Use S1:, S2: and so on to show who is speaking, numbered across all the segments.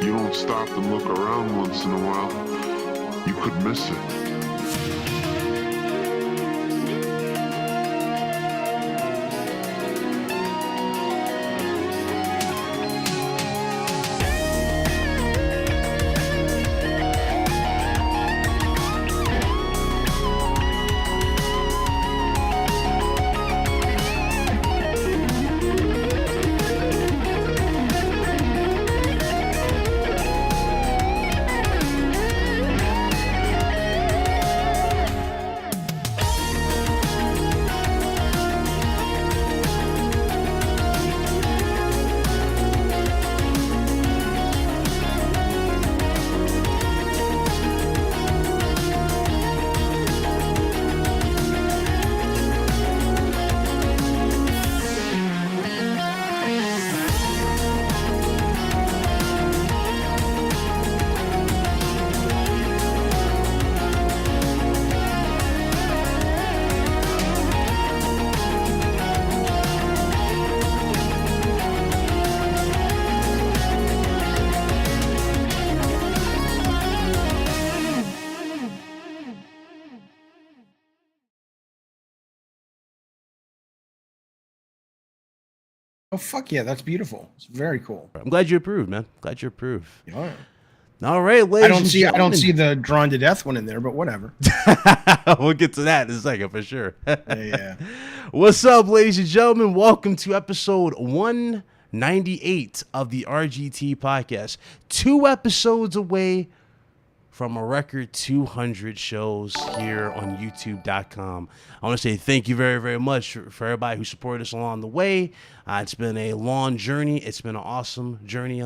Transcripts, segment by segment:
S1: you don't stop and look around once in a while, you could miss it.
S2: Oh, fuck yeah, that's beautiful. It's very cool.
S3: I'm glad you approved, man. Glad you approved.
S2: Yeah.
S3: All right, ladies.
S2: I don't see the Drawn to Death one in there, but whatever.
S3: We'll get to that in a second for sure.
S2: Yeah.
S3: What's up, ladies and gentlemen? Welcome to episode 198 of the RGT podcast. 2 episodes away from a record 200 shows here on YouTube.com. I want to say thank you very, very much for everybody who supported us along the way. It's been a long journey. It's been an awesome journey,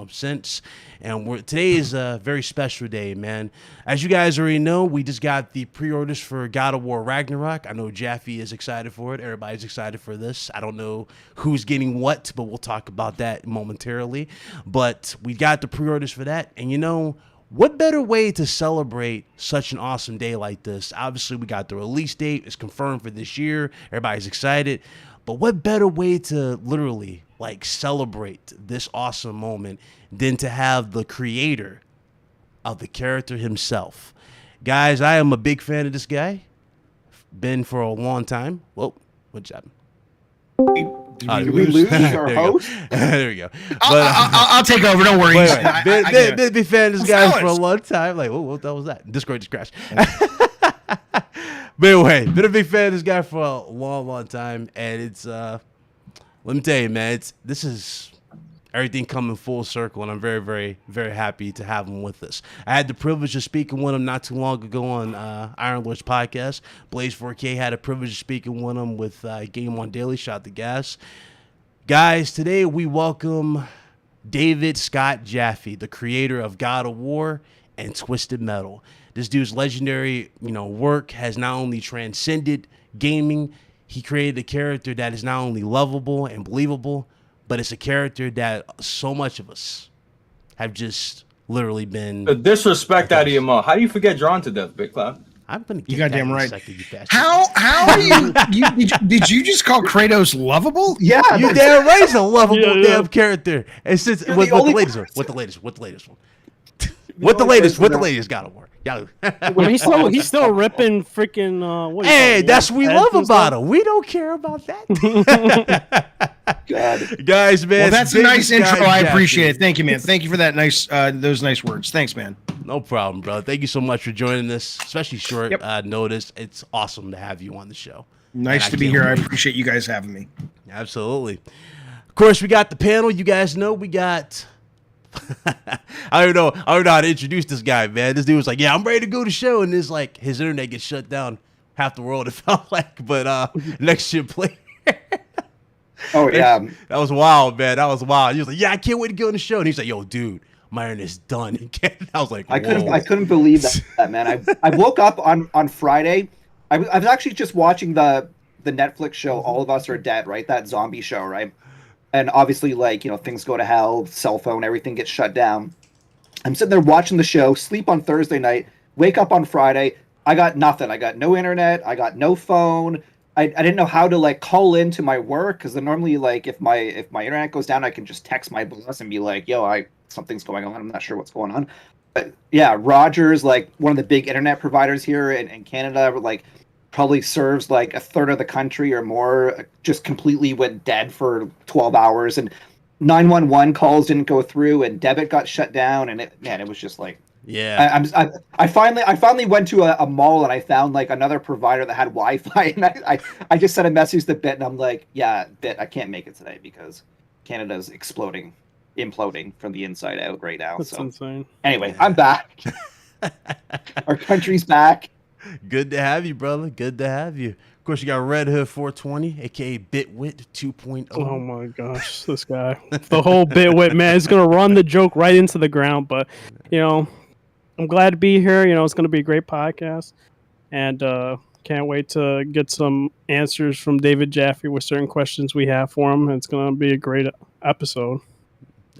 S3: since. And today is a very special day, man. As you guys already know, we just got the pre-orders for God of War Ragnarok. I know Jaffe is excited for it. Everybody's excited for this. I don't know who's getting what, but we'll talk about that momentarily. But we got the pre-orders for that. And what better way to celebrate such an awesome day like this? Obviously, we got the release date. It's confirmed for this year. Everybody's excited. But what better way to literally celebrate this awesome moment than to have the creator of the character himself? Guys, I am a big fan of this guy. Been for a long time. Whoa, what's happening?
S4: Did we lose our host?
S3: There we go.
S2: I'll take over. Don't worry.
S3: Been a big fan of this guy for a long time. Like, what the hell was that? Discord just crashed. But anyway, been a big fan of this guy for a long, long time. And it's, let me tell you, man, this is everything coming full circle. And I'm very, very, very happy to have him with us. I had the privilege of speaking with him not too long ago on Iron Lord's podcast. Blaze 4K had a privilege of speaking with him with Game On Daily. Shot the gas. Guys, today we welcome David Scott Jaffe, the creator of God of War and Twisted Metal. This dude's legendary, work has not only transcended gaming, he created a character that is not only lovable and believable, but it's a character that so much of us have just literally been.
S4: The disrespect out of your mouth. How do you forget Drawn to Death, Big Cloud?
S3: I'm gonna get
S2: you goddamn
S3: that in
S2: right.
S3: a second, you bastard.
S2: How are you did you just call Kratos lovable?
S4: Yeah,
S3: you damn right, he's a lovable damn character. And since
S4: You're
S3: what
S4: the
S3: the
S4: only
S3: latest one?
S4: person.
S3: What the latest one? What the latest God of War? Yeah.
S5: He's still ripping freaking. What
S3: Hey, that's what we love about him. We don't care about that.
S4: God.
S3: Guys, man.
S2: Well, that's a nice intro. I
S3: Jaffe.
S2: appreciate it. Thank you, man. Thank you for that those nice words. Thanks, man.
S3: No problem, bro. Thank you so much for joining us, especially short
S2: Yep.
S3: notice. It's awesome to have you on the show.
S2: Nice to be here. I appreciate you guys having me.
S3: Absolutely. Of course, we got the panel. You guys know we got. I don't know how to introduce this guy, man. This dude was like, "Yeah, I'm ready to go to show," and it's like his internet gets shut down half the world. It felt like, but next shit play.
S4: Oh yeah,
S3: that was wild, man. That was wild. He was like, "Yeah, I can't wait to go on the show," and he's like, "Yo, dude, my internet's done." I was like,
S4: I couldn't believe that, man. I woke up on Friday. I was actually just watching the Netflix show All of Us Are Dead, right? That zombie show, right? And obviously, things go to hell, cell phone, everything gets shut down. I'm sitting there watching the show, sleep on Thursday night, wake up on Friday. I got nothing. I got no internet. I got no phone. I didn't know how to like call into my work, because normally like if my internet goes down, I can just text my boss and be like, yo, something's going on, I'm not sure what's going on. But yeah, Rogers, like one of the big internet providers here in Canada, like probably serves like a third of the country or more, just completely went dead for 12 hours, and 911 calls didn't go through, and debit got shut down, and it was just like,
S3: Yeah.
S4: I finally went to a mall, and I found like another provider that had Wi-Fi, and I just sent a message to Bit, and I'm like, yeah, Bit, I can't make it today because Canada's imploding from the inside out right now.
S5: That's
S4: so
S5: insane.
S4: anyway, I'm back. Our country's back.
S3: Good to have you, brother. Good to have you. Of course, you got Redhood 420, aka Bitwit 2.0.
S5: Oh my gosh, this guy. The whole Bitwit, man, is going to run the joke right into the ground. But, I'm glad to be here. It's going to be a great podcast. And can't wait to get some answers from David Jaffe with certain questions we have for him. It's going to be a great episode.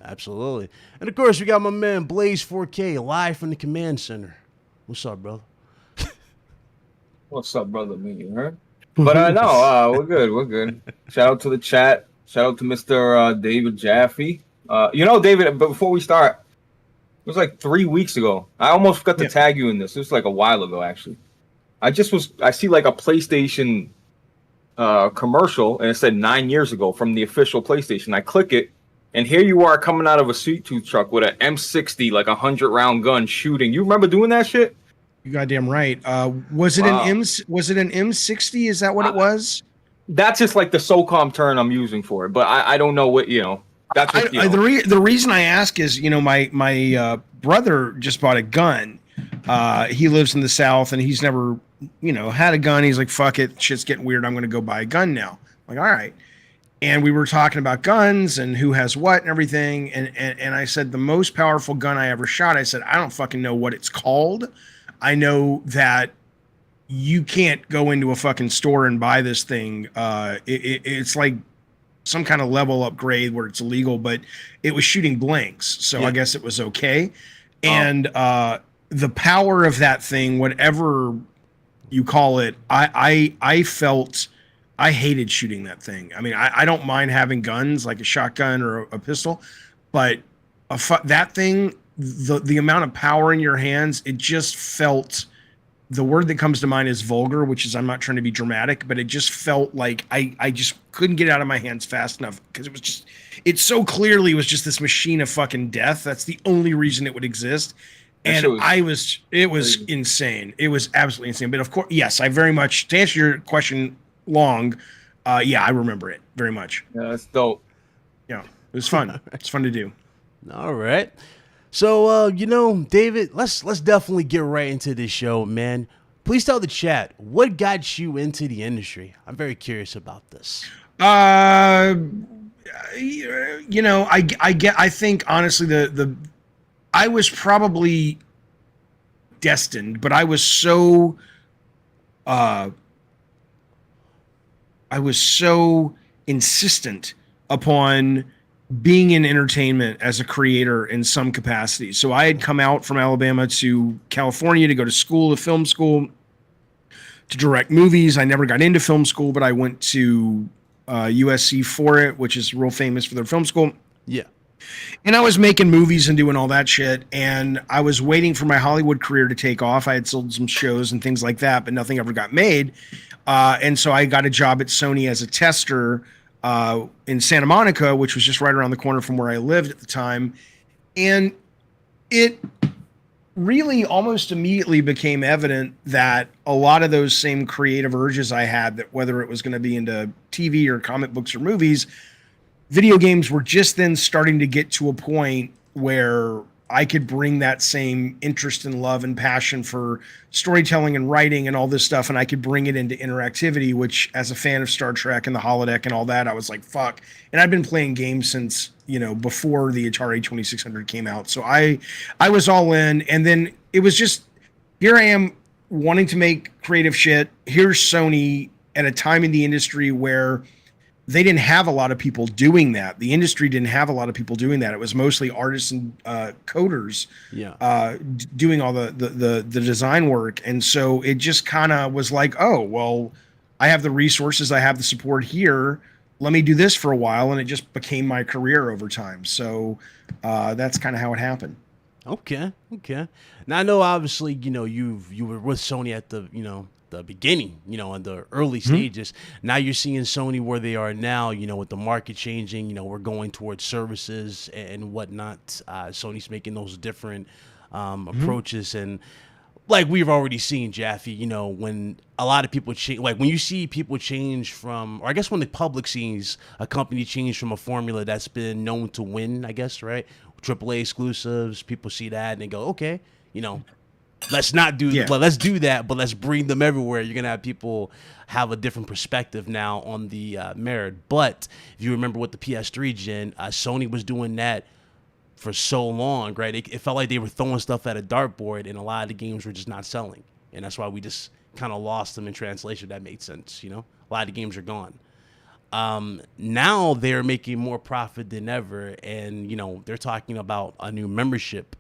S3: Absolutely. And of course, we got my man Blaze 4K live from the command center. What's up, brother?
S6: What's up, brother? Me, you heard? But no, we're good. We're good. Shout out to the chat. Shout out to Mr. David Jaffe. David, but before we start, it was like 3 weeks ago. I almost forgot to tag you in this. It was like a while ago, actually. I see like a PlayStation commercial, and it said 9 years ago from the official PlayStation. I click it, and here you are coming out of a sweet tooth truck with an M60, like 100-round gun shooting. You remember doing that shit?
S2: You goddamn right. Was it an M60? Is that what it was?
S6: That's just like the SOCOM term I'm using for it, but I don't know what That's what,
S2: the reason I ask is my brother just bought a gun. He lives in the South and he's never had a gun. He's like, fuck it, shit's getting weird. I'm gonna go buy a gun now. I'm like, all right. And we were talking about guns and who has what and everything. And I said the most powerful gun I ever shot. I said I don't fucking know what it's called. I know that you can't go into a fucking store and buy this thing. It's like some kind of level upgrade where it's illegal, but it was shooting blanks. So I guess it was okay. And the power of that thing, whatever you call it, I felt I hated shooting that thing. I mean, I don't mind having guns like a shotgun or a pistol, but that thing, the amount of power in your hands, it just felt, the word that comes to mind is vulgar, which is, I'm not trying to be dramatic, but it just felt like I just couldn't get it out of my hands fast enough because it so clearly was just this machine of fucking death. That's the only reason it would exist. And it was insane. It was absolutely insane. But of course, yes, I very much, to answer your question long, I remember it very much.
S6: Yeah, that's dope.
S2: Yeah, it was fun. It's fun to do.
S3: All right. So, David, let's definitely get right into this show, man. Please tell the chat, what got you into the industry? I'm very curious about this.
S2: I think honestly, I was probably destined, but I was so insistent upon being in entertainment as a creator in some capacity. So I had come out from Alabama to California to go to film school, to direct movies. I never got into film school, but I went to USC for it, which is real famous for their film school.
S3: Yeah.
S2: And I was making movies and doing all that shit. And I was waiting for my Hollywood career to take off. I had sold some shows and things like that, but nothing ever got made. And so I got a job at Sony as a tester in Santa Monica, which was just right around the corner from where I lived at the time. And it really almost immediately became evident that a lot of those same creative urges I had, that whether it was going to be into TV or comic books or movies, video games were just then starting to get to a point where I could bring that same interest and love and passion for storytelling and writing and all this stuff, and I could bring it into interactivity, which, as a fan of Star Trek and the holodeck and all that, I was like, fuck. And I've been playing games since, before the Atari 2600 came out. So I was all in, and then it was just, here I am wanting to make creative shit. Here's Sony at a time in the industry where they didn't have a lot of people doing that. The industry didn't have a lot of people doing that. It was mostly artists and coders doing all the design work. And so it just kind of was like, oh, well, I have the resources, I have the support here. Let me do this for a while, and it just became my career over time. So that's kind of how it happened.
S3: Okay. Now I know obviously, you were with Sony at the, the beginning, in the early stages. Now you're seeing Sony where they are now, with the market changing, we're going towards services and whatnot. Sony's making those different approaches, and like we've already seen, Jaffe, when a lot of people change, like when you see people change from, or I guess when the public sees a company change from a formula that's been known to win, I guess, right? AAA exclusives, people see that and they go, okay, let's not do, but let's do that, but let's bring them everywhere. You're gonna have people have a different perspective now on the merit. But if you remember with the PS3 gen, Sony was doing that for so long, right? It felt like they were throwing stuff at a dartboard, and a lot of the games were just not selling, and that's why we just kind of lost them in translation. That made sense, a lot of the games are gone. Now they're making more profit than ever, and they're talking about a new membership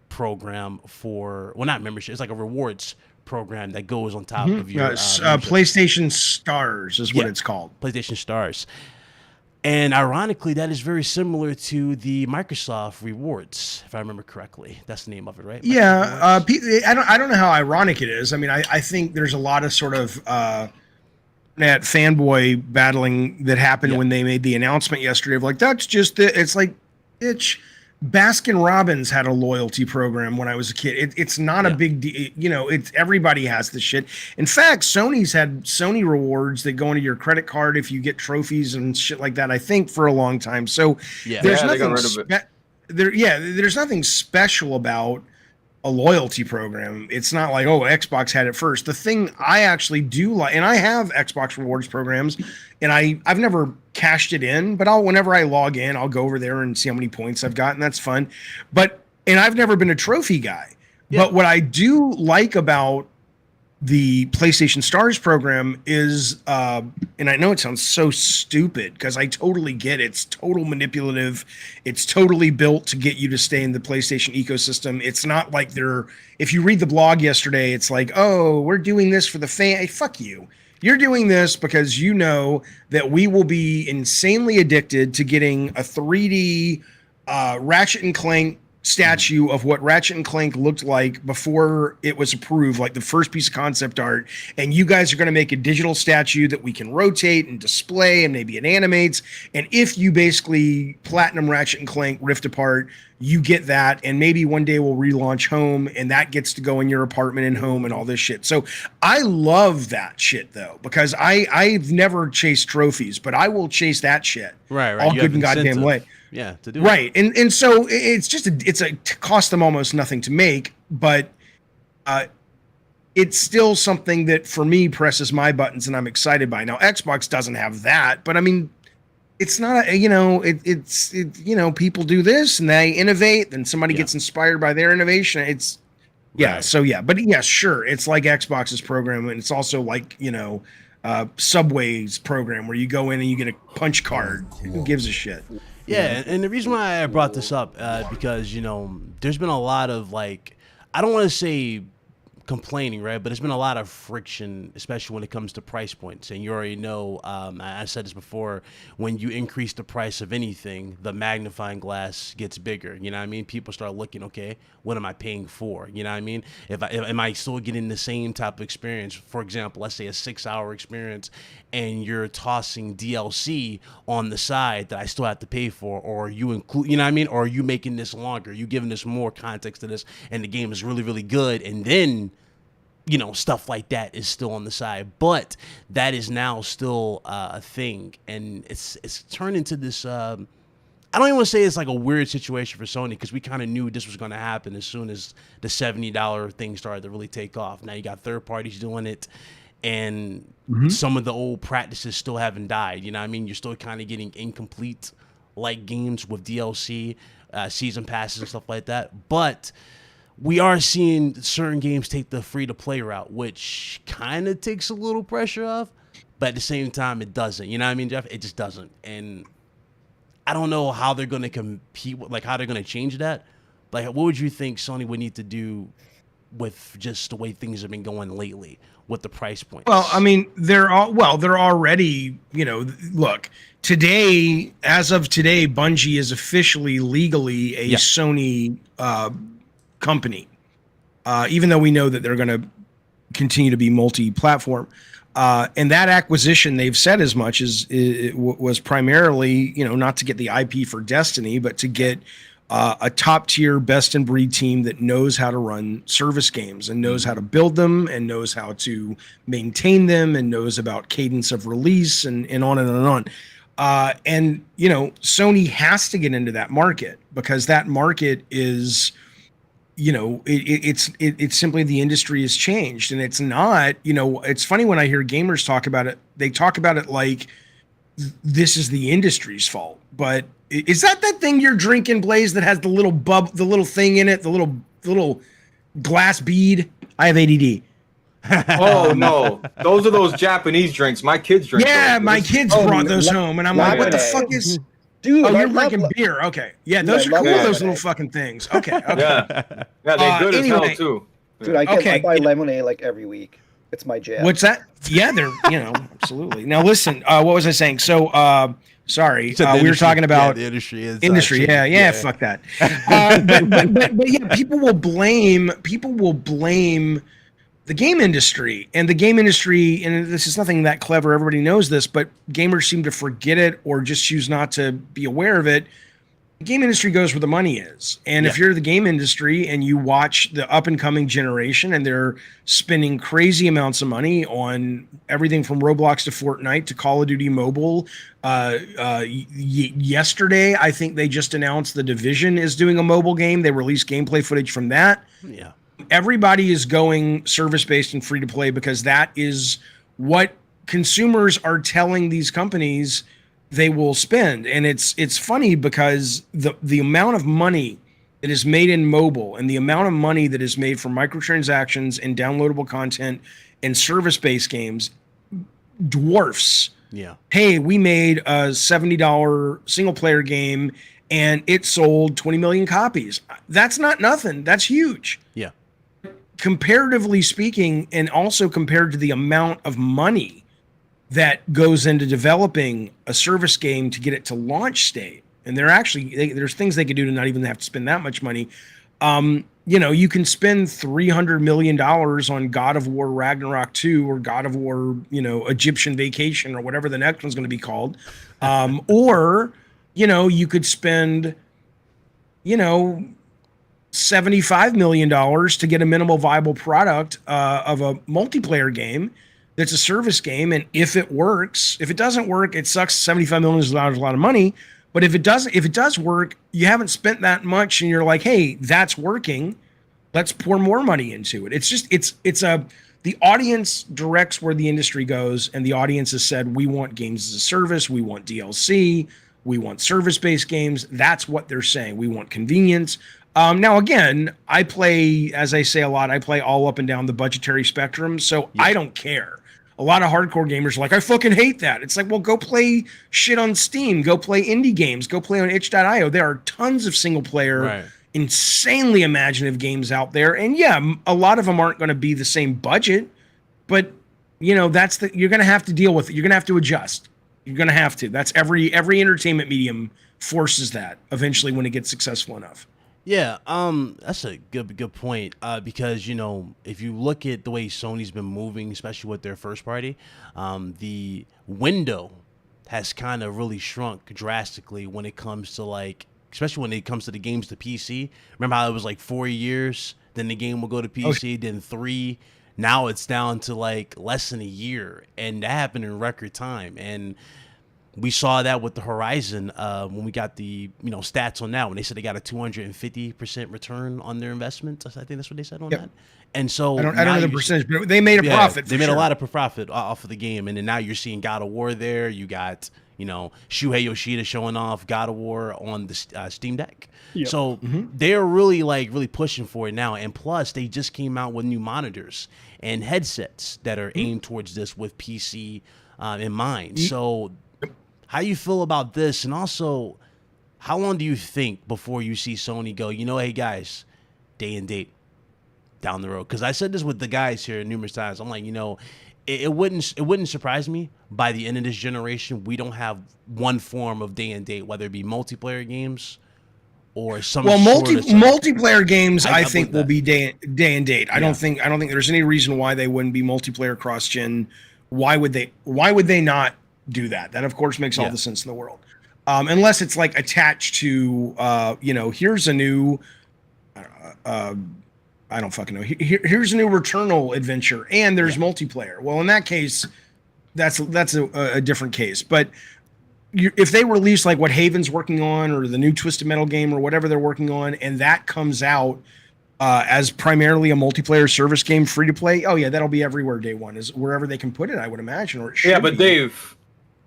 S3: program for, well, not membership, it's like a rewards program that goes on top of your
S2: PlayStation Stars is what it's called.
S3: PlayStation Stars. And ironically, that is very similar to the Microsoft Rewards, if I remember correctly. That's the name of it, right?
S2: Yeah, I don't know how ironic it is. I mean, I think there's a lot of sort of that fanboy battling that happened when they made the announcement yesterday of like, that's just it. It's like, bitch, Baskin Robbins had a loyalty program when I was a kid. It's not a big deal. It's everybody has this shit. In fact, Sony's had Sony rewards that go into your credit card if you get trophies and shit like that, I think, for a long time. So there's nothing there's nothing special about a loyalty program. It's not like, oh, Xbox had it first. The thing I actually do like, and I have Xbox rewards programs, and I've never cashed it in, but whenever I log in, I'll go over there and see how many points I've got, and that's fun. And I've never been a trophy guy. But what I do like about the PlayStation Stars program is, and I know it sounds so stupid because I totally get it. It's total manipulative. It's totally built to get you to stay in the PlayStation ecosystem. It's not like if you read the blog yesterday, it's like, oh, we're doing this for the fan. Hey, fuck you. You're doing this because you know that we will be insanely addicted to getting a 3D Ratchet and Clank statue of what Ratchet and Clank looked like before it was approved, like the first piece of concept art, and you guys are going to make a digital statue that we can rotate and display, and maybe it animates, and if you basically platinum Ratchet and Clank Rift Apart, you get that, and maybe one day we'll relaunch Home, and that gets to go in your apartment and Home and all this shit. So I love that shit, though, because I've never chased trophies, but I will chase that shit.
S3: Right.
S2: All good and goddamn way.
S3: Yeah, to do
S2: right, and so it's just it costs them almost nothing to make, but it's still something that for me presses my buttons and I'm excited by. Now Xbox doesn't have that, but I mean, it's not it's people do this and they innovate, then somebody gets inspired by their innovation. It's but yeah, sure, it's like Xbox's program, and it's also like Subway's program where you go in and you get a punch card. Who gives a shit?
S3: Yeah, and the reason why I brought this up because there's been a lot of I don't want to say complaining, right? But there's been a lot of friction, especially when it comes to price points. And you already know, I said this before, when you increase the price of anything, the magnifying glass gets bigger. You know what I mean? People start looking, okay, what am I paying for? You know what I mean? Am I still getting the same type of experience? For example, let's say a 6-hour experience, and you're tossing DLC on the side that I still have to pay for, or you include, you know what I mean? Or are you making this longer? You giving this more context to this, and the game is really, really good, and then stuff like that is still on the side, but that is now still a thing, and it's turned into this. I don't even want to say it's like a weird situation for Sony, because we kind of knew this was going to happen as soon as the $70 thing started to really take off. Now you got third parties doing it, and some of the old practices still haven't died. You know what I mean? You're still kind of getting incomplete like games with DLC, season passes and stuff like that, but we are seeing certain games take the free-to-play route, which kind of takes a little pressure off, but at the same time, it doesn't. You know what I mean, Jeff? It just doesn't. And I don't know how they're going to compete, how they're going to change that. What would you think Sony would need to do with just the way things have been going lately with the price points?
S2: Well, I mean, they're already, look, today, as of today, Bungie is officially legally a Sony company, even though we know that they're going to continue to be multi-platform. And that acquisition, they've said as much as it was primarily, not to get the IP for Destiny, but to get a top tier best in breed team that knows how to run service games and knows how to build them and knows how to maintain them and knows about cadence of release and on and on and on. And Sony has to get into that market because that market is, it's simply the industry has changed, and it's not, it's funny when I hear gamers talk about it, they talk about it like this is the industry's fault. But is that thing you're drinking, Blaze, that has the little the little thing in it, the little glass bead? I have ADD.
S6: Oh no, those are those Japanese drinks. My kids drink.
S2: Yeah,
S6: those.
S2: my kids brought those home, and I'm like, what the fuck is?
S7: Dude,
S2: Oh, you're drinking beer. Okay. Yeah, those are cool, those little fucking things. Okay.
S6: Yeah, they're good as hell too.
S7: Dude, I buy lemonade like every week. It's my jam.
S2: What's that? Yeah, they're, absolutely. Now listen, what was I saying? So, sorry, we were talking about
S3: the industry. Is,
S2: industry. Yeah, fuck that. But yeah, people will blame the game industry, and the game industry, and this is nothing that clever. Everybody knows this, but gamers seem to forget it or just choose not to be aware of it. The game industry goes where the money is. And if you're the game industry and you watch the up and coming generation and they're spending crazy amounts of money on everything from Roblox to Fortnite to Call of Duty Mobile. Yesterday, I think they just announced The Division is doing a mobile game. They released gameplay footage from that.
S3: Yeah. Everybody
S2: is going service-based and free-to-play because that is what consumers are telling these companies they will spend. And it's funny because the amount of money that is made in mobile and the amount of money that is made from microtransactions and downloadable content and service-based games dwarfs.
S3: Yeah.
S2: Hey, we made a $70 single-player game and it sold 20 million copies. That's not nothing. That's huge.
S3: Yeah.
S2: Comparatively speaking, and also compared to the amount of money that goes into developing a service game to get it to launch state. And there's things they could do to not even have to spend that much money. You can spend $300 million on God of War Ragnarok 2 or God of War, Egyptian Vacation or whatever the next one's going to be called. Or, you could spend, $75 million to get a minimal viable product of a multiplayer game that's a service game. And if it works, if it doesn't work, it sucks. $75 million is a lot of money. But if it does work, you haven't spent that much and you're like, hey, that's working. Let's pour more money into it. It's just, the audience directs where the industry goes. And the audience has said, we want games as a service. We want DLC. We want service-based games. That's what they're saying. We want convenience. Now, again, I play, as I say a lot, I play all up and down the budgetary spectrum. So I don't care. A lot of hardcore gamers are like, I fucking hate that. It's like, well, go play shit on Steam. Go play indie games. Go play on itch.io. There are tons of single player, insanely imaginative games out there. And yeah, a lot of them aren't going to be the same budget, but you're going to have to deal with it. You're going to have to adjust. You're going to have to. That's every entertainment medium forces that eventually when it gets successful enough.
S3: Yeah, that's a good point. Because if you look at the way Sony's been moving, especially with their first party, the window has kind of really shrunk drastically when it comes to especially when it comes to the games to PC. Remember how it was 4 years, then the game will go to PC, then 3. Now it's down to less than a year, and that happened in record time. And we saw that with the Horizon when we got the stats on that, when they said they got a 250% return on their investment. I think that's what they said on that. And so
S2: I don't know the percentage, but they made a profit.
S3: They made a lot of profit off of the game, and then now you're seeing God of War there. You got Shuhei Yoshida showing off God of War on the Steam Deck. Yep. So they're really really pushing for it now. And plus, they just came out with new monitors and headsets that are aimed towards this with PC in mind. So how you feel about this, and also how long do you think before you see Sony go, hey guys, day and date, down the road. Because I said this with the guys here numerous times. I'm like, it wouldn't surprise me by the end of this generation we don't have one form of day and date, whether it be multiplayer games or some
S2: multiplayer games. I think will
S3: that.
S2: be day and date. I don't think there's any reason why they wouldn't be multiplayer cross gen. Why would they not do that? That of course makes all the sense in the world. Unless it's like attached to here's a new I don't fucking know. Here's a new Returnal adventure, and there's multiplayer. Well, in that case, that's a different case. But if they release like what Haven's working on, or the new Twisted Metal game, or whatever they're working on, and that comes out as primarily a multiplayer service game, free to play, oh yeah, that'll be everywhere day one, is wherever they can put it, I would imagine. Or it should.
S6: Yeah, but
S2: be.
S6: Dave,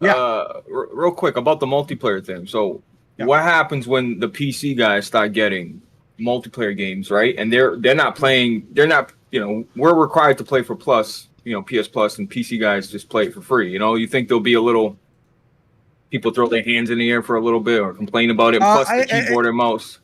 S6: real quick about the multiplayer thing. So, what happens when the PC guys start getting multiplayer games, right? And they're not playing. They're not. We're required to play for Plus. PS Plus, and PC guys just play it for free. You think there'll be a little people throw their hands in the air for a little bit or complain about it? Plus the keyboard and mouse.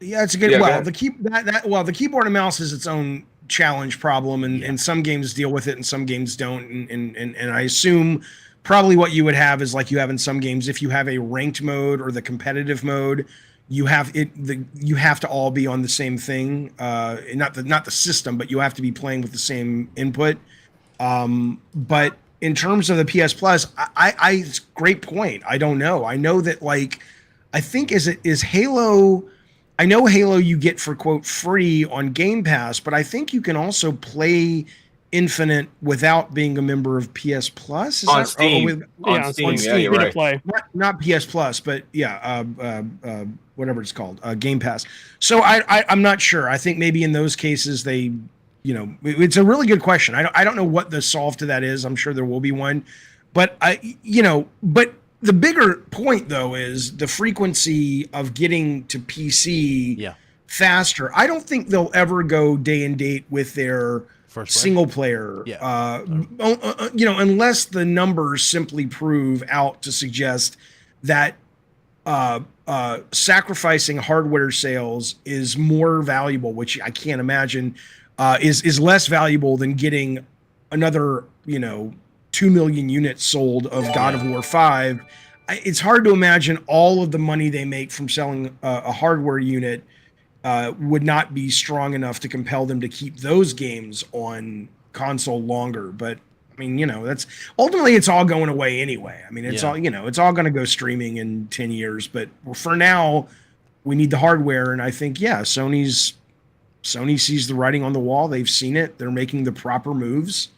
S2: Yeah, it's a good. The keyboard and mouse is its own challenge problem, and some games deal with it and some games don't. And I assume probably what you would have is like you have in some games, if you have a ranked mode or the competitive mode, you have to all be on the same thing. Not the system, but you have to be playing with the same input. But in terms of the PS Plus, I great point. I don't know. I know that I think is Halo. I know Halo you get for quote free on Game Pass, but I think you can also play Infinite whatout being a member of PS Plus. Is
S6: on
S2: that,
S6: Steam. On Steam. Yeah, you're right.
S5: Play.
S2: Not PS Plus, but whatever it's called, Game Pass. So I'm not sure. I think maybe in those cases they, it's a really good question. I don't know what the solve to that is. I'm sure there will be one, but but the bigger point though is the frequency of getting to PC faster. I don't think they'll ever go day and date with their single player, unless the numbers simply prove out to suggest that sacrificing hardware sales is more valuable, which I can't imagine is less valuable than getting another 2 million units sold of God of War 5. It's hard to imagine all of the money they make from selling a hardware unit would not be strong enough to compel them to keep those games on console longer. But I mean, that's ultimately it's all going away anyway. I mean, it's all it's all going to go streaming in 10 years. But for now, we need the hardware, and I think Sony sees the writing on the wall. They've seen it. They're making the proper moves.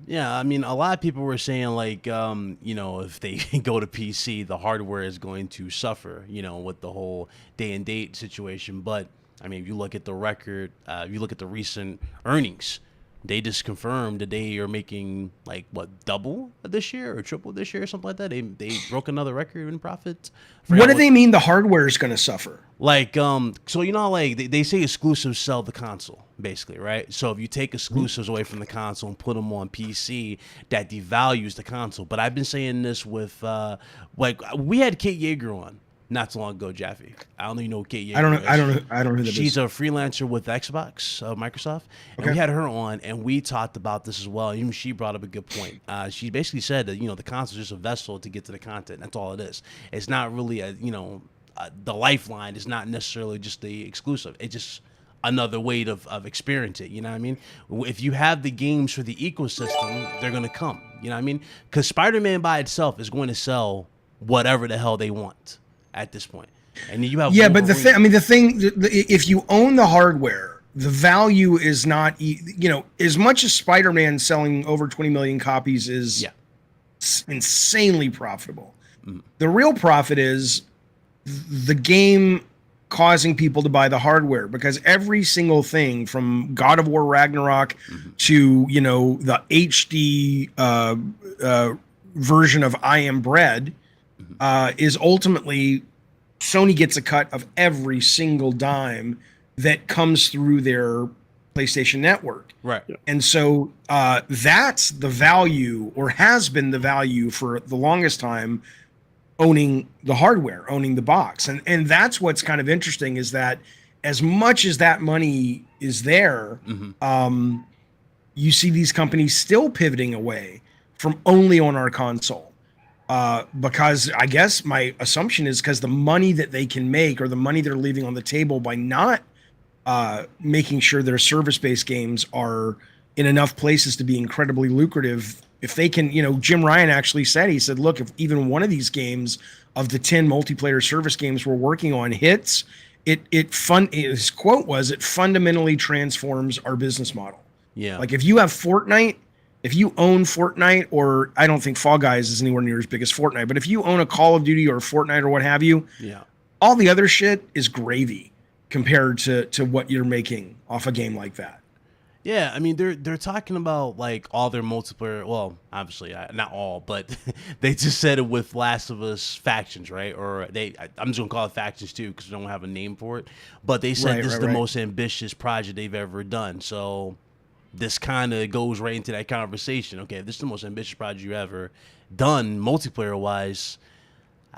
S3: Yeah, I mean, a lot of people were saying if they go to PC, the hardware is going to suffer, with the whole day and date situation. But I mean, if you look at the record, if you look at the recent earnings, they just confirmed that they are making double this year or triple this year or something like that. They broke another record in profit.
S2: What do they mean the hardware is going to suffer?
S3: So they say exclusives sell the console, basically, right? So if you take exclusives away from the console and put them on PC, that devalues the console. But I've been saying this with we had Kate Yeager on not so long ago, Jaffe. I don't even know who Kate Yeager is.
S2: I don't know who that is.
S3: She's a freelancer with Xbox, Microsoft. And we had her on, and we talked about this as well. Even she brought up a good point. She basically said that, the console is just a vessel to get to the content. That's all it is. It's not really the lifeline is not necessarily just the exclusive. It's just another way of experiencing it. You know what I mean? If you have the games for the ecosystem, they're going to come. You know what I mean? Because Spider-Man by itself is going to sell whatever the hell they want at this point. And then you have
S2: but if you own the hardware, the value is not as much as Spider-Man selling over 20 million copies is insanely profitable. The real profit is the game causing people to buy the hardware, because every single thing from God of War Ragnarok to the HD version of I Am Bread is ultimately Sony gets a cut of every single dime that comes through their PlayStation Network.
S3: Right.
S2: And so that's the value, or has been the value for the longest time, owning the hardware, owning the box. And that's what's kind of interesting is that as much as that money is there, you see these companies still pivoting away from only on our console. Because I guess my assumption is because the money that they can make or the money they're leaving on the table by not making sure their service-based games are in enough places to be incredibly lucrative. If they can, Jim Ryan actually said, he said, look, if even one of these games of the 10 multiplayer service games we're working on hits, his quote was, it fundamentally transforms our business model.
S3: Yeah.
S2: Like if you have Fortnite, if you own Fortnite, or I don't think Fall Guys is anywhere near as big as Fortnite, but if you own a Call of Duty or Fortnite or what have you, all the other shit is gravy compared to what you're making off a game like that.
S3: Yeah, I mean they're talking about like all their multiplayer. Well, obviously not all, but they just said it with Last of Us factions, right? Or I'm just gonna call it factions too because we don't have a name for it. But they said this is the most ambitious project they've ever done. So this kind of goes right into that conversation. Okay, if this is the most ambitious project you ever done multiplayer wise,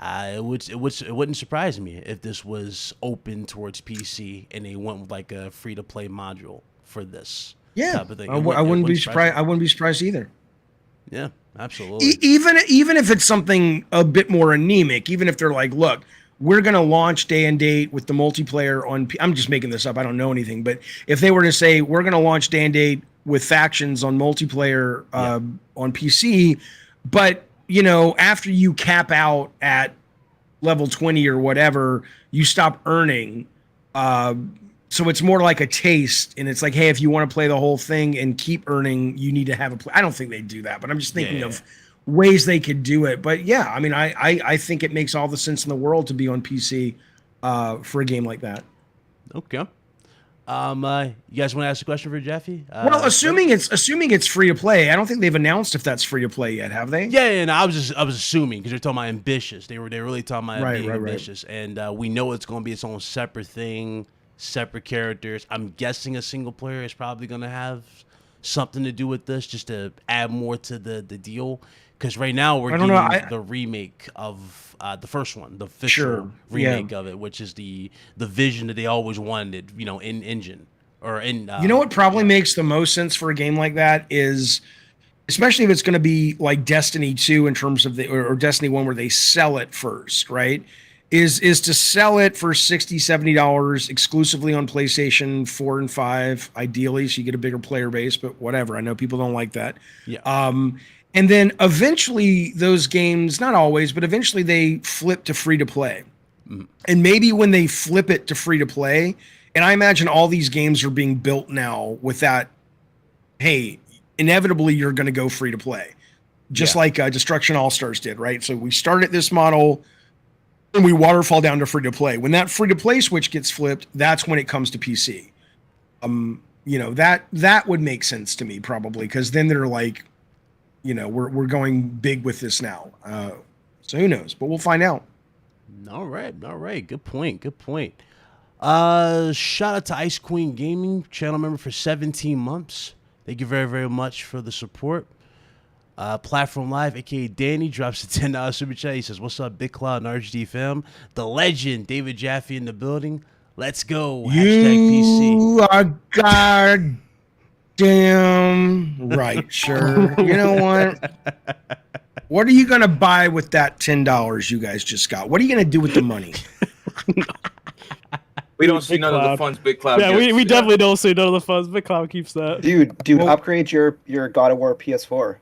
S3: it wouldn't surprise me if this was open towards PC and they went with like a free to play module for this.
S2: Yeah,
S3: type of thing.
S2: I wouldn't be surprised. I wouldn't be surprised either.
S3: Yeah, absolutely.
S2: Even if it's something a bit more anemic, even if they're like, look, we're going to launch day and date with the multiplayer on. I'm just making this up. I don't know anything, but if they were to say we're going to launch day and date with factions on multiplayer on PC, but after you cap out at level 20 or whatever, you stop earning. So it's more like a taste, and it's like, hey, if you want to play the whole thing and keep earning, you need to have a play. I don't think they do that, but I'm just thinking of ways they could do it. But yeah, I mean, I think it makes all the sense in the world to be on PC for a game like that.
S3: Okay. You guys want to ask a question for Jaffe?
S2: Well, assuming it's free to play, I don't think they've announced if that's free to play yet, have they?
S3: Yeah. No, I was assuming because they're talking about ambitious. They're really talking about being ambitious, and we know it's going to be its own separate thing. Separate characters. I'm guessing a single player is probably going to have something to do with this, just to add more to the deal. Because right now we're getting the remake of the first one, the official remake of it, which is the vision that they always wanted, in engine or in.
S2: What probably makes the most sense for a game like that is, especially if it's going to be like Destiny 2 in terms of or Destiny 1 where they sell it first, right? Is to sell it for $60-$70 exclusively on PlayStation 4 and 5, ideally, so you get a bigger player base, but whatever. I know people don't like that.
S3: Yeah.
S2: And then eventually those games, not always, but eventually they flip to free to play. And maybe when they flip it to free to play, and I imagine all these games are being built now with that, hey, inevitably you're going to go free to play. Just like Destruction All-Stars did, right? So we start at this model, and we waterfall down to free to play. When that free to play switch gets flipped, that's when it comes to PC. That would make sense to me probably, because then they're like, we're going big with this now. So who knows? But we'll find out.
S3: All right. Good point. Shout out to Ice Queen Gaming, channel member for 17 months. Thank you very, very much for the support. Platform Live, aka Danny, drops a $10 super chat. He says, "What's up, Big Cloud and RGD fam? The legend, David Jaffe in the building. Let's go. #PC.
S2: You are goddamn right, sure. You know what? What are you gonna buy with that $10 you guys just got? What are you gonna do with the money?"
S6: We don't see none of the funds Big Cloud.
S5: Yeah, we definitely don't see none of the funds. Big Cloud keeps that.
S7: Dude, upgrade your God of War PS4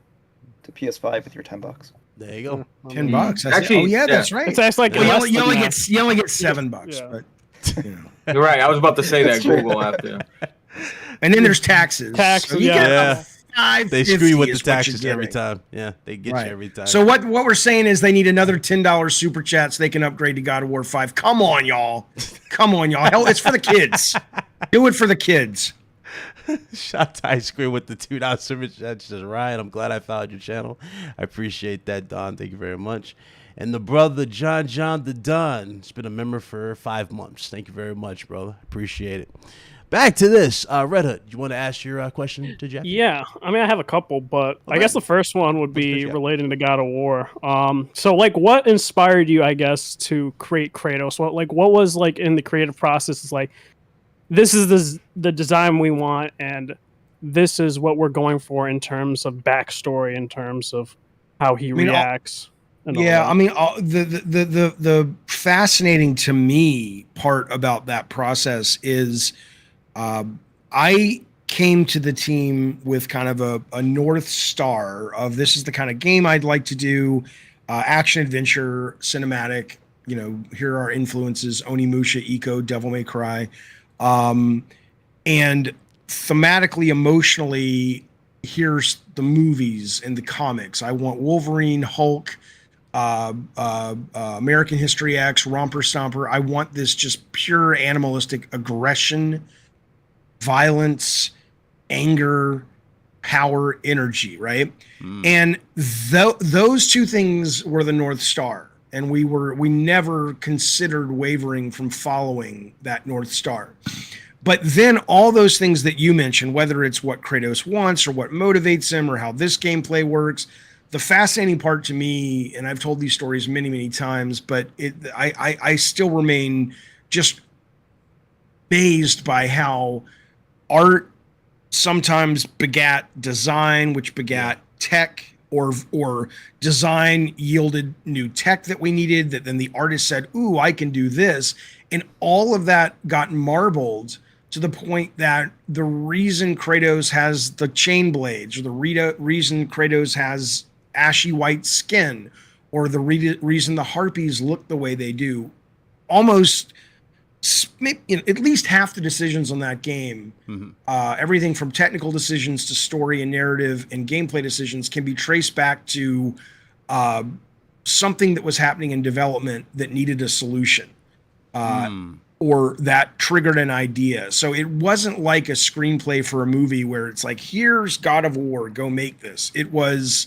S7: to PS5 with your $10.
S3: There you go.
S2: $10.
S6: Actually,
S2: that's right.
S5: It's actually like
S2: you only get $7,
S5: Yeah.
S2: but
S6: You're right. I was about to say that Google after.
S2: and then there's taxes. So you get about
S3: They screw you with the
S2: is what you're
S3: taxes every
S2: getting.
S3: time. Yeah, they get you every time.
S2: So what we're saying is they need another $10 super chat so they can upgrade to God of War 5. Come on, y'all. Hell, it's for the kids. Do it for the kids.
S3: Shout to Ice Cream with the $2 super chat. She says, "Ryan, I'm glad I found your channel. I appreciate that, Don. Thank you very much." And the brother John the Don has been a member for 5 months. Thank you very much, brother. Appreciate it. back to this. Redhood, you want to ask your question to Jeff?
S5: Yeah, I mean, I have a couple, but I guess the first one would be relating to God of War. So like, what inspired you, I guess, to create Kratos? What was like in the creative process? Is like, this is the design we want, and this is what we're going for in terms of backstory, in terms of how he reacts.
S2: Yeah, I mean, the fascinating to me part about that process is I came to the team with kind of a North Star of this is the kind of game I'd like to do, action adventure, cinematic, here are our influences, Onimusha, Ico, Devil May Cry. And thematically, emotionally, here's the movies and the comics. I want Wolverine, Hulk, American History X, Romper Stomper. I want this just pure animalistic aggression, violence, anger, power, energy, right? And those two things were the North Star. And we never considered wavering from following that North Star. But then all those things that you mentioned, whether it's what Kratos wants or what motivates him or how this gameplay works, the fascinating part to me, and I've told these stories many, many times, but I still remain just amazed by how art sometimes begat design, which begat tech, or design yielded new tech that we needed, that then the artist said, ooh, I can do this. And all of that got marbled to the point that the reason Kratos has the chain blades, or the reason Kratos has ashy white skin, or the reason the harpies look the way they do, almost at least half the decisions on that game, everything from technical decisions to story and narrative and gameplay decisions, can be traced back to something that was happening in development that needed a solution, or that triggered an idea. So it wasn't like a screenplay for a movie where it's like, here's God of War, go make this. It was,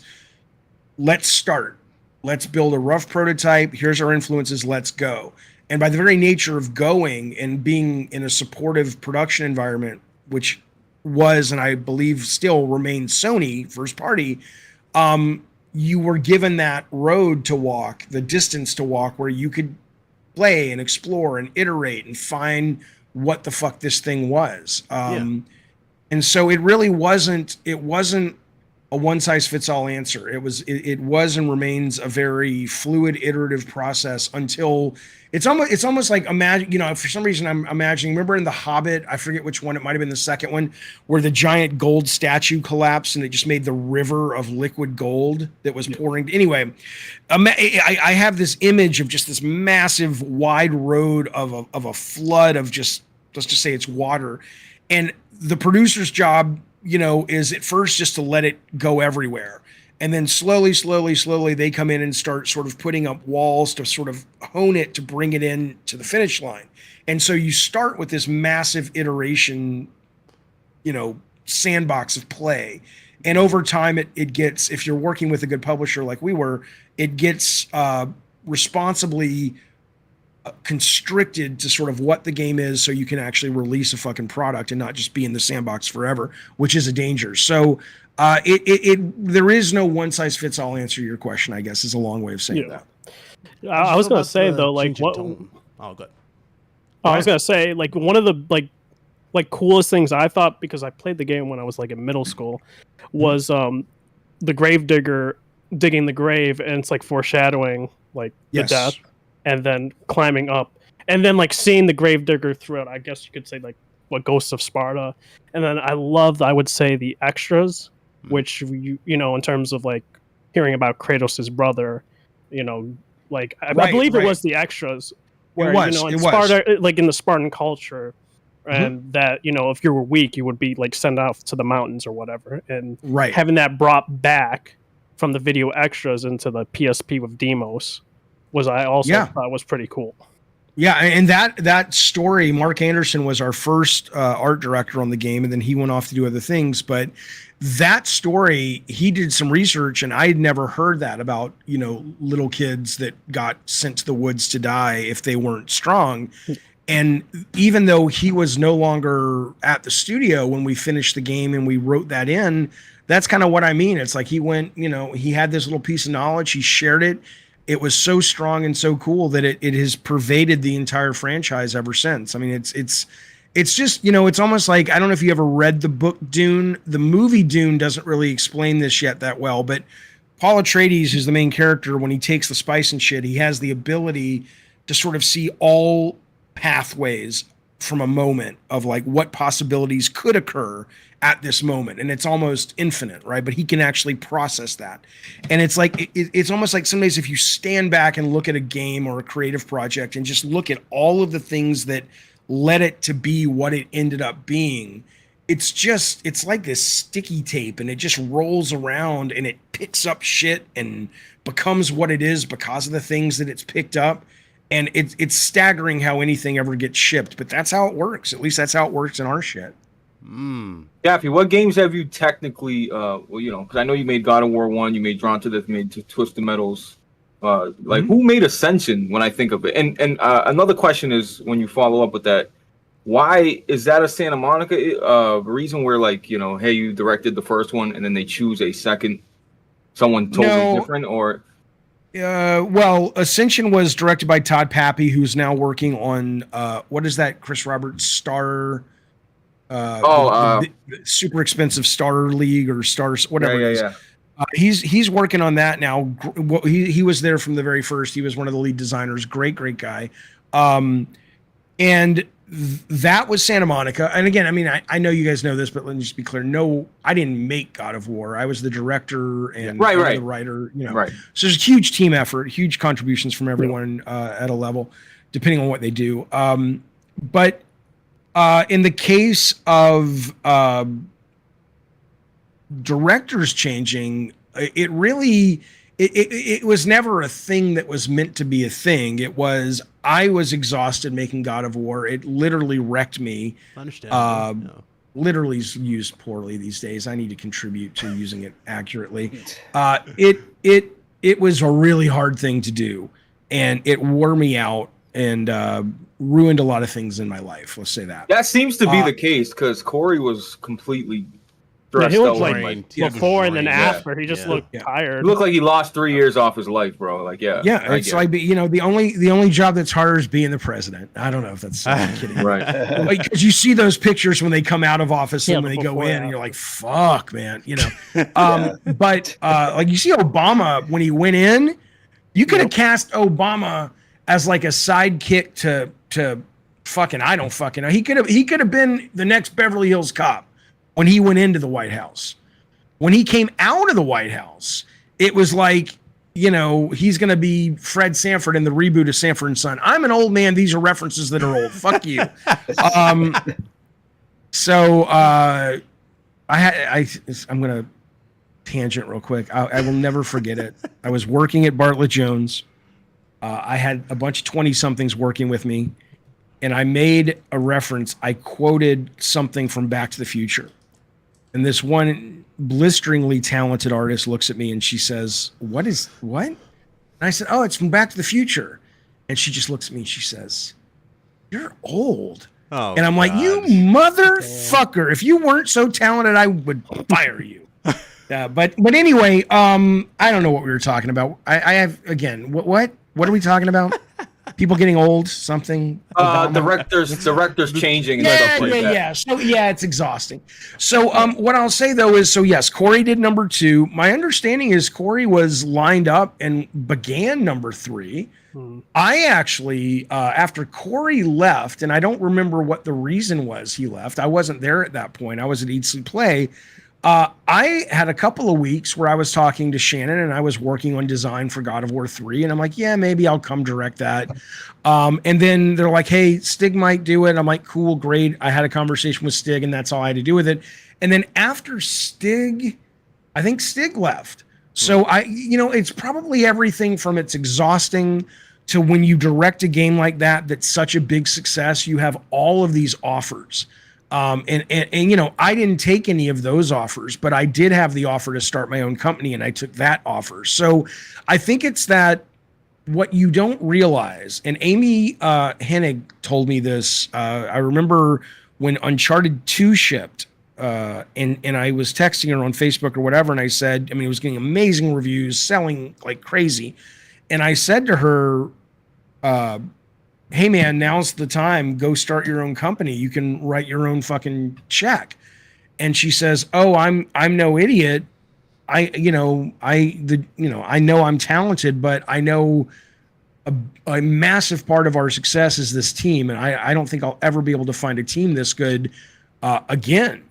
S2: let's start. Let's build a rough prototype. Here's our influences. Let's go. And by the very nature of going and being in a supportive production environment, which was, and I believe still remains, Sony first party, you were given that road to walk, the distance to walk, where you could play and explore and iterate and find what the fuck this thing was. And so it really wasn't a one-size-fits-all answer. It was and remains a very fluid, iterative process until it's almost like, imagine, for some reason I'm imagining, remember in The Hobbit, I forget which one, it might have been the second one, where the giant gold statue collapsed and it just made the river of liquid gold that was pouring. Anyway, I have this image of just this massive wide road of a flood of just, let's just say it's water. And the producer's job, is at first just to let it go everywhere. And then slowly, they come in and start sort of putting up walls to sort of hone it, to bring it in to the finish line. And so you start with this massive iteration, sandbox of play. And over time, it gets, if you're working with a good publisher like we were, it gets responsibly constricted to sort of what the game is, so you can actually release a fucking product and not just be in the sandbox forever, which is a danger. So there is no one size fits all answer to your question, I guess, is a long way of saying that.
S5: I was going to say though, like what,
S3: good.
S5: I was going to say, like, one of the like coolest things I thought, because I played the game when I was like in middle school, was the grave digger digging the grave, and it's like foreshadowing like the death, and then climbing up, and then like seeing the gravedigger through it. I guess you could say like what Ghosts of Sparta. And then I would say the extras, which you know, in terms of like hearing about Kratos' brother, like I believe it was the extras where in Sparta, like in the Spartan culture, and that if you were weak, you would be like sent out to the mountains or whatever, and having that brought back from the video extras into the PSP with Demos was thought was pretty cool.
S2: Yeah, and that story, Mark Anderson was our first art director on the game, and then he went off to do other things. But that story, he did some research, and I had never heard that about, little kids that got sent to the woods to die if they weren't strong. And even though he was no longer at the studio when we finished the game and we wrote that in, that's kind of what I mean. It's like he went, he had this little piece of knowledge, he shared it. It was so strong and so cool that it has pervaded the entire franchise ever since. I mean, it's just, it's almost like, I don't know if you ever read the book Dune. The movie Dune doesn't really explain this yet that well, but Paul Atreides, who's the main character, when he takes the spice and shit, he has the ability to sort of see all pathways from a moment of like what possibilities could occur at this moment, and it's almost infinite, right? But he can actually process that, and it's like it's almost like some days if you stand back and look at a game or a creative project and just look at all of the things that led it to be what it ended up being, it's like this sticky tape, and it just rolls around and it picks up shit and becomes what it is because of the things that it's picked up. And it's staggering how anything ever gets shipped, but that's how it works. At least that's how it works in our shit.
S6: Jaffe, what games have you technically, because I know you made God of War 1, you made Drawn to Death, you made Twisted Metals. Who made Ascension when I think of it? And another question is, when you follow up with that, why is that a Santa Monica reason where, hey, you directed the first one and then they choose a second, someone totally different, or...
S2: Well, Ascension was directed by Todd Pappy, who's now working on what is that Chris Roberts Star the super expensive Star League or Stars, whatever it is. He's working on that now. He was there from the very first. He was one of the lead designers. Great guy. And that was Santa Monica. And again, I mean, I know you guys know this, but let me just be clear. No, I didn't make God of War. I was the director and the writer,
S6: Right.
S2: So there's a huge team effort, huge contributions from everyone at a level, depending on what they do. But in the case of directors changing, it really... It was never a thing that was meant to be a thing. I was exhausted making God of War. It literally wrecked me.
S3: Understand.
S2: Literally is used poorly these days. I need to contribute to using it accurately. It was a really hard thing to do, and it wore me out and ruined a lot of things in my life. Let's say that.
S6: That seems to be the case, because Corey was completely...
S5: he looked like
S3: drained.
S5: before and then
S3: Yeah.
S5: after. He just looked tired.
S6: It looked like he lost 3 years off his life, bro.
S2: It's like, the only job that's harder is being the president. I don't know if that's I'm kidding.
S6: Right.
S2: Because you see those pictures when they come out of office and when they go
S5: before
S2: in,
S5: and
S2: and you're like, fuck, man, But like you see Obama when he went in, you could have cast Obama as like a sidekick to fucking, I don't fucking know. He could have been the next Beverly Hills Cop. When he went into the White House, when he came out of the White House, it was like, he's going to be Fred Sanford in the reboot of Sanford and Son. I'm an old man. These are references that are old. Fuck you. So I'm going to tangent real quick. I will never forget it. I was working at Bartlett Jones. I had a bunch of 20 somethings working with me, and I made a reference. I quoted something from Back to the Future. And this one blisteringly talented artist looks at me and she says, what? And I said, oh, it's from Back to the Future. And she just looks at me and she says, you're old.
S3: Oh,
S2: and I'm like, you motherfucker. If you weren't so talented, I would fire you. But anyway, I don't know what we were talking about. I have, again, what are we talking about? People getting old, something.
S6: Directors changing and stuff like that.
S2: Yeah. So it's exhausting. So what I'll say though is, so yes, Corey did number 2. My understanding is Corey was lined up and began number 3. I actually, after Corey left, and I don't remember what the reason was he left. I wasn't there at that point. I was at Eat Sleep Play. I had a couple of weeks where I was talking to Shannon and I was working on design for God of War 3. And I'm like, yeah, maybe I'll come direct that. And then they're like, hey, Stig might do it. I'm like, cool, great. I had a conversation with Stig and that's all I had to do with it. And then after Stig, I think Stig left. So it's probably everything from it's exhausting to when you direct a game like that, that's such a big success, you have all of these offers. And I didn't take any of those offers, but I did have the offer to start my own company and I took that offer. So I think it's that what you don't realize, and Amy Hennig told me this. I remember when Uncharted 2 shipped, and I was texting her on Facebook or whatever, and I said, I mean, it was getting amazing reviews, selling like crazy. And I said to her, hey man, now's the time. Go start your own company. You can write your own fucking check. And she says, oh, I'm no idiot. I know I'm talented, but I know a massive part of our success is this team. And I don't think I'll ever be able to find a team this good again.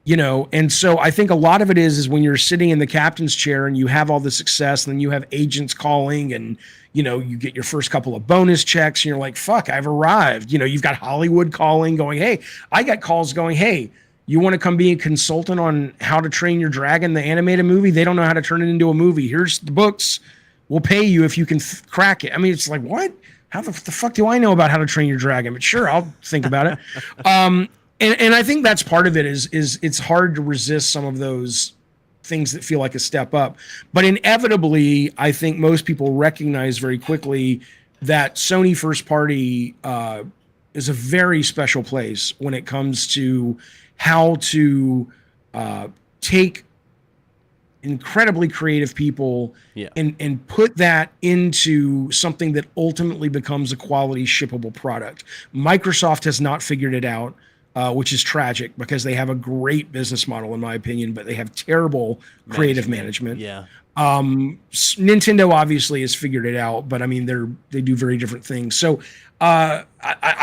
S2: And so I think a lot of it is when you're sitting in the captain's chair and you have all the success, and then you have agents calling, and you get your first couple of bonus checks, and you're like, fuck, I've arrived. You've got Hollywood calling, going, hey, I got calls going, hey, you want to come be a consultant on How to Train Your Dragon, the animated movie? They don't know how to turn it into a movie. Here's the books. We'll pay you if you can crack it. I mean, it's like, what? How the fuck do I know about How to Train Your Dragon? But sure, I'll think about it. And I think that's part of it is it's hard to resist some of those things that feel like a step up. But inevitably, I think most people recognize very quickly that Sony first party is a very special place when it comes to how to take incredibly creative people and put that into something that ultimately becomes a quality shippable product. Microsoft has not figured it out. Which is tragic because they have a great business model, in my opinion, but they have terrible creative management.
S3: Yeah.
S2: Nintendo obviously has figured it out, but I mean, they do very different things. So I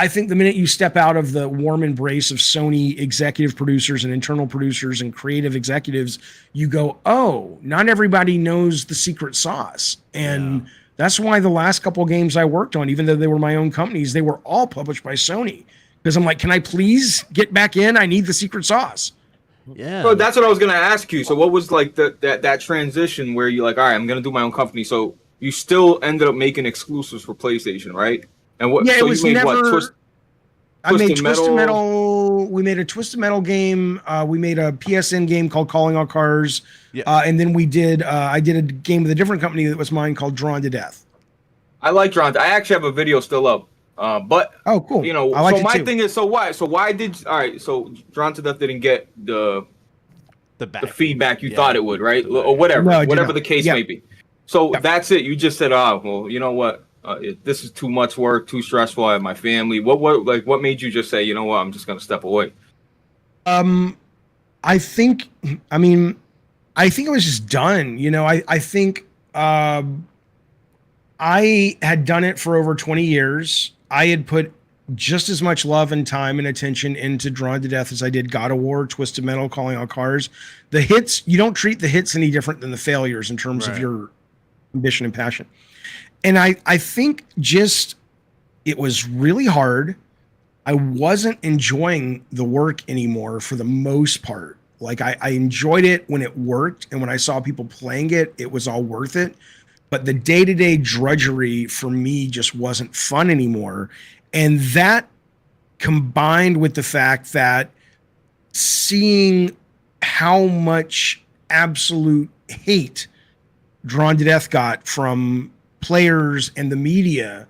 S2: think the minute you step out of the warm embrace of Sony executive producers and internal producers and creative executives, you go, oh, not everybody knows the secret sauce. And that's why the last couple of games I worked on, even though they were my own companies, they were all published by Sony. Because I'm like, can I please get back in? I need the secret sauce.
S3: Yeah.
S6: So that's what I was gonna ask you. So what was like that transition where you're like, all right, I'm gonna do my own company. So you still ended up making exclusives for PlayStation, right? And what?
S2: Yeah,
S6: so
S2: it was
S6: you made
S2: never.
S6: What?
S2: I made Twisted Metal. We made a Twisted Metal game. We made a PSN game called Calling All Cars.
S3: Yeah.
S2: And then we did. I did a game with a different company that was mine called Drawn to Death.
S6: I like Drawn. I actually have a video still up. But
S2: oh, cool.
S6: I
S2: like
S6: so
S2: it
S6: my
S2: too.
S6: thing is, so why did all right? So Drawn to Death didn't get the feedback you thought it would, right? Or whatever, whatever the case may be. So that's it. You just said, oh, well, you know what? This is too much work, too stressful. I have my family. What made you just say, you know what? I'm just gonna step away.
S2: I think it was just done. I think I had done it for over 20 years. I had put just as much love and time and attention into Drawn to Death as I did God of War, Twisted Metal, Calling All Cars. The hits, you don't treat the hits any different than the failures in terms of your ambition and passion. And I think just it was really hard. I wasn't enjoying the work anymore for the most part. Like I enjoyed it when it worked, and when I saw people playing it, it was all worth it. But the day-to-day drudgery for me just wasn't fun anymore. And that combined with the fact that seeing how much absolute hate Drawn to Death got from players and the media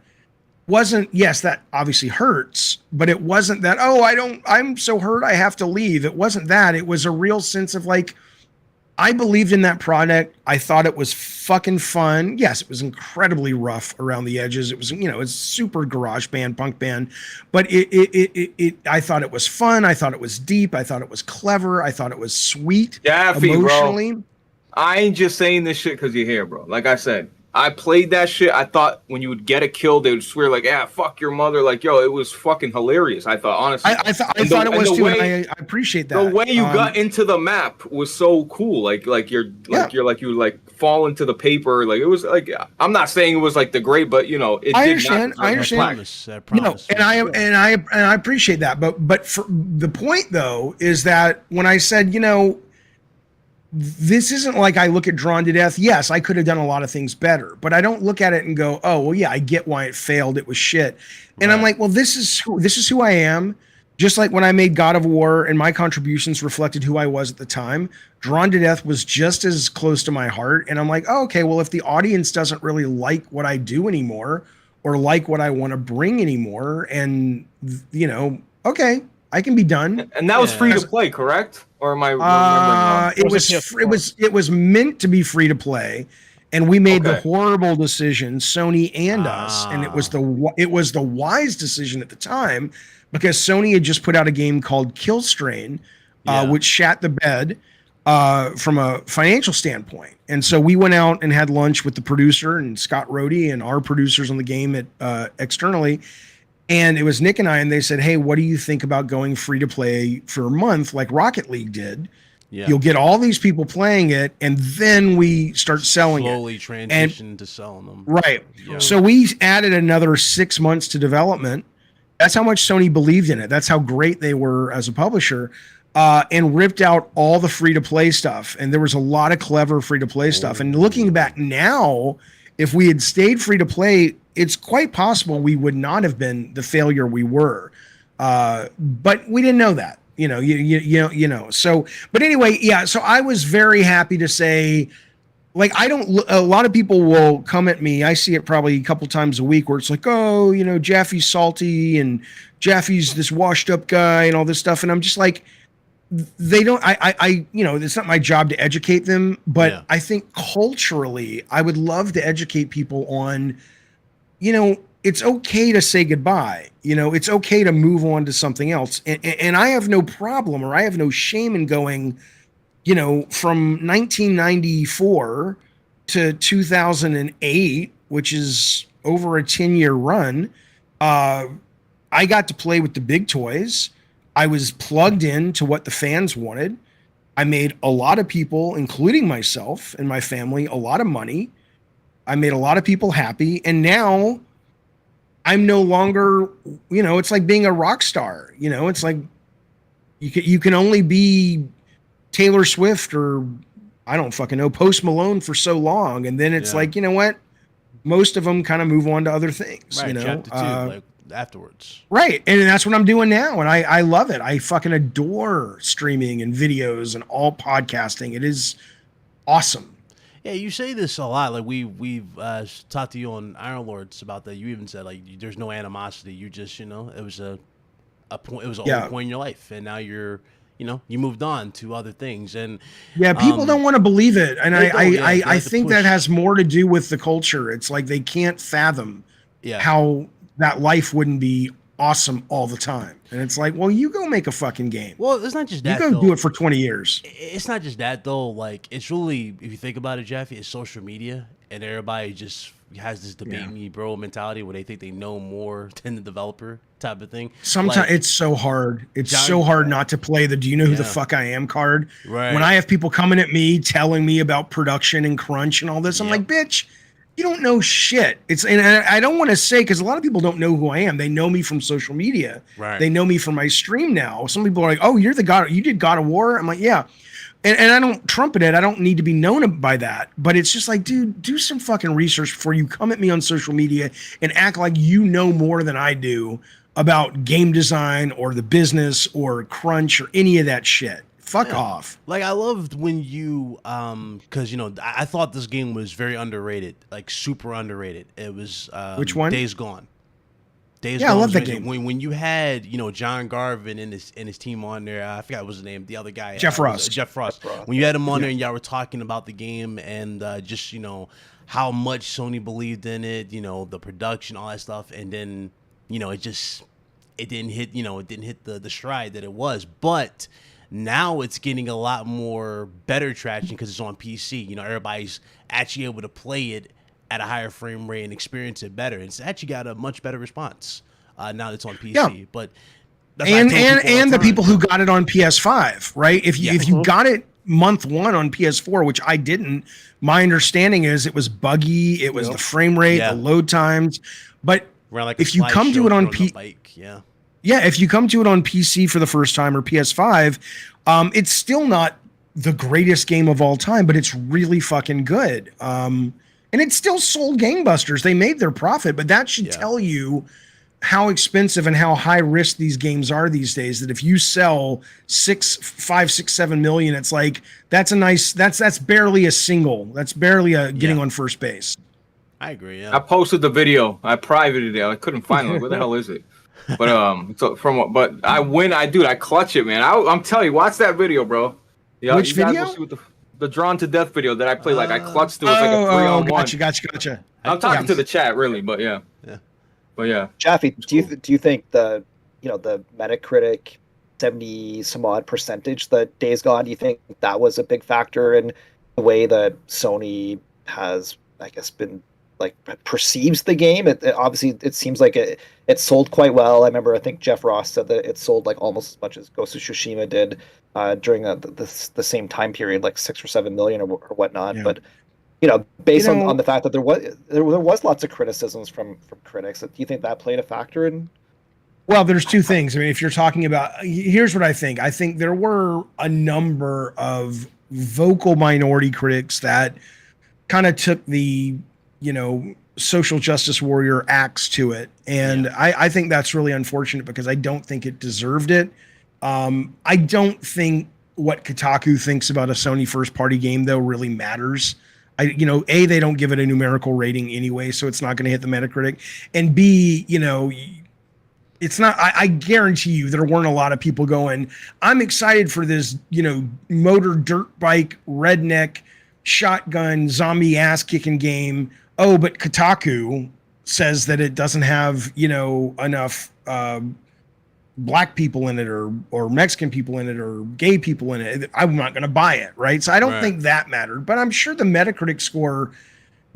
S2: wasn't, yes, that obviously hurts, but it wasn't that, oh, I'm so hurt I have to leave. It wasn't that. It was a real sense of like, I believed in that product. I thought it was fucking fun. Yes, it was incredibly rough around the edges. It was, it's super garage band, punk band, but I thought it was fun. I thought it was deep. I thought it was clever. I thought it was sweet.
S6: Jaffe,
S2: emotionally.
S6: Bro. I ain't just saying this shit because you're here, bro. Like I said, I played that shit. I thought when you would get a kill, they would swear like, "Yeah, fuck your mother." Like, yo, it was fucking hilarious. I thought, honestly,
S2: I thought it was too. And I appreciate that.
S6: The way you got into the map was so cool. Like you fall into the paper. Like it was like, I'm not saying it was like the great, but it.
S2: I understand. I promise. And I appreciate that. But for the point though is that when I said, this isn't like I look at Drawn to Death. Yes, I could have done a lot of things better, but I don't look at it and go, oh, well, yeah, I get why it failed. It was shit. And I'm like, well, this is who I am. Just like when I made God of War and my contributions reflected who I was at the time, Drawn to Death was just as close to my heart. And I'm like, oh, okay, well, if the audience doesn't really like what I do anymore, or like what I want to bring anymore. And, you know, okay, I can be done.
S6: And that was free to play, correct? Or am I remembering wrong?
S2: It was meant to be free to play, and we made the
S6: Okay.
S2: horrible decision, Sony and us, and it was the wise decision at the time, because Sony had just put out a game called Killstrain, which shat the bed from a financial standpoint. And so we went out and had lunch with the producer and Scott Rohde and our producers on the game at externally. And it was Nick and I, and they said, hey, what do you think about going free to play for a month like Rocket League did? Yeah. You'll get all these people playing it, and then we start selling
S3: slowly
S2: it.
S3: Transition to selling them.
S2: Right.
S3: Yeah.
S2: So we added another 6 months to development. That's how much Sony believed in it. That's how great they were as a publisher, and ripped out all the free-to-play stuff. And there was a lot of clever free-to-play stuff. And looking back now, if we had stayed free-to-play, it's quite possible we would not have been the failure we were. But we didn't know that. You know. So, but anyway, yeah. So I was very happy to say, like, a lot of people will come at me. I see it probably a couple times a week where it's like, oh, you know, Jaffe's salty and Jaffe's this washed up guy and all this stuff. And I'm just like, they don't, you know, it's not my job to educate them, but I think culturally I would love to educate people on, you know, it's okay to say goodbye. You know, it's okay to move on to something else. And I have no problem, or I have no shame in going, you know, from 1994 to 2008, which is over a 10-year run. I got to play with the big toys. I was plugged in to what the fans wanted. I made a lot of people, including myself and my family, a lot of money. I made a lot of people happy. And now I'm no longer, you know, it's like being a rock star. You know, it's like you can only be Taylor Swift or I don't fucking know, Post Malone for so long. And then it's like, you know what? Most of them kind of move on to other things,
S3: right,
S2: you know,
S3: chapter 2, like afterwards.
S2: Right. And that's what I'm doing now. And I love it. I fucking adore streaming and videos and all podcasting. It is awesome.
S3: Yeah, you say this a lot. Like we've talked to you on Iron Lords about that. You even said like there's no animosity. You just, you know, it was a point. It was a point in your life, and now you're, you know, you moved on to other things. And
S2: people don't want to believe it, and I think that has more to do with the culture. It's like they can't fathom how that life wouldn't be awesome all the time. And it's like, well, you go make a fucking game.
S3: Well, it's not just that.
S2: You go do it for 20 years.
S3: It's not just that though. Like, it's really, if you think about it, Jaffe, it's social media, and everybody just has this debate me bro mentality where they think they know more than the developer type of thing.
S2: Sometimes like, it's so hard. It's so hard not to play the "Do you know who the fuck I am" card.
S3: Right.
S2: When I have people coming at me telling me about production and crunch and all this, I'm like, bitch, you don't know shit. And I don't want to say, because a lot of people don't know who I am. They know me from social media.
S3: Right.
S2: They know me from my stream now. Some people are like, oh, you're the God. You did God of War. I'm like, yeah. And I don't trumpet it. I don't need to be known by that. But it's just like, dude, do some fucking research before you come at me on social media and act like you know more than I do about game design or the business or crunch or any of that shit. Fuck off.
S3: Like, I loved when you, because, you know, I thought this game was very underrated, like super underrated. It was
S2: which one?
S3: Days Gone.
S2: Days Gone. I love that game.
S3: When you had, you know, John Garvin and his team on there, I forgot what was his name, the other guy,
S2: Jeff Frost.
S3: Jeff Frost. When you had him on there and y'all were talking about the game and just, you know, how much Sony believed in it, you know, the production, all that stuff, and then, you know, it didn't hit, you know, it didn't hit the stride that it was, but now it's getting a lot more better traction because it's on PC. You know, everybody's actually able to play it at a higher frame rate and experience it better. It's actually got a much better response now that it's on PC. Yeah. But that's
S2: and the people who got it on PS5, right? If you got it month one on PS4, which I didn't, my understanding is it was buggy. It was the frame rate, the load times. But
S3: like
S2: if you come to it on if you come to it on PC for the first time or PS5, it's still not the greatest game of all time, but it's really fucking good. And it still sold gangbusters. They made their profit, but that should tell you how expensive and how high risk these games are these days. That if you sell 5, 6, 7 million, it's like that's barely a single. That's barely a getting on first base.
S3: I agree.
S6: I
S3: Yeah.
S6: posted the video. I privated it. I couldn't find it. Like, where the hell is it? But but I clutch it, man. I'm telling you, watch that video, bro. Yeah,
S2: Which
S6: you guys
S2: video?
S6: will see what the drawn to death video that I played. Like I clutched it. It was like a 3-on-1.
S2: Gotcha.
S6: I'm talking to the chat, really, but yeah.
S3: Yeah.
S6: But yeah.
S7: Jaffe, do
S6: cool.
S7: you think the Metacritic 70 some odd percentage that Days Gone, do you think that was a big factor in the way that Sony has, I guess, been like perceives the game? Obviously it seems like it sold quite well. I remember I think Jeff Ross said that it sold like almost as much as Ghost of Tsushima did during the same time period, like 6 or 7 million or whatnot.
S2: Yeah.
S7: But based on the fact that there was lots of criticisms from critics, do you think that played a factor in?
S2: Well, there's two things. I mean, if you're talking about, here's what I think. I think there were a number of vocal minority critics that kind of took the, social justice warrior axe to it. And I think that's really unfortunate because I don't think it deserved it. I don't think what Kotaku thinks about a Sony first party game though really matters. They don't give it a numerical rating anyway, so it's not going to hit the Metacritic. And B, it's not, I guarantee you there weren't a lot of people going, I'm excited for this, motor dirt bike, redneck, shotgun, zombie ass kicking game. Oh, but Kotaku says that it doesn't have, enough black people in it or Mexican people in it or gay people in it. I'm not going to buy it. Right. So I don't think that mattered, but I'm sure the Metacritic score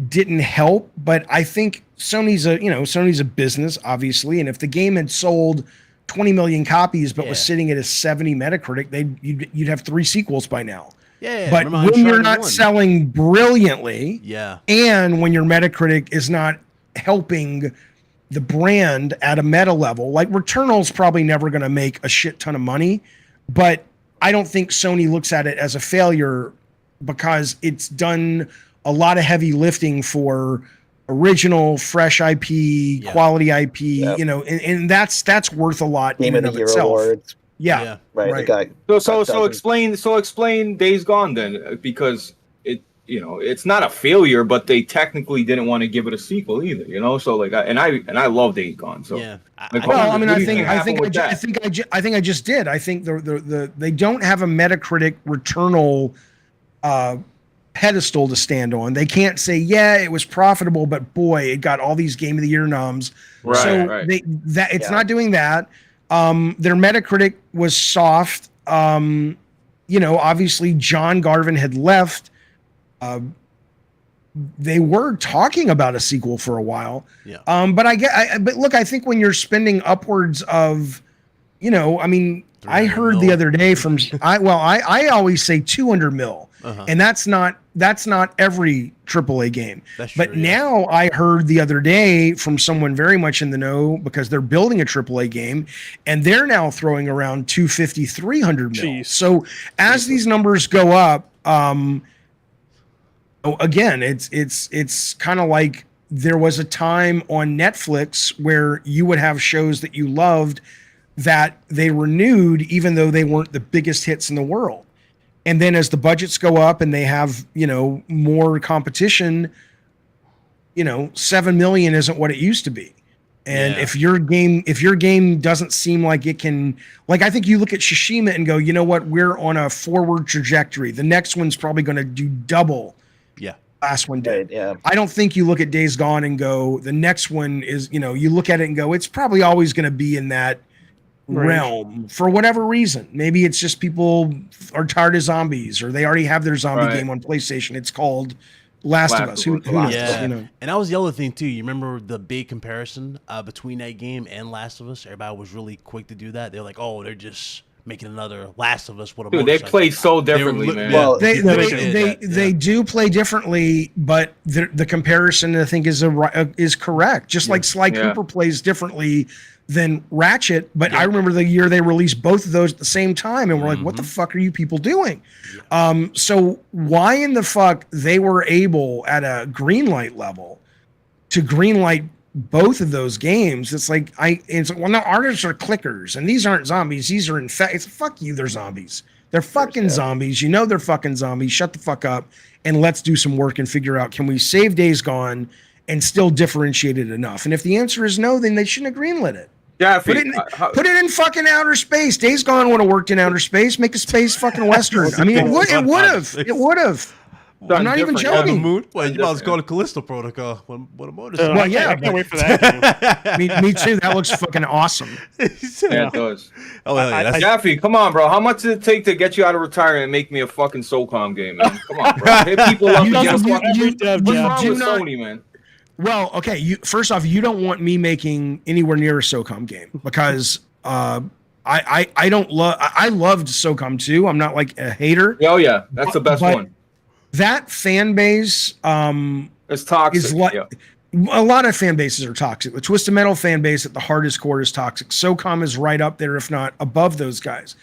S2: didn't help, but I think Sony's a business, obviously, and if the game had sold 20 million copies but was sitting at a 70 Metacritic, you'd have 3 sequels by now.
S3: Yeah,
S2: but when you're not selling brilliantly, and when your Metacritic is not helping the brand at a meta level, like Returnal's probably never going to make a shit ton of money, but I don't think Sony looks at it as a failure because it's done a lot of heavy lifting for original, fresh IP, quality IP, and that's worth a lot
S7: Game
S2: in
S7: of
S2: and
S7: the
S2: of
S7: Year
S2: itself.
S7: Awards.
S2: Yeah.
S7: Right.
S6: So explain Days Gone then, because it's not a failure, but they technically didn't want to give it a sequel either, So like, I love Days Gone. So
S2: I think I just did. I think they don't have a Metacritic Returnal pedestal to stand on. They can't say, it was profitable, but boy, it got all these Game of the Year noms. It's not doing that. Their Metacritic was soft. Obviously John Garvin had left. They were talking about a sequel for a while. But look, I think when you're spending upwards of, I heard the other day from I always say 200 mil, and that's not every AAA game. But now I heard the other day from someone very much in the know, because they're building a AAA game and they're now throwing around 250, 300 mil.
S5: Jeez.
S2: So as these numbers go up, again, it's kind of like there was a time on Netflix where you would have shows that you loved that they renewed even though they weren't the biggest hits in the world. And then as the budgets go up and they have, more competition, 7 million isn't what it used to be. And if your game doesn't seem like it can, like, I think you look at Tsushima and go, you know what, we're on a forward trajectory. The next one's probably going to do double. Last one did. I don't think you look at Days Gone and go, the next one is, you look at it and go, it's probably always going to be in that realm for whatever reason. Maybe it's just people are tired of zombies, or they already have their zombie game on PlayStation. It's called Last of Us. Who knows?
S3: And that was the other thing too. You remember the big comparison between that game and Last of Us? Everybody was really quick to do that. They're like, oh, they're just making another Last of Us with a
S6: Dude, they play so differently, man.
S2: Well, they do play differently, but the comparison, I think, is correct. Just like Sly Cooper plays differently than Ratchet, but I remember the year they released both of those at the same time, and we're like, what the fuck are you people doing? So why in the fuck they were able at a greenlight level to greenlight both of those games? It's like, no, artists are clickers, and these aren't zombies. These are it's fuck you, they're zombies. They're fucking zombies. They're fucking zombies. Shut the fuck up and let's do some work and figure out, can we save Days Gone and still differentiate it enough? And if the answer is no, then they shouldn't have greenlit it.
S6: Jaffe,
S2: Put it in fucking outer space. Days Gone would have worked in outer space. Make a space fucking western. I mean, it would have. I'm not even joking.
S3: Moon? Well, you might as well go to Callisto Protocol. What a motorcycle.
S2: Well, yeah,
S5: I can't wait for that game.
S2: me too. That looks fucking awesome.
S6: Yeah, it does.
S3: Oh, hell yeah. That's,
S6: Jaffe, come on, bro. How much does it take to get you out of retirement and make me a fucking SOCOM game, man? Come on, bro. Hey, people love
S2: You
S6: me.
S2: don't-
S6: What's wrong
S2: do
S6: with
S2: not-
S6: Sony, man?
S2: Well, okay. First off, you don't want me making anywhere near a SOCOM game because I don't love. I loved SOCOM 2. I'm not like a hater.
S6: Oh yeah, that's the best
S2: But
S6: one.
S2: That fan base
S6: It's toxic.
S2: is like a lot of fan bases are toxic. The Twisted Metal fan base at the hardest core is toxic. SOCOM is right up there, if not above those guys.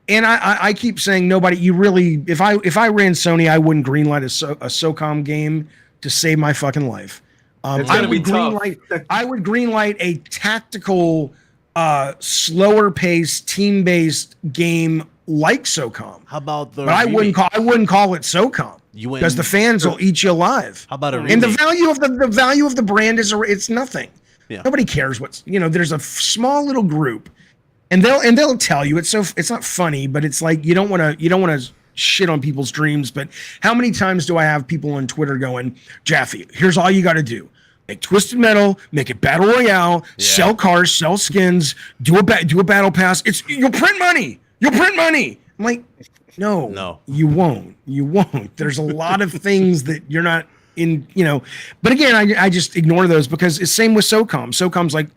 S2: And I keep saying nobody. You really, if I ran Sony, I wouldn't greenlight a SOCOM game to save my fucking life.
S6: It's gonna be tough.
S2: I would greenlight a tactical, slower paced, team based game like SOCOM.
S3: how about the
S2: But I wouldn't call it SOCOM
S3: You wouldn't-
S2: because the fans will eat you alive.
S3: How about a
S2: And the
S3: remake?
S2: value of the brand is it's nothing.
S3: Yeah.
S2: Nobody cares what's there's a small little group, and they'll tell you it's not funny, but it's like you don't want to shit on people's dreams. But how many times do I have people on Twitter going, Jaffe, here's all you got to do. Make Twisted Metal, make it battle royale, sell cars, sell skins, do a battle pass. You'll print money. You'll print money. I'm like, no, you won't. You won't. There's a lot of things that you're not in, But again, I just ignore those because it's same with SOCOM. SOCOM's like,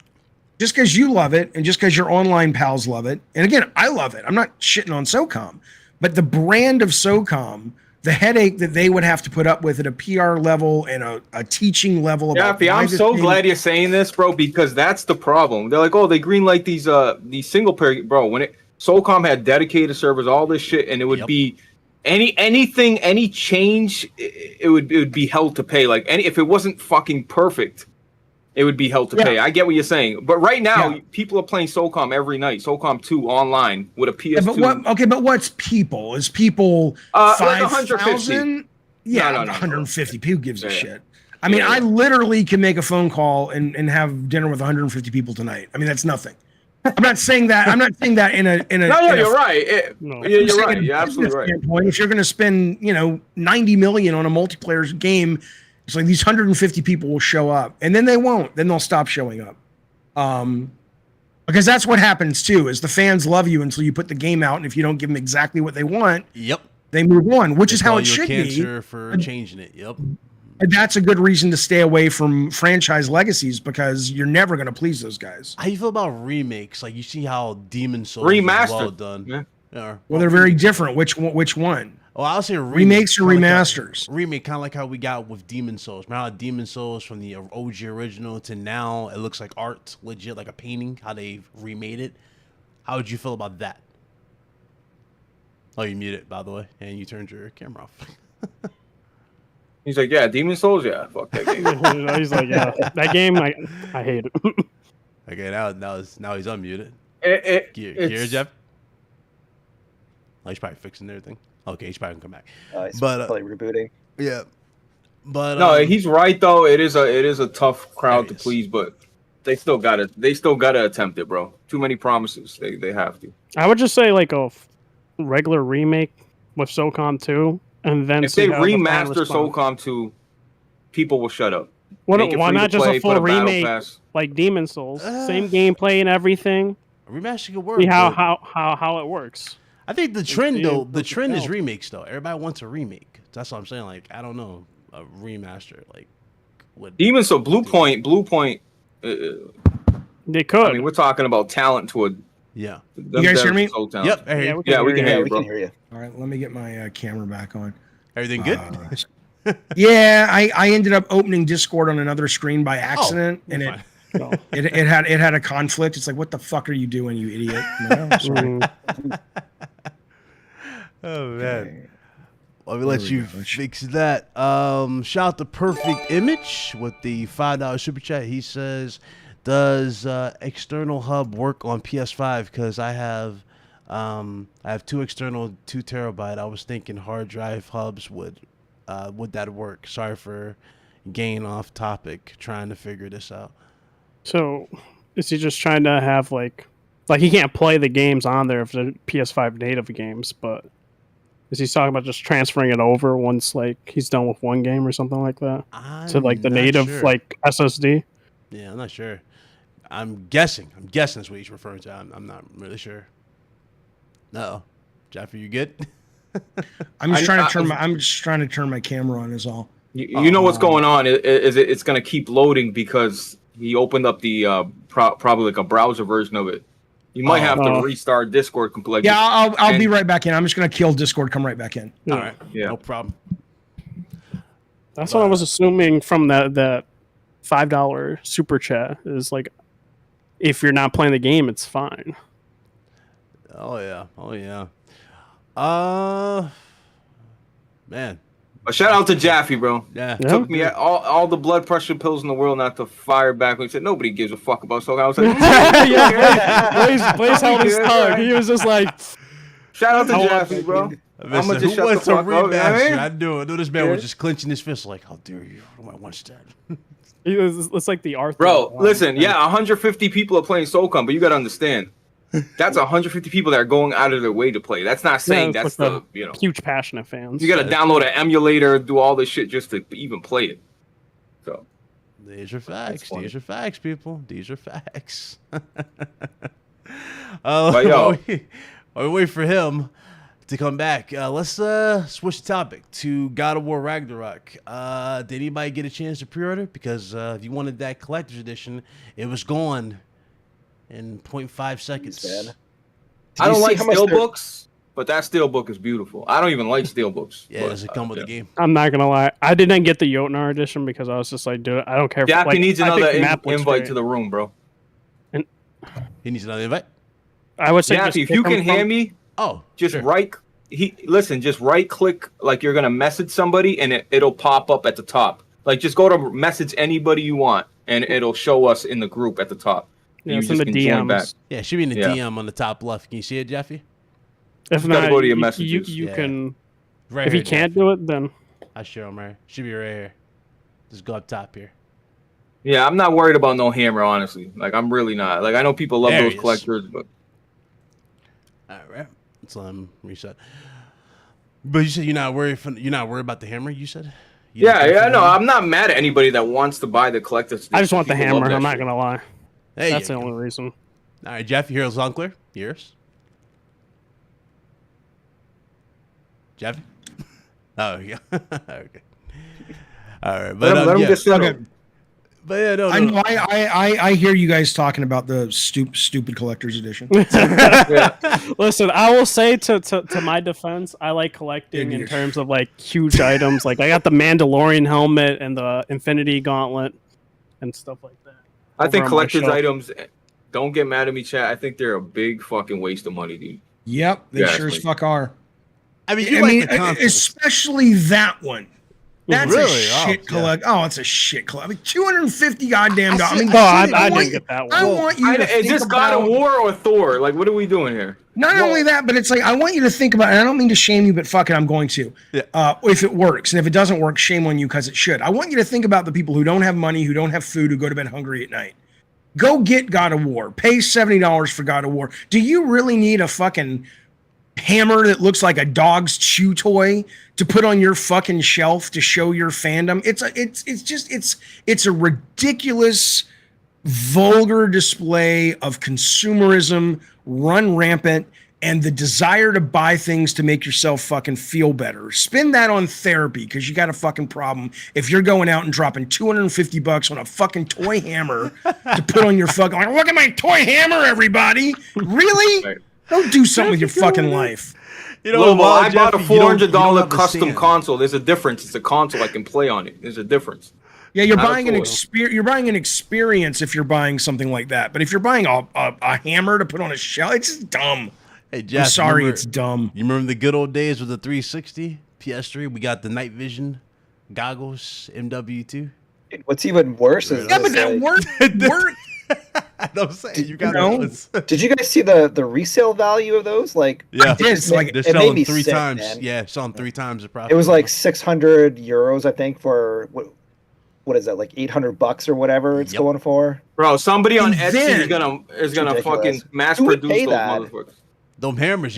S2: just because you love it and just because your online pals love it. And again, I love it. I'm not shitting on SOCOM, but the brand of SOCOM, the headache that they would have to put up with at a PR level and a teaching level.
S6: Jaffe, I'm so glad you're saying this, bro, because that's the problem. They're like, oh, they greenlight these single player, bro. When SOCOM had dedicated servers, all this shit, and it would be any change, it would be hell to pay. Like if it wasn't fucking perfect, it would be hell to pay. I get what you're saying, but right now people are playing SOCOM every night. SOCOM 2 online with a PS2.
S2: But what's people? Is people
S6: like
S2: 5,000? Yeah,
S6: No.
S2: 150. Who gives a shit? I mean, I literally can make a phone call and have dinner with 150 people tonight. I mean, that's nothing. I'm not saying that. I'm not saying that in a.
S6: No, you're right. You're right. You're absolutely right.
S2: Standpoint, if you're going to spend, 90 million on a multiplayer game, it's like these 150 people will show up, and then they won't. Then they'll stop showing up. Because that's what happens too. Is the fans love you until you put the game out, and if you don't give them exactly what they want, they move on. Which is how it should be.
S3: For changing it. Yep.
S2: And that's a good reason to stay away from franchise legacies because you're never going to please those guys.
S3: How you feel about remakes? Like you see how Demon Souls
S6: Remastered.
S3: is well done.
S6: Yeah.
S2: Well, they're very different. Which one?
S3: Oh, I'll say
S2: Remakes or remasters.
S3: Remake, kind of like how we got with Demon Souls. Remember how Demon Souls from the OG original to now it looks like art, legit like a painting. How they remade it. How would you feel about that? Oh, you muted, by the way, and you turned your camera off.
S6: He's like, yeah, Demon Souls, yeah, fuck that game.
S5: He's like, yeah, that game, I hate it.
S3: Okay, now he's unmuted.
S6: It's
S3: Jeff? Oh, he's probably fixing everything. Okay, he's probably gonna come back.
S7: He's
S3: But
S7: probably rebooting.
S3: yeah, but
S6: no, he's right though. It is a tough crowd to please, but they still gotta attempt it, bro. Too many promises. They have to.
S5: I would just say like a regular remake with SOCOM 2. And then
S6: if they
S5: how the fan
S6: remaster
S5: responds.
S6: SOCOM 2, people will shut up.
S5: Why
S6: Make it free
S5: not
S6: to
S5: just
S6: play,
S5: a full
S6: put a battle
S5: remake
S6: pass.
S5: like Demon Souls? Same gameplay and everything.
S3: a remaster could work.
S5: See
S3: but
S5: how it works.
S3: I think the trend
S5: yeah,
S3: is remakes though. Everybody wants a remake. That's what I'm saying. Like I don't know, a remaster like would.
S6: Even so, Blue Point.
S5: They could.
S6: I mean, we're talking about talent to a.
S3: Yeah.
S2: You guys hear me?
S6: So
S3: Yep.
S6: talented.
S5: Yeah,
S6: we can hear you,
S7: We
S6: bro.
S7: can hear you.
S2: All right, let me get my camera back on.
S3: Everything good?
S2: Yeah, I ended up opening Discord on another screen by accident, and
S3: fine.
S2: it had a conflict. It's like, what the fuck are you doing, you idiot? I'm like, oh, sorry.
S3: Oh man.
S2: Okay.
S3: Let me let you fix that. Shout out to Perfect Image with the $5 super chat. He says, "Does external hub work on PS5? Because I have two external 2 terabyte. I was thinking hard drive hubs would that work? Sorry for gain off topic trying to figure this out.
S5: So, is he just trying to have like he can't play the games on there if they're PS5 native games, but is he talking about just transferring it over once like he's done with one game or something like that to like the
S3: I'm not
S5: native
S3: sure.
S5: like SSD?
S3: Yeah, I'm not sure. I'm guessing that's what he's referring to. I'm not really sure. No, Jaffe, you good?
S2: I'm just trying to turn my camera on is all.
S6: You know what's going on? It's going to keep loading because he opened up the probably like a browser version of it. You might have to restart Discord completely.
S2: Yeah, I'll be right back in. I'm just gonna kill Discord. Come right back in.
S5: Yeah.
S3: All right, no problem.
S5: That's what I was assuming from that $5 super chat is like, if you're not playing the game, it's fine.
S3: Oh yeah. Man.
S6: A shout out to Jaffe, bro.
S3: Yeah.
S6: Took me all the blood pressure pills in the world not to fire back when he said nobody gives a fuck about so I was like,
S5: Blaze held his tongue. He was just like,
S6: shout out to Jaffe, bro.
S3: I'm gonna just shut the fuck up. I knew this man was just clenching his fist like, how dare you? I want that.
S5: It's like the Arthur.
S6: Bro, listen, 150 people are playing SOCOM, but you gotta understand. That's 150 people that are going out of their way to play. That's not saying that's
S5: like
S6: the
S5: huge passionate fans.
S6: You got to download an emulator, do all this shit just to even play it. So
S3: these are facts. These are facts, people. These are facts. While we wait for him to come back, let's switch the topic to God of War Ragnarok. Did anybody get a chance to pre-order? Because if you wanted that collector's edition, it was gone in 0.5 seconds.
S4: Man.
S6: I don't like steelbooks, but that steelbook is beautiful. I don't even like steelbooks.
S3: Yeah, does it come with the game?
S5: I'm not gonna lie, I didn't get the Jotnar edition because I was just like, dude, I don't care.
S6: Jaffe needs another invite to the room, bro.
S5: And
S3: he needs another invite.
S5: I would say,
S6: Jaffe, if you can hear me, just
S3: sure.
S6: just right click like you're gonna message somebody, and it'll pop up at the top. Like just go to message anybody you want, and it'll show us in the group at the top.
S5: Yeah, it's in the DMs.
S3: Yeah, it should be in the DM on the top left. Can you see it, Jaffe?
S5: If not,
S6: go to your messages.
S5: You can.
S3: Right
S5: if
S3: here,
S5: you can't
S3: Jaffe.
S5: do it, then
S3: I show him right. Should be right here. Just go up top here.
S6: Yeah, I'm not worried about no hammer, honestly. Like I'm really not. Like I know people love those collectors, but
S3: all right, let's let him reset. But you said you're not worried about the hammer. You said.
S6: No, I'm not mad at anybody that wants to buy the collector's.
S5: I just want the hammer. I'm not gonna lie.
S3: That's
S5: the only reason.
S3: All right, Jeff, you hear us loud and clear? Yours? Jeff? Oh, yeah. Okay. All right, but
S6: let him get started.
S2: Okay.
S3: But yeah, no.
S2: I hear you guys talking about the stupid collector's edition.
S5: Listen, I will say to my defense, I like collecting in terms of like huge items. Like I got the Mandalorian helmet and the Infinity Gauntlet and stuff like that.
S6: I think collector's items, don't get mad at me, chat. I think they're a big fucking waste of money, dude.
S2: Yep, they sure as fuck are.
S3: I mean,
S2: especially that one. That's
S3: really?
S2: a shit collect. Oh, it's a shit collect. I mean, $250 goddamn dollars.
S5: I didn't get that one.
S2: I want you to
S6: is this God of War or Thor? Like, what are we doing here?
S2: Not only that, but it's like I want you to think about it. And I don't mean to shame you, but fuck it, I'm going to.
S3: Yeah.
S2: If it works, and if it doesn't work, shame on you because it should. I want you to think about the people who don't have money, who don't have food, who go to bed hungry at night. Go get God of War. Pay $70 for God of War. Do you really need a fucking hammer that looks like a dog's chew toy to put on your fucking shelf to show your fandom? It's a ridiculous, vulgar display of consumerism run rampant and the desire to buy things to make yourself fucking feel better. Spend that on therapy because you got a fucking problem if you're going out and dropping $250 on a fucking toy hammer to put on your fucking, like, look at my toy hammer, everybody. Really?
S6: Right.
S2: Go do something with your fucking life.
S3: You know,
S6: I bought a
S3: Jeffy, you don't
S6: $400 custom
S3: understand.
S6: console. There's a difference. It's a console I can play on it. There's a difference.
S2: Yeah, you're
S6: Not a
S2: buying an
S6: toy.
S2: experience. You're buying an experience if you're buying something like that. But if you're buying a hammer to put on a shelf, it's just dumb.
S3: Hey, Jeff,
S2: I'm sorry, it's dumb.
S3: You remember the good old days with the 360 PS3? We got the night vision goggles, MW2.
S7: What's even worse is
S2: Yeah, but
S7: this,
S2: that
S7: like,
S2: worked.
S3: I'm saying you got
S2: know?
S3: those.
S7: did you guys see the resale value of those? Like,
S3: Yeah,
S2: It's like
S3: they're
S7: it made
S3: selling
S7: me
S3: 3
S7: sick,
S3: times.
S7: man.
S3: Yeah, selling 3 times the profit.
S7: It was like €600, I think, for what is that, like $800 or whatever it's
S3: Yep.
S7: going for?
S6: Bro, somebody on
S2: And
S6: Etsy
S2: then-
S6: is gonna
S7: ridiculous.
S6: fucking mass
S7: Who would
S6: produce
S7: pay
S6: those
S7: that?
S6: motherfuckers.
S3: Them hammers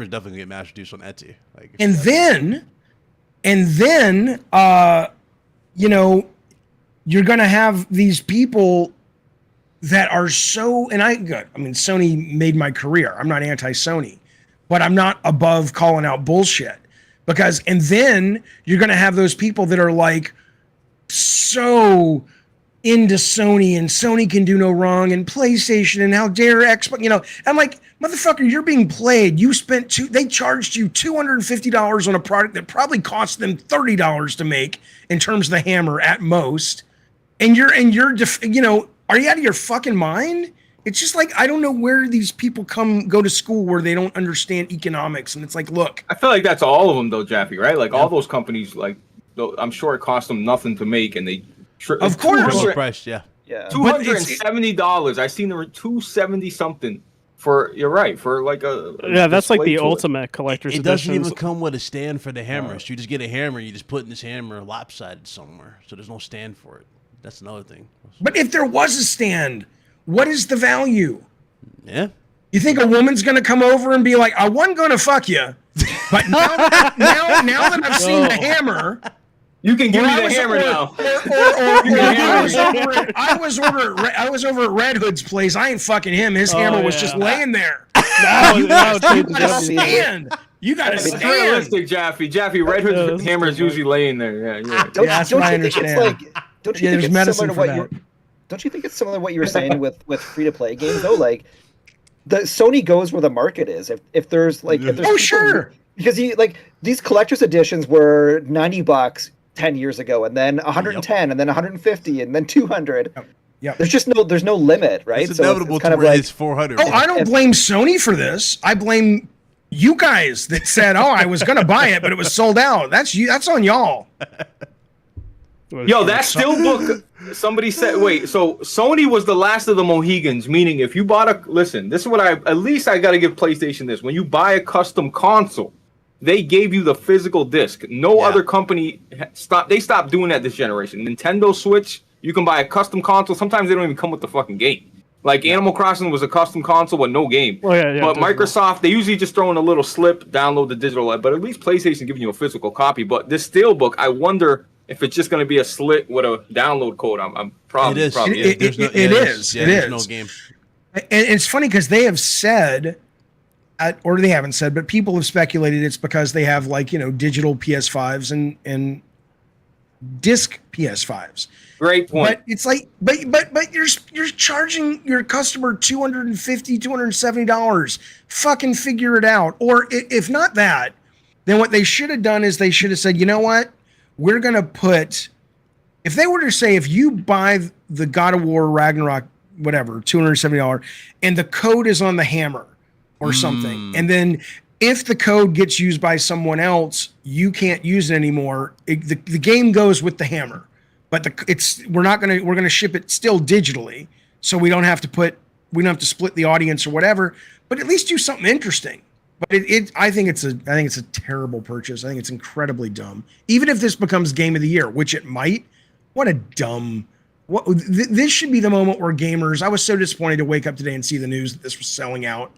S3: definitely get mass produced on Etsy. Like,
S2: And then, you know, you're gonna have these people that are so, and I mean, Sony made my career. I'm not anti-Sony, but I'm not above calling out bullshit because, and then you're gonna have those people that are like so into Sony and Sony can do no wrong and PlayStation and how dare Xbox, you know, I'm like, motherfucker, you're being played. You spent they charged you $250 on a product that probably cost them $30 to make in terms of the hammer at most. And you're you know, are you out of your fucking mind? It's just like, I don't know where these people go to school where they don't understand economics. And it's like, look,
S6: I feel like that's all of them though, Jaffe, right? Like all those companies, like I'm sure it cost them nothing to make, and they
S2: Of course.
S3: low price, yeah.
S7: Yeah.
S6: $270. I seen there were $270 something for. You're right, for like a
S5: Yeah, that's like
S6: display
S5: the
S6: toy.
S5: ultimate collector's
S3: It doesn't
S5: editions.
S3: even come with a stand for the hammer. So you just get a hammer, you just put in this hammer lopsided somewhere. So there's no stand for it. That's another thing.
S2: but if there was a stand, what is the value?
S3: Yeah.
S2: You think a woman's going to come over and be like, I wasn't going to fuck you, but now that I've seen the hammer,
S6: You can give
S2: or
S6: me
S2: I
S6: the
S2: was-
S6: hammer
S2: or-
S6: now.
S2: I was over at Redhood's place. I ain't fucking him. His hammer was
S5: yeah.
S2: just laying there.
S5: That would change the
S2: You gotta
S5: W.
S2: stand. You gotta
S6: It's
S2: stand.
S6: realistic, Jaffe. Red Hood's hammer is usually laying there. Yeah, yeah.
S7: Don't,
S2: Yeah, that's
S7: don't
S2: what I
S7: you think it's
S2: understand.
S7: like? Don't you
S2: Yeah,
S7: think
S2: there's
S7: it's
S2: medicine
S7: similar to
S2: for
S7: what
S2: that.
S7: you? Don't you think it's similar to what you were saying with free to play games though? Like, the Sony goes where the market is. If there's like, if there's
S2: Oh,
S7: people-
S2: sure.
S7: because these collector's editions were $90 10 years ago, and then 110, and then 150, and then 200.
S2: Yep.
S7: There's no limit, right?
S3: It's
S7: So
S3: inevitable
S7: it's kind
S3: to
S7: of
S3: where
S7: like,
S3: it's 400.
S2: Oh, I don't blame Sony for this. I blame you guys that said, "Oh, I was gonna buy it, but it was sold out." That's you. That's on y'all.
S6: Yo, that Steelbook. Somebody said, wait. So Sony was the last of the Mohegans, meaning if you bought listen, this is what at least I got to give PlayStation this. When you buy a custom console, they gave you the physical disc. No other company stopped doing that this generation. Nintendo Switch, you can buy a custom console. Sometimes they don't even come with the fucking game. Like Animal Crossing was a custom console with no game.
S5: Oh, yeah,
S6: but
S5: digital.
S6: Microsoft, they usually just throw in a little slip, download the digital. But at least PlayStation giving you a physical copy. But this Steelbook, I wonder if it's just going to be a slit with a download code. I'm probably.
S3: It is.
S6: Probably
S2: It
S3: There's no-
S2: is.
S3: yeah,
S2: It
S3: there's-
S2: is.
S3: yeah,
S2: It
S3: there's
S2: is.
S3: no game.
S2: And it's funny because they have said, or they haven't said, but people have speculated it's because they have digital PS5s and disc PS5s.
S6: Great point.
S2: But it's like, but you're charging your customer $270. Fucking figure it out. Or if not that, then what they should have done is they should have said, you know what, we're gonna put. If they were to say, if you buy the God of War Ragnarok, whatever, $270, and the code is on the hammer or something, and then if the code gets used by someone else, you can't use it anymore. The game goes with the hammer, but we're gonna ship it still digitally, so we don't have to split the audience or whatever. But at least do something interesting. But I think it's a terrible purchase. I think it's incredibly dumb. Even if this becomes Game of the Year, which it might. What a dumb. This should be the moment where gamers. I was so disappointed to wake up today and see the news that this was selling out.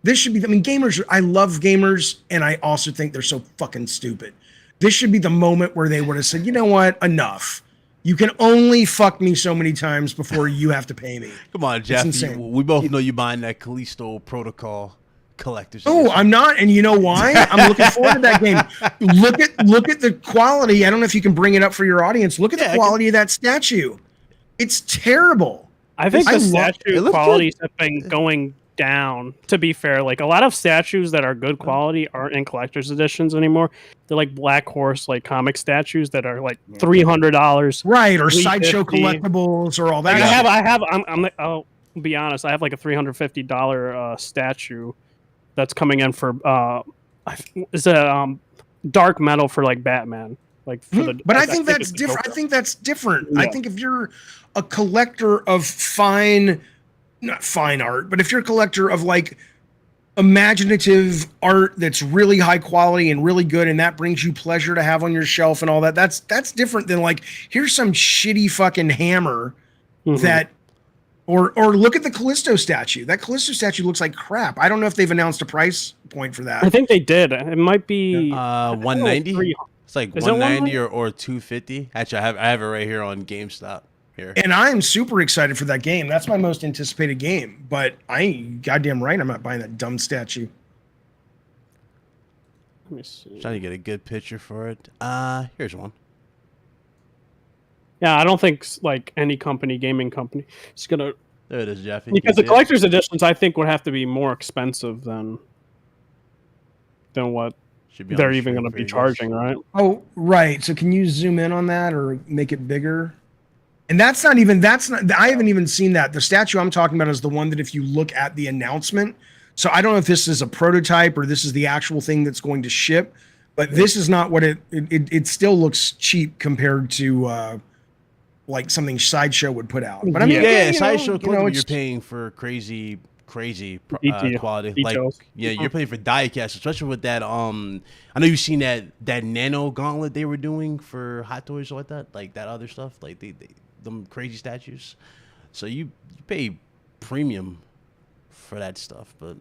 S2: This should be. I mean, gamers. I love gamers, and I also think they're so fucking stupid. This should be the moment where they would have said, you know what, enough. You can only fuck me so many times before you have to pay me.
S3: Come on, Jeff.
S2: insane.
S3: We both know you buying that Callisto Protocol collector's
S2: Oh,
S3: edition.
S2: I'm not, and you know why? I'm looking forward to that game. Look at the quality. I don't know if you can bring it up for your audience. Look at the quality of that statue. It's terrible.
S5: I think
S2: I
S5: the
S2: love-
S3: it
S5: statue
S3: looks
S5: qualities have been going down, to be fair. Like, a lot of statues that are good quality aren't in collector's editions anymore. They're like Black Horse, like comic statues that are like $300.
S2: Right, or sideshow
S5: $350.
S2: collectibles or all that.
S5: Like, I'll be honest, I have like a $350 statue that's coming in for it's a dark metal for like Batman. Like for the
S2: But I think that's
S5: it's the
S2: different. I
S5: Cobra.
S2: think that's different. I
S5: Yeah.
S2: think if you're a collector of not fine art, but if you're a collector of like imaginative art that's really high quality and really good, and that brings you pleasure to have on your shelf and all that. That's different than like, here's some shitty fucking hammer that, or look at the Callisto statue. That Callisto statue looks like crap. I don't know if they've announced a price point for that.
S5: I think they did. It might be
S3: 190. It's like
S5: Is it
S3: 190 or 250. Actually, I have it right here on GameStop here.
S2: And I'm super excited for that game. That's my most anticipated game. But I ain't goddamn right, I'm not buying that dumb statue.
S5: Let me see.
S3: Trying to get a good picture for it. Here's one.
S5: Yeah, I don't think like any gaming company, is gonna.
S3: There it is, Jaffe.
S5: Because the collector's editions, I think, would have to be more expensive than what
S3: Should be on
S5: they're
S3: the
S5: even
S3: screen
S5: going to
S3: for
S5: be
S3: you guys.
S5: charging, right?
S2: Oh, right. So can you zoom in on that or make it bigger? And I haven't even seen that. The statue I'm talking about is the one that if you look at the announcement, so I don't know if this is a prototype or this is the actual thing that's going to ship, but this is not what it still looks cheap compared to like something Sideshow would put out. But I mean,
S3: Yeah,
S2: you know,
S3: Sideshow Collectible,
S2: it's-
S3: you're paying for crazy
S5: Detail.
S3: quality.
S5: Details.
S3: Like, yeah, you're paying for diecast, especially with that. I know you've seen that nano gauntlet they were doing for Hot Toys or like that other stuff, like them crazy statues. So you pay premium for that stuff, but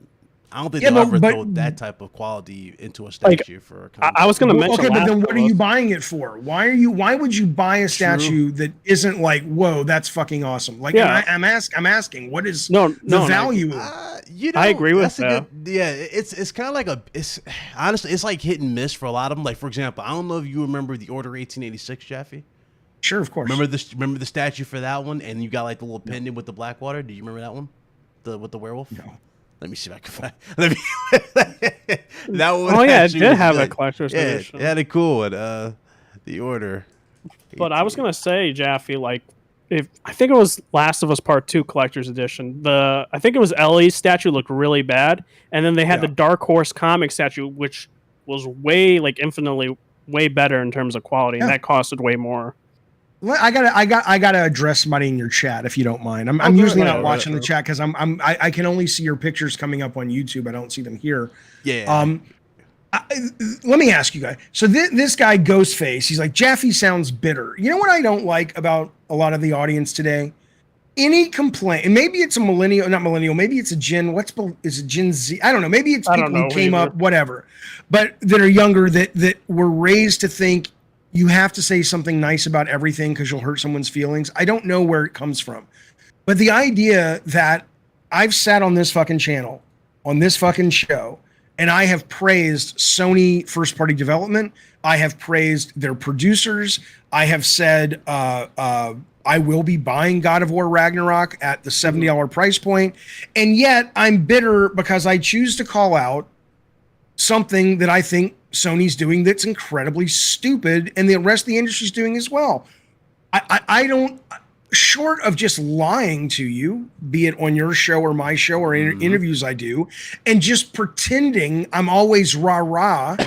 S3: I don't think
S2: Yeah,
S3: they'll ever
S2: but-
S3: throw that type of quality into a statue for a
S5: I was going to
S2: Well,
S5: mention.
S2: okay, but
S5: last
S2: then what are
S5: of
S2: you
S5: us-
S2: buying it for? Why would you buy a statue that isn't like, whoa, that's fucking awesome? Like,
S5: Yeah.
S2: I'm asking, what is
S5: No,
S2: the
S5: no,
S2: value?
S5: I agree with
S3: that's a good, yeah, it's kind of like it's honestly it's like hit and miss for a lot of them. Like for example, I don't know if you remember the Order 1886, Jaffe.
S2: Sure, of course.
S3: Remember the statue for that one, and you got like the little pendant with the Blackwater. Do you remember that one? With the werewolf.
S2: No.
S3: Let me see if I can find. That one.
S5: Oh yeah, it
S3: actually
S5: did
S3: was
S5: have a
S3: good.
S5: collector's
S3: Yeah,
S5: edition.
S3: it had a cool one. The Order.
S5: But I was gonna say, Jaffe, like, if I think it was Last of Us Part 2 collector's edition, I think it was Ellie's statue looked really bad, and then they had the Dark Horse comic statue, which was infinitely way better in terms of quality, and that costed way more.
S2: I gotta address somebody in your chat if you don't mind. I'm
S3: go
S2: usually
S3: ahead.
S2: not watching the chat because I can only see your pictures coming up on YouTube. I don't see them here.
S3: Yeah.
S2: Let me ask you guys. So this guy Ghostface, he's like, Jaffe sounds bitter. You know what I don't like about a lot of the audience today? Any complaint, and maybe it's a millennial, not millennial, maybe it's a Gen. Is it Gen Z? I don't know. Maybe it's people who came up, whatever, but that are younger that were raised to think you have to say something nice about everything because you'll hurt someone's feelings. I don't know where it comes from, but the idea that I've sat on this fucking channel, on this fucking show, and I have praised Sony first party development. I have praised their producers. I have said I will be buying God of War Ragnarok at the $70 price point. And yet I'm bitter because I choose to call out something that I think Sony's doing that's incredibly stupid and the rest of the industry's doing as well. I don't, short of just lying to you, be it on your show or my show or interviews I do, and just pretending I'm always rah-rah,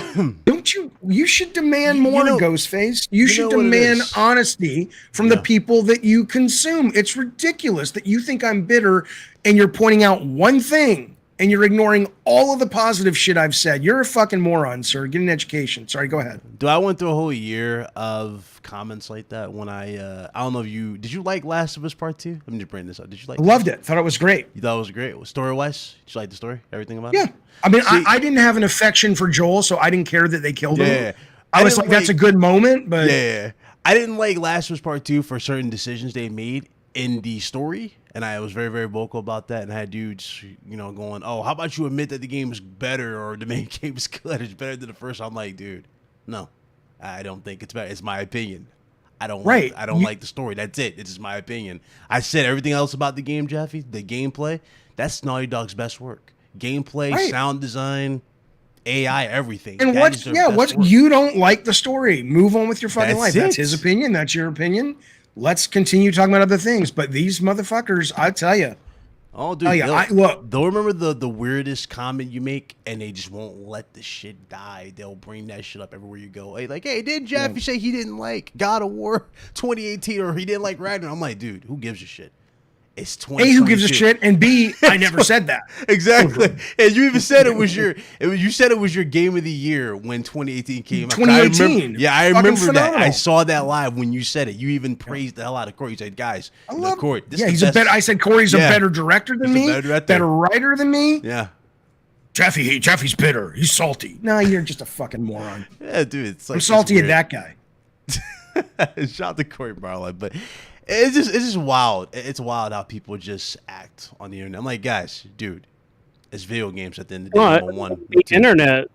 S2: you should demand more, Ghostface. You should demand honesty from the people that you consume. It's ridiculous that you think I'm bitter and you're pointing out one thing and you're ignoring all of the positive shit I've said. You're a fucking moron, sir. Get an education. Sorry, go ahead.
S3: Dude, I went through a whole year of comments like that when I don't know if did you like Last of Us Part 2? Let me just bring this up. Did you like it?
S2: Loved it. Thought it was great.
S3: You thought it was great? Story-wise? Did you like the story? Everything about
S2: it? Yeah. I mean, I didn't have an affection for Joel, so I didn't care that they killed him. I was like, that's a good moment, but...
S3: Yeah. I didn't like Last of Us Part 2 for certain decisions they made in the story, and I was very, very vocal about that, and I had dudes, going, oh, how about you admit that the game is better or the main game is good, it's better than the first. I'm like, dude, no, I don't think it's better. It's my opinion. I don't like the story. That's it. It's just my opinion. I said everything else about the game, Jaffe, the gameplay, that's Naughty Dog's best work. Gameplay, sound design, AI, everything.
S2: And what you don't like the story. Move on with your fucking life. That's his opinion. That's your opinion. Let's continue talking about other things. But these motherfuckers, I tell you.
S3: Oh, dude, they'll remember the weirdest comment you make, and they just won't let the shit die. They'll bring that shit up everywhere you go. Hey, didn't Jaffe say he didn't like God of War 2018 or he didn't like Ragnarok? I'm like, dude, who gives a shit? It's
S2: A, who gives a
S3: 2022.
S2: shit, and B, I never said that.
S3: Exactly. And you even said you said it was your game of the year when 2018 came out.
S2: 2018.
S3: I
S2: Fucking
S3: remember that. I
S2: phenomenal.
S3: saw that live when you said it. You even praised the hell out of Corey. You said, guys,
S2: I
S3: you know,
S2: love
S3: Corey, this
S2: yeah,
S3: is
S2: he's
S3: the
S2: a better.
S3: best.
S2: I said Corey's a
S3: Yeah.
S2: better director than
S3: He's a
S2: me,
S3: better director.
S2: better writer than me.
S3: Yeah.
S2: Jeffy's bitter. He's salty. No, you're just a fucking moron.
S3: Yeah, dude. It's like
S2: I'm salty at
S3: weird.
S2: that guy.
S3: Shout out to Corey Marlon, but it's just wild. It's wild how people just act on the internet. I'm like, guys, dude, it's video games at the end of the day.
S5: Well,
S3: Number one.
S5: the internet,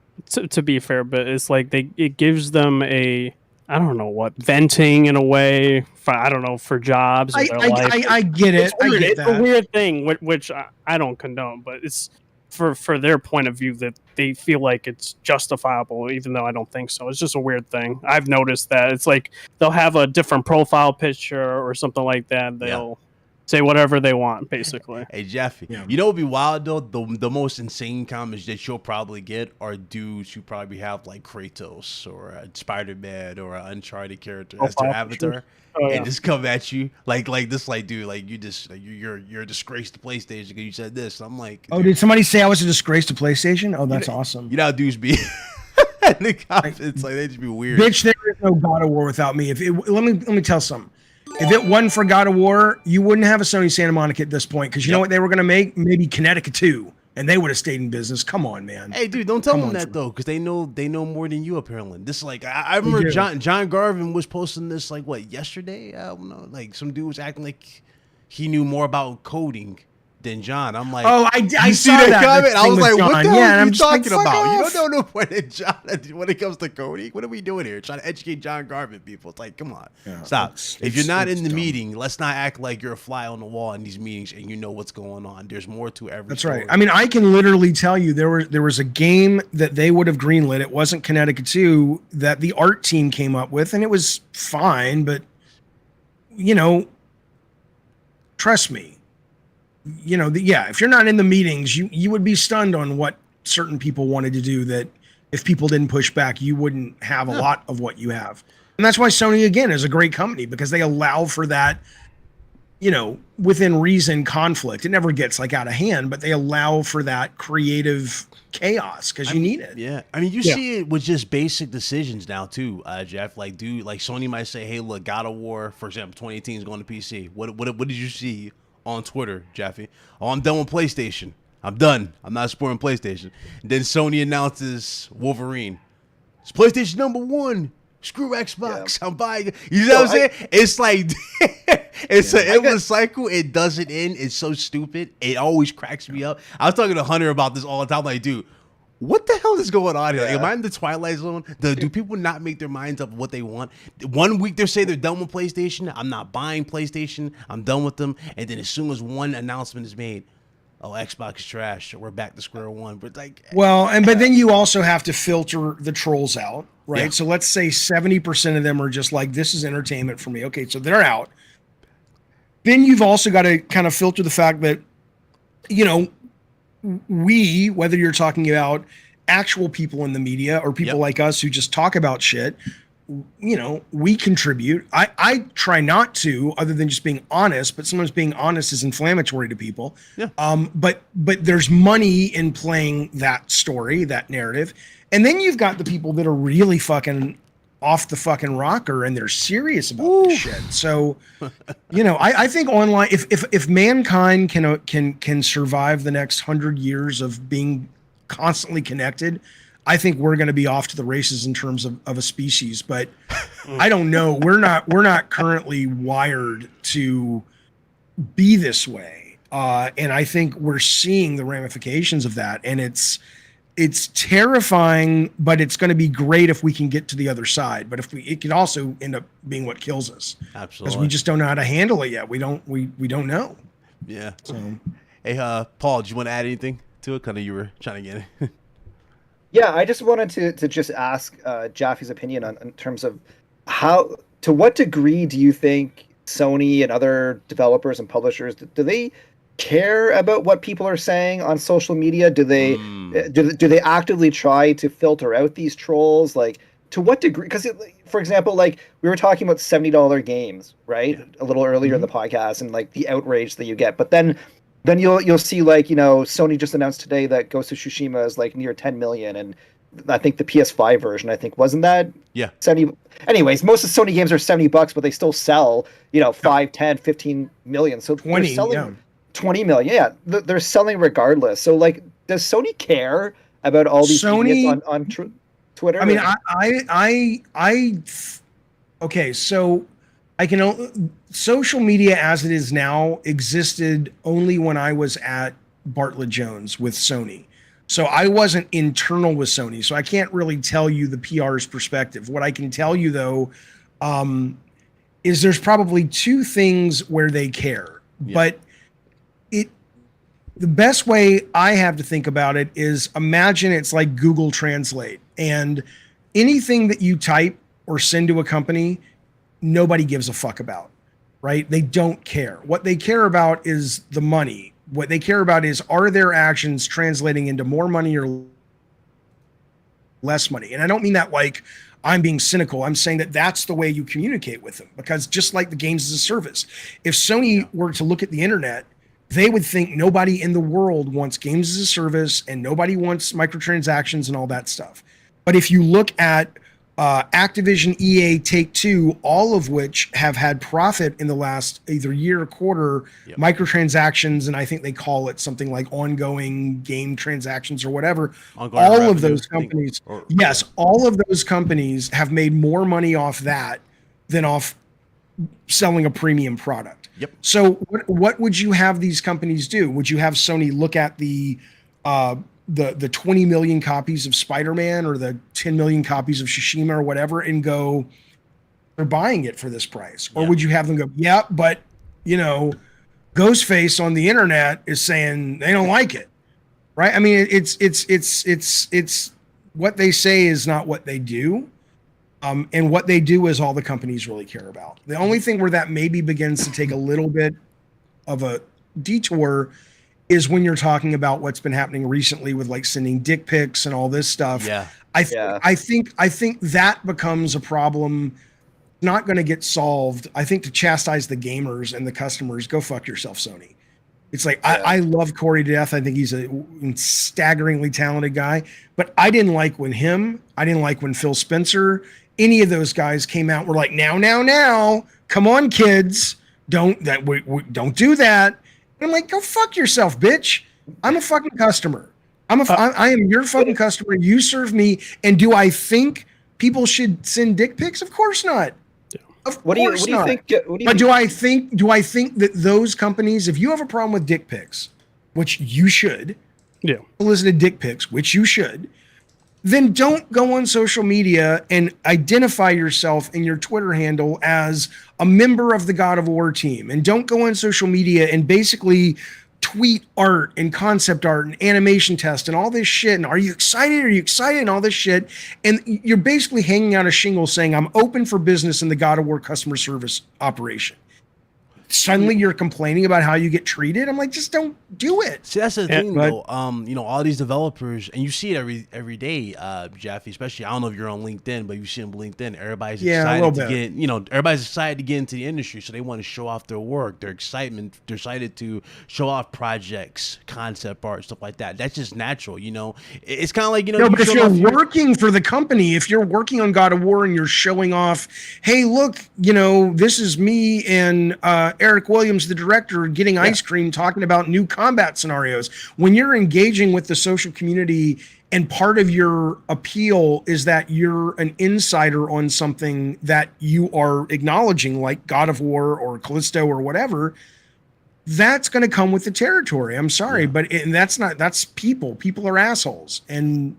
S5: to be fair, but it's like it gives them a, I don't know what, venting in a way for, I don't know, for jobs or their life.
S2: I get it.
S5: It's weird.
S2: I get
S5: It's
S2: that.
S5: a weird thing, which I don't condone, but it's for their point of view that they feel like it's justifiable, even though I don't think so. It's just a weird thing. I've noticed that it's like they'll have a different profile picture or something like that. They'll say whatever they want, basically.
S3: Hey, Jaffe,
S2: Yeah.
S3: you know what would be wild, though? The most insane comments that you'll probably get are dudes who probably have, like, Kratos or a Spider-Man or an Uncharted character as their
S5: Profile pictures.
S3: avatar.
S5: Oh, yeah.
S3: And just come at you like this, like, dude, like, you just, like, you're a disgrace to PlayStation because you said this. I'm like,
S2: Oh, did somebody say I was a disgrace to PlayStation? Oh, that's
S3: know-
S2: awesome.
S3: you know how dudes be. In the comments, it's like, they just be weird.
S2: Bitch, there is no God of War without me. Let me tell something. If it wasn't for God of War, you wouldn't have a Sony Santa Monica at this point, because you know what they were going to make? Maybe Connecticut 2, and they would have stayed in business. Come on, man.
S3: Hey, dude, don't tell
S2: Come
S3: them
S2: on,
S3: that
S2: Fred.
S3: though, because they know more than you apparently. This is like I remember
S2: do.
S3: John Garvin was posting this like what yesterday. I don't know, like some dude was acting like he knew more about coding than John. I'm like,
S2: Oh, I
S3: you see
S2: saw
S3: that comment?
S2: the
S3: I
S2: thing
S3: was
S2: with
S3: like, what
S2: John.
S3: the hell
S2: Yeah, and
S3: are
S2: I'm
S3: you
S2: just like,
S3: talking
S2: fuck
S3: about? You
S2: off.
S3: don't know no point in John when it comes to coding. What are we doing here? Trying to educate John Garvin people? It's like, come on,
S2: Yeah,
S3: stop. If you're not in the
S2: dumb.
S3: meeting, let's not act like you're a fly on the wall in these meetings and you know what's going on. There's more to every.
S2: That's
S3: story.
S2: right. I mean, I can literally tell you there was a game that they would have greenlit. It wasn't Connecticut 2 that the art team came up with, and it was fine, but you know, trust me. You know, if you're not in the meetings, you would be stunned on what certain people wanted to do, that if people didn't push back, you wouldn't have a lot of what you have. And that's why Sony, again, is a great company, because they allow for that, you know, within reason conflict. It never gets like out of hand, but they allow for that creative chaos because you need it.
S3: Yeah, I mean, you see it with just basic decisions now too, Jeff. Like, dude, like Sony might say, "Hey, look, God of War, for example, 2018 is going to PC." What did you see on Twitter, Jaffe? Oh, I'm done with PlayStation. I'm done. I'm not supporting PlayStation. And then Sony announces Wolverine. It's PlayStation #1. Screw Xbox. I'm buying it. You know what I'm saying? It's like it's an endless cycle. It doesn't end. It's so stupid. It always cracks me up. I was talking to Hunter about this all the time. Like, dude, what the hell is going on here? Like, am I in the Twilight Zone? Do people not make their minds up what they want? 1 week they say they're done with PlayStation. I'm not buying PlayStation. I'm done with them. And then as soon as one announcement is made, oh, Xbox is trash. We're back to square one. But like,
S2: Well, but then you also have to filter the trolls out, right?
S3: Yeah.
S2: So let's say 70% of them are just like, this is entertainment for me. Okay, so they're out. Then you've also got to kind of filter the fact that, you know, whether you're talking about actual people in the media or people like us who just talk about shit, you know, we contribute. I try not to, other than just being honest, but sometimes being honest is inflammatory to people.
S3: Yeah.
S2: But there's money in playing that story, that narrative. And then you've got the people that are really fucking off the fucking rocker and they're serious about this shit. So, you know, I think online, if mankind can survive the next 100 years of being constantly connected, I think we're going to be off to the races in terms of a species. But I don't know. We're not currently wired to be this way. And I think we're seeing the ramifications of that. And it's terrifying, but it's going to be great if we can get to the other side. But it could also end up being what kills us.
S3: absolutely.
S2: Because we just don't know how to handle it yet. We don't know.
S3: Yeah.
S2: So
S3: Hey, Paul, do you want to add anything to it? Kind of, you were trying to get it.
S7: Yeah, I just wanted to just ask Jaffe's opinion in terms of to what degree do you think Sony and other developers and publishers, do they care about what people are saying on social media? Do they do they actively try to filter out these trolls? Like, to what degree? Because, for example, like we were talking about $70 games, right? A little earlier in the podcast, and like the outrage that you get. But then you'll see, like, you know, Sony just announced today that Ghost of Tsushima is like near 10 million, and I think the PS5 version, I think, wasn't that?
S3: Yeah.
S7: 70. Anyways, most of Sony games are $70, but they still sell, you know, 5, 10, 15 million. So
S2: 20,
S7: they're selling
S2: yeah.
S7: 20 million. Yeah, they're selling regardless. So like, does Sony care about all these
S2: Sony-
S7: idiots on Twitter?
S2: I mean, okay, so I can social media as it is now existed only when I was at Bartlett Jones with Sony. So I wasn't internal with Sony, so I can't really tell you the PR's perspective. What I can tell you though, is there's probably two things where they care, but the best way I have to think about it is imagine it's like Google Translate, and anything that you type or send to a company, nobody gives a fuck about, right? They don't care. What they care about is the money. What they care about is, are their actions translating into more money or less money? And I don't mean that like I'm being cynical. I'm saying that that's the way you communicate with them, because just like the games as a service, if Sony were to look at the internet, they would think nobody in the world wants games as a service and nobody wants microtransactions and all that stuff. But if you look at Activision, EA, Take-Two, all of which have had profit in the last either year or quarter, microtransactions, and I think they call it something like ongoing game transactions or whatever.
S3: Ongoing
S2: all
S3: revenue,
S2: of those companies, all of those companies have made more money off that than off selling a premium product.
S3: Yep.
S2: So what would you have these companies do? Would you have Sony look at the 20 million copies of Spider-Man or the 10 million copies of Tsushima or whatever and go, they're buying it for this price? Or would you have them go, yeah, but you know, Ghostface on the internet is saying they don't like it, right? I mean, it's what they say is not what they do. And what they do is all the companies really care about. The only thing where that maybe begins to take a little bit of a detour is when you're talking about what's been happening recently with like sending dick pics and all this stuff.
S3: Yeah.
S2: I think that becomes a problem, not going to get solved. I think to chastise the gamers and the customers, go fuck yourself, Sony. It's like, I love Corey to death. I think he's a staggeringly talented guy, but I didn't like when Phil Spencer, any of those guys came out, were like, now, come on, kids, don't do that. And I'm like, go fuck yourself, bitch. I'm a fucking customer. I am your fucking customer. You serve me. And do I think people should send dick pics? Of course not.
S7: What do you think?
S2: But do I think that those companies, if you have a problem with dick pics, which you should, listen to dick pics, which you should, then don't go on social media and identify yourself in your Twitter handle as a member of the God of War team. And don't go on social media and basically tweet art and concept art and animation test and all this shit. And are you excited? And all this shit. And you're basically hanging out a shingle saying, I'm open for business in the God of War customer service operation. Suddenly you're complaining about how you get treated. I'm like, just don't do it.
S3: See, that's the thing, though. You know, all these developers, and you see it every day, Jaffe. Especially, I don't know if you're on LinkedIn, but you see them on LinkedIn. Everybody's excited to get, everybody's excited to get into the industry, so they want to show off their work, their excitement. They're excited to show off projects, concept art, stuff like that. That's just natural, you know. It's kind of like,
S2: but if you're working for the company, if you're working on God of War and you're showing off, hey, look, this is me and Eric Williams, the director, getting ice cream, talking about new combat scenarios. When you're engaging with the social community and part of your appeal is that you're an insider on something that you are acknowledging, like God of War or Callisto or whatever, that's going to come with the territory. I'm sorry, but that's people. People are assholes. And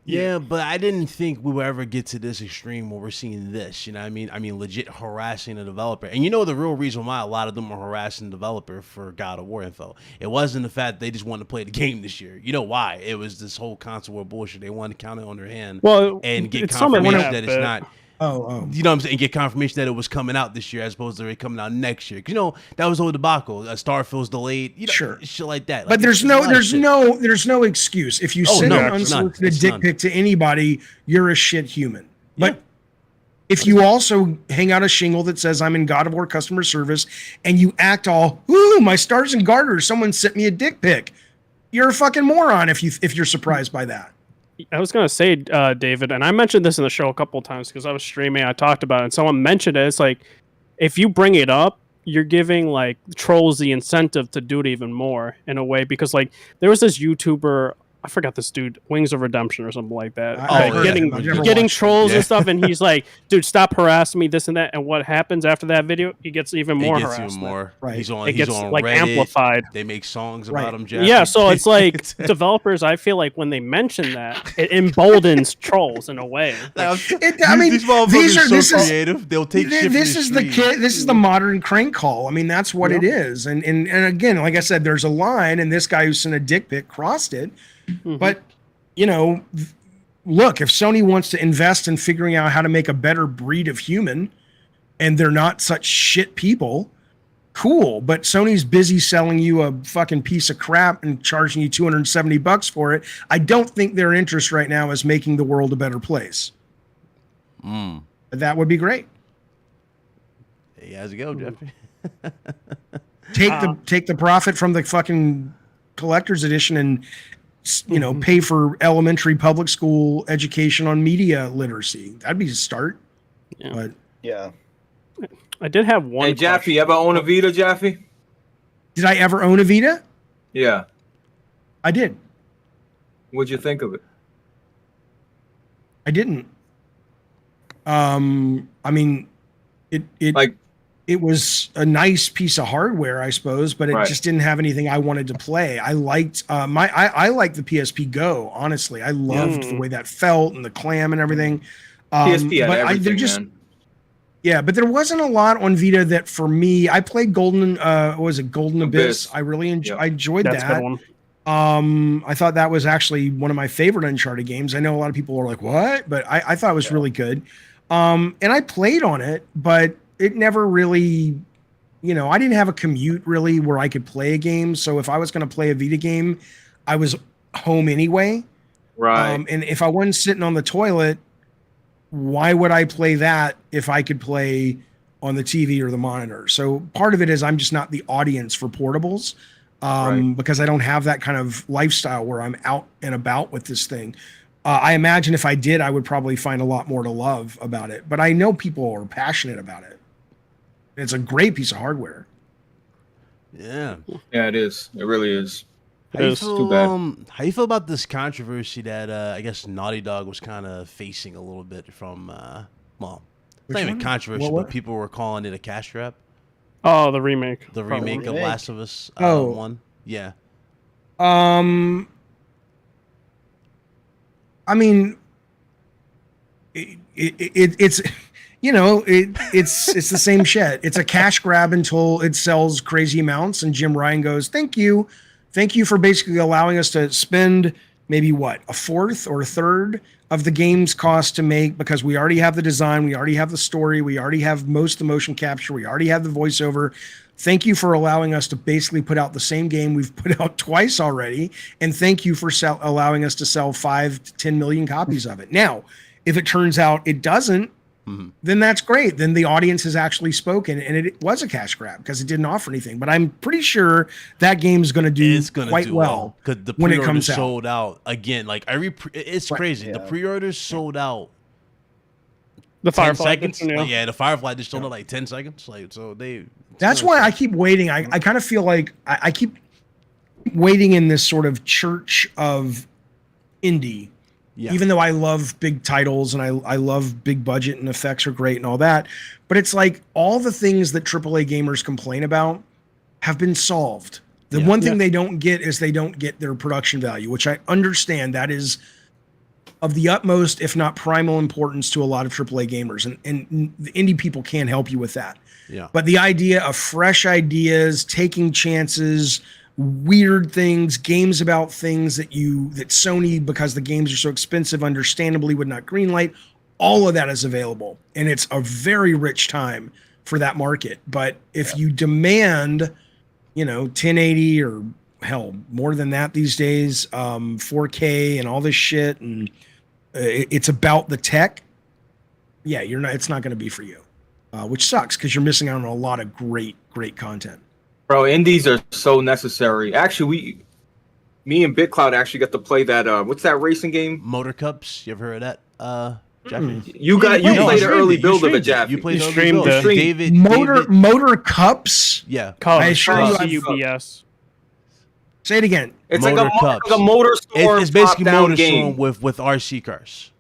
S3: yeah, but I didn't think we would ever get to this extreme where we're seeing this, you know what I mean? I mean, legit harassing a developer. And the real reason why a lot of them are harassing the developer for God of War info. It wasn't the fact they just wanted to play the game this year. You know why? It was this whole console war bullshit. They wanted to count it on their hand and get confirmation that it's not. You know what I'm saying? Get confirmation that it was coming out this year as opposed to it coming out next year. Because that was the whole debacle. Starfield's delayed. Sure, shit like that.
S2: But there's no excuse. If you send an unsolicited dick pic to anybody, you're a shit human. But if you also hang out a shingle that says I'm in God of War customer service and you act all, ooh, my stars and garters, someone sent me a dick pic. You're a fucking moron if you're surprised by that.
S5: I was gonna say, David, and I mentioned this in the show a couple of times because I was streaming. I talked about it, and someone mentioned it. It's like if you bring it up, you're giving like trolls the incentive to do it even more in a way. Because like there was this YouTuber, I forgot this dude, Wings of Redemption or something like that. Getting trolls and stuff, and he's like, "Dude, stop harassing me, this and that." And what happens after that video? He gets even more harassment.
S2: Right.
S3: He's on
S5: like
S3: Reddit.
S5: amplified.
S3: They make songs about him. Jeff.
S5: Yeah, so it's like developers. I feel like when they mention that, it emboldens trolls in a way.
S3: I
S2: mean,
S3: these motherfuckers
S2: this
S3: are so
S2: is
S3: creative. They'll take shit.
S2: This is the kid. This is the modern crank call. I mean, that's what it is. And again, like I said, there's a line, and this guy who sent a dick pic crossed it. But you know, look, if Sony wants to invest in figuring out how to make a better breed of human and they're not such shit people, cool. But Sony's busy selling you a fucking piece of crap and charging you $270 for it. I don't think their interest right now is making the world a better place. That would be great.
S3: Hey, how's it go, Jeffy?
S2: Take the profit from the fucking collector's edition and pay for elementary public school education on media literacy. That'd be a start.
S5: Yeah.
S2: But
S7: Yeah.
S5: I did have one.
S6: Hey, Jaffe, you ever own a Vita, Jaffe?
S2: did I ever own a Vita?
S6: Yeah.
S2: I did.
S6: What'd you think of it?
S2: I didn't. I mean, it was a nice piece of hardware, I suppose, but it just didn't have anything I wanted to play. I liked I liked the PSP Go. Honestly, I loved the way that felt and the clam and everything.
S6: PSP had
S2: but
S6: everything, man.
S2: Yeah, but there wasn't a lot on Vita that for me. I played Golden Abyss. I really enjoyed
S5: That's
S2: that.
S5: a good one.
S2: I thought that was actually one of my favorite Uncharted games. I know a lot of people are like, "What?" But I thought it was really good. And I played on it, but it never really, I didn't have a commute really where I could play a game. So if I was going to play a Vita game, I was home anyway.
S6: Right.
S2: And if I wasn't sitting on the toilet, why would I play that if I could play on the TV or the monitor? So part of it is I'm just not the audience for portables because I don't have that kind of lifestyle where I'm out and about with this thing. I imagine if I did, I would probably find a lot more to love about it. But I know people are passionate about it. It's a great piece of hardware.
S3: Yeah.
S6: Yeah, it is. It really is.
S3: How you
S6: Too bad.
S3: how you feel about this controversy that I guess Naughty Dog was kind of facing a little bit from it's not even controversy, but people were calling it a cash grab.
S5: Oh, the remake.
S3: The remake of Last of Us 1. Yeah.
S2: I mean, it's it's the same shit. It's a cash grab until it sells crazy amounts, and Jim Ryan goes, "Thank you for basically allowing us to spend maybe a fourth or a third of the game's cost to make because we already have the design, we already have the story, we already have most of the motion capture, we already have the voiceover. Thank you for allowing us to basically put out the same game we've put out twice already, and thank you for allowing us to sell 5 to 10 million copies of it." Now, if it turns out it doesn't, then that's great. Then the audience has actually spoken, and it was a cash grab because it didn't offer anything. But I'm pretty sure that game's going to do quite well
S3: because the
S2: when it
S3: pre-orders
S2: comes out.
S3: sold out again. Like it's crazy. The pre-orders sold out.
S5: The
S3: 10
S5: Firefly
S3: seconds.
S5: edition,
S3: The Firefly just sold out like 10 seconds. Like so they.
S2: That's why I keep waiting. I kind of feel like I keep waiting in this sort of church of indie. Yeah. Even though I love big titles and I love big budget and effects are great and all that, but it's like all the things that AAA gamers complain about have been solved. The one thing they don't get is they don't get their production value, which I understand that is of the utmost, if not primal importance to a lot of AAA gamers. And the indie people can't help you with that.
S3: Yeah.
S2: But the idea of fresh ideas, taking chances, weird things, games about things that Sony, because the games are so expensive, understandably would not greenlight. All of that is available, and it's a very rich time for that market. But if you demand, 1080 or hell more than that these days, 4K and all this shit, and it's about the tech, yeah, you're not. It's not going to be for you, which sucks because you're missing out on a lot of great content.
S6: Bro, indies are so necessary. Actually, me and BitCloud actually got to play that. What's that racing game?
S3: Motor Cups. You ever heard of that? Jaffe?
S6: You played an early build of it, Jaffe.
S3: You played
S5: You
S3: the
S5: streamed
S3: build.
S5: it.
S3: David.
S2: Motor Cups.
S3: Yeah.
S2: I assure you,
S5: CUBS.
S2: Say it again.
S6: It's
S3: Motor
S6: like
S3: Cups.
S6: a motor storm.
S3: It's basically
S6: top-down
S3: Motor
S6: game.
S3: Storm with RC cars.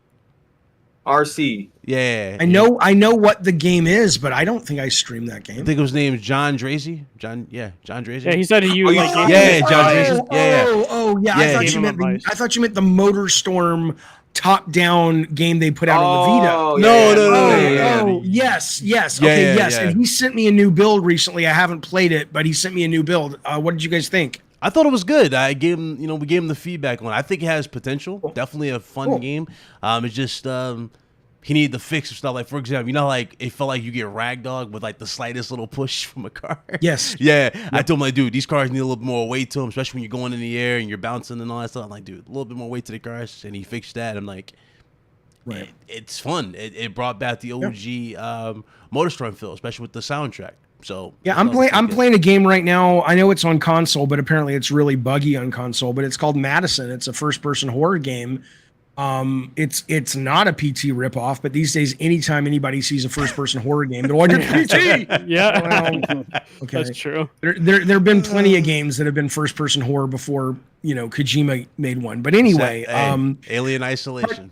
S6: RC.
S3: Yeah.
S2: I know what the game is, but I don't think I streamed that game.
S3: I think it was named John Drazy. John Drazy.
S5: Yeah, he said he used like
S3: Yeah, John Drazy. Yeah.
S2: Yeah.
S3: Yeah,
S2: I thought you meant the Motor Storm top-down game they put out on the Vita.
S6: Oh,
S3: No.
S2: Yes.
S3: Yeah,
S2: Okay,
S3: yeah,
S2: yes.
S3: yeah.
S2: And he sent me a new build recently. I haven't played it, but he sent me a new build. What did you guys think?
S3: I thought it was good. I gave him, we gave him the feedback on it. I think it has potential. Definitely a fun game. It's just he needed to fix some stuff. Like, for example, like it felt like you get ragdolled with like the slightest little push from a car.
S2: Yes.
S3: Yeah. I told him, like, dude, these cars need a little bit more weight to them, especially when you're going in the air and you're bouncing and all that stuff. I'm like, dude, a little bit more weight to the cars. And he fixed that. I'm like,
S2: Right.
S3: it's fun. It brought back the OG Motorstorm feel, especially with the soundtrack. So
S2: yeah, I'm playing a game right now. I know it's on console, but apparently it's really buggy on console. But it's called Madison. It's a first-person horror game. It's not a PT ripoff, but these days, anytime anybody sees a first-person horror game, they're like, it's PT.
S5: Yeah,
S2: Okay,
S5: that's true.
S2: There have been plenty of games that have been first-person horror before, Kojima made one. But anyway,
S3: Alien Isolation.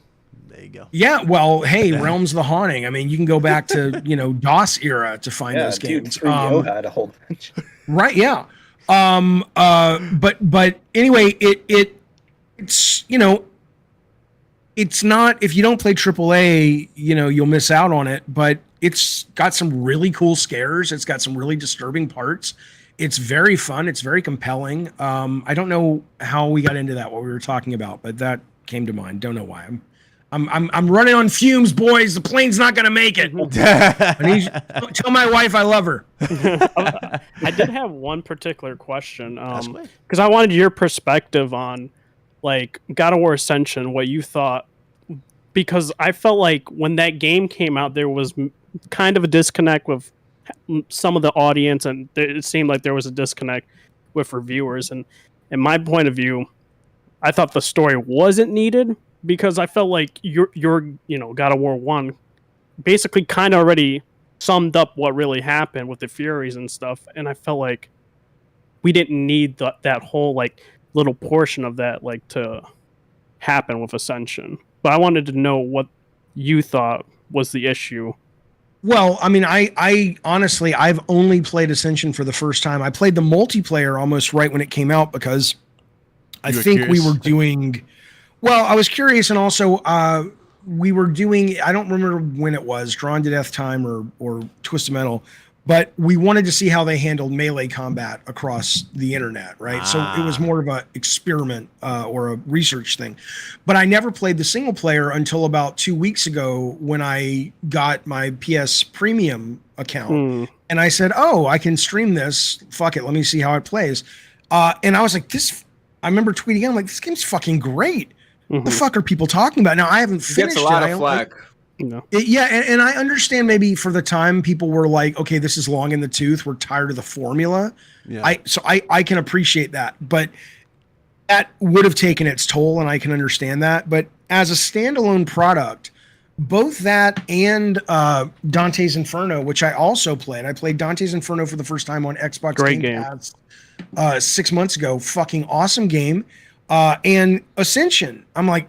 S3: There you go.
S2: Yeah, well, hey, Realms of the Haunting. I mean, you can go back to DOS era to find those games.
S7: 3DO had a whole bunch.
S2: Right? Yeah. But anyway, it's it's not, if you don't play AAA, you'll miss out on it. But it's got some really cool scares. It's got some really disturbing parts. It's very fun. It's very compelling. I don't know how we got into that, what we were talking about, but that came to mind. Don't know why. I'm running on fumes, boys. The plane's not gonna make it. Tell my wife I love her.
S5: I did have one particular question, because I wanted your perspective on, like, God of War Ascension, what you thought, because I felt like when that game came out, there was kind of a disconnect with some of the audience, and it seemed like there was a disconnect with reviewers. And in my point of view, I thought the story wasn't needed, because I felt like your God of War 1 basically kind of already summed up what really happened with the Furies and stuff, and I felt like we didn't need that whole, like, little portion of that, like, to happen with Ascension. But I wanted to know what you thought was the issue.
S2: Well, I mean, I honestly, I've only played Ascension for the first time. I played the multiplayer almost right when it came out, because I think we were doing... Well, I was curious, and also we were doing, I don't remember when it was, Drawn to Death Time or Twisted Metal, but we wanted to see how they handled melee combat across the internet, right? So it was more of an experiment or a research thing. But I never played the single player until about 2 weeks ago when I got my PS Premium account. And I said, oh, I can stream this. Fuck it, let me see how it plays. And I was like, I remember tweeting out, I'm like, this game's fucking great. What the fuck are people talking about? Now, I haven't finished it.
S6: Gets a lot of flack.
S2: And I understand maybe for the time people were like, okay, this is long in the tooth. We're tired of the formula. Yeah. I can appreciate that. But that would have taken its toll, and I can understand that. But as a standalone product, both that and Dante's Inferno, which I also played. I played Dante's Inferno for the first time on Xbox Game Pass 6 months ago. Fucking awesome game. And Ascension, I'm like,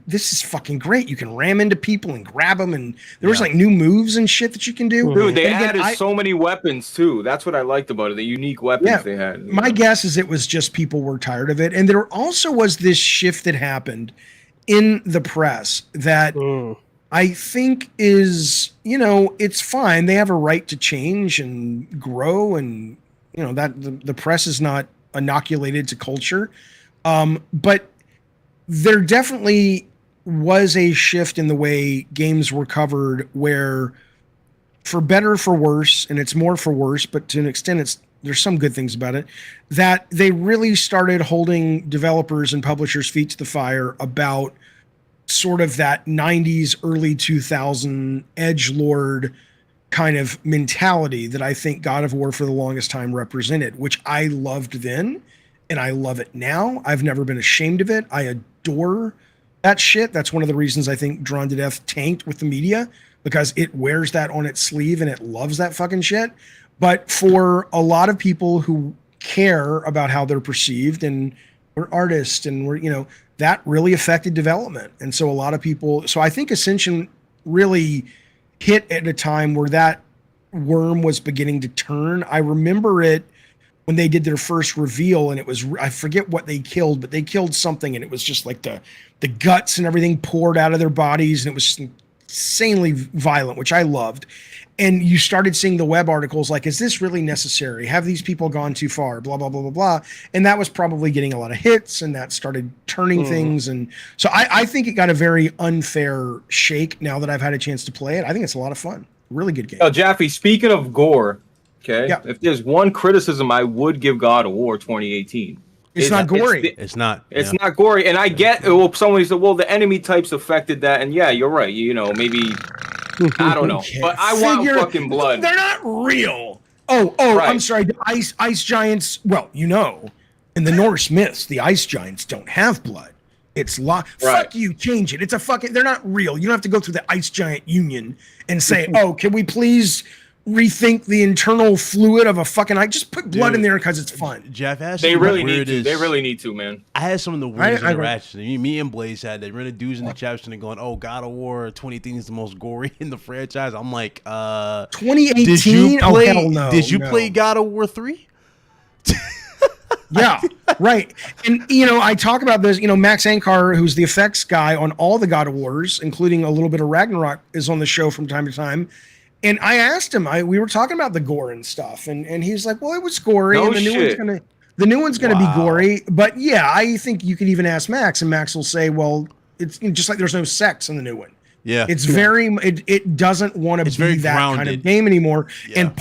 S2: this is fucking great. You can ram into people and grab them, and there was like new moves and shit that you can do.
S6: Dude, they added so many weapons too. That's what I liked about it, the unique weapons they had.
S2: My guess is it was just people were tired of it. And there also was this shift that happened in the press that I think is, it's fine. They have a right to change and grow, and that the press is not inoculated to culture. But there definitely was a shift in the way games were covered, where, for better or for worse, and it's more for worse, but to an extent there's some good things about it, that they really started holding developers and publishers' feet to the fire about sort of that 90s, early 2000 edgelord kind of mentality that I think God of War for the longest time represented, which I loved then and I love it now. I've never been ashamed of it. I adore that shit. That's one of the reasons I think Drawn to Death tanked with the media, because it wears that on its sleeve and it loves that fucking shit. But for a lot of people who care about how they're perceived, and we're artists and we're, you know, that really affected development. And so a lot of people, so I think Ascension really hit at a time where that worm was beginning to turn. I remember it when they did their first reveal, and it was, I forget what they killed, but they killed something, and it was just like the guts and everything poured out of their bodies, and it was insanely violent, which I loved. And you started seeing the web articles like, is this really necessary? Have these people gone too far? Blah, blah, blah, blah, blah. And that was probably getting a lot of hits, and that started turning things. And so I think it got a very unfair shake now that I've had a chance to play it. I think it's a lot of fun. Really good game.
S6: Oh, Jaffe, speaking of Gore, okay,
S2: yeah.
S6: If there's one criticism I would give God of War 2018,
S2: it's not gory.
S3: It's not.
S6: It's not gory. And I get, well, somebody said, well, the enemy types affected that. And yeah, you're right. You know, maybe, I don't know. But I want fucking blood.
S2: They're not real. Oh, right. I'm sorry. The ice giants, well, you know, in the Norse myths, the ice giants don't have blood. It's fuck you, change it. It's a fucking, they're not real. You don't have to go through the ice giant union and say, oh, can we please rethink the internal fluid of a fucking eye? Just put blood in there because it's fun.
S3: Jeff has
S6: they really need to. They really need to, man.
S3: I had some of the weirdest interactions. Me and Blaze had that. Really, dudes in the chat and going, "Oh, God of War 2018 is the most gory in the franchise." I'm like,
S2: 2018.
S3: Did you play?
S2: Oh, hell no,
S3: did you play God of War 3?
S2: Yeah, right. And, you know, I talk about this, you know, Max Ankar, who's the effects guy on all the God of Wars, including a little bit of Ragnarok, is on the show from time to time. And I asked him, we were talking about the gore and stuff, and he's like, well, it was gory, and the new one's gonna be gory. But yeah, I think you could even ask Max, and Max will say, well, it's just like there's no sex in the new one.
S3: Yeah,
S2: it's very, it doesn't want to be that grounded kind of game anymore. Yeah. And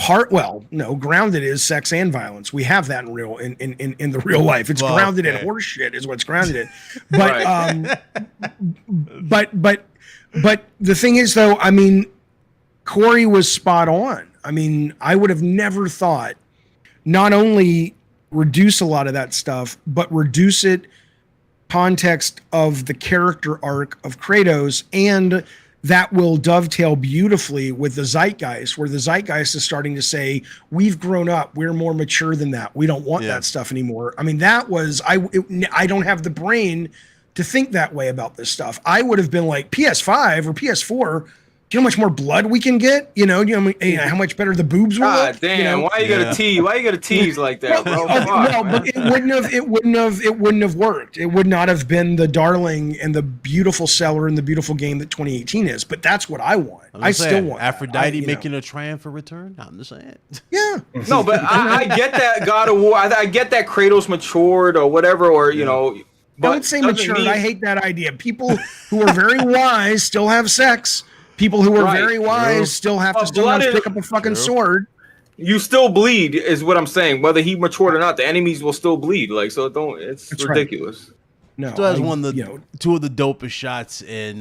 S2: grounded is sex and violence. We have that in the real life. It's grounded in horse shit is what's grounded in. But but the thing is, though, I mean, Corey was spot on. I mean, I would have never thought not only reduce a lot of that stuff, but reduce it context of the character arc of Kratos, and that will dovetail beautifully with the zeitgeist, where the zeitgeist is starting to say, we've grown up, we're more mature than that, we don't want that stuff anymore. I mean, that was, I don't have the brain to think that way about this stuff. I would have been like, PS5 or PS4, you know how much more blood we can get? You know how much better the boobs will look?
S6: Damn,
S2: you know?
S6: why you gotta tease? Why you gotta tease like that, bro?
S2: But it wouldn't have worked. It would not have been the darling and the beautiful seller and the beautiful game that 2018 is. But that's what I want. I still want
S3: Aphrodite making a triumphant return. I'm just saying.
S2: Yeah.
S6: No, but I get that God of War. I get that Kratos matured or whatever, or you know. But
S2: don't say matured. I hate that idea. People who are very wise still have sex. People who are very wise still have to sometimes pick up a fucking sword.
S6: You still bleed, is what I'm saying. Whether he matured or not, the enemies will still bleed. Like, so don't. It's ridiculous.
S2: Right. No,
S3: still has two of the dopest shots in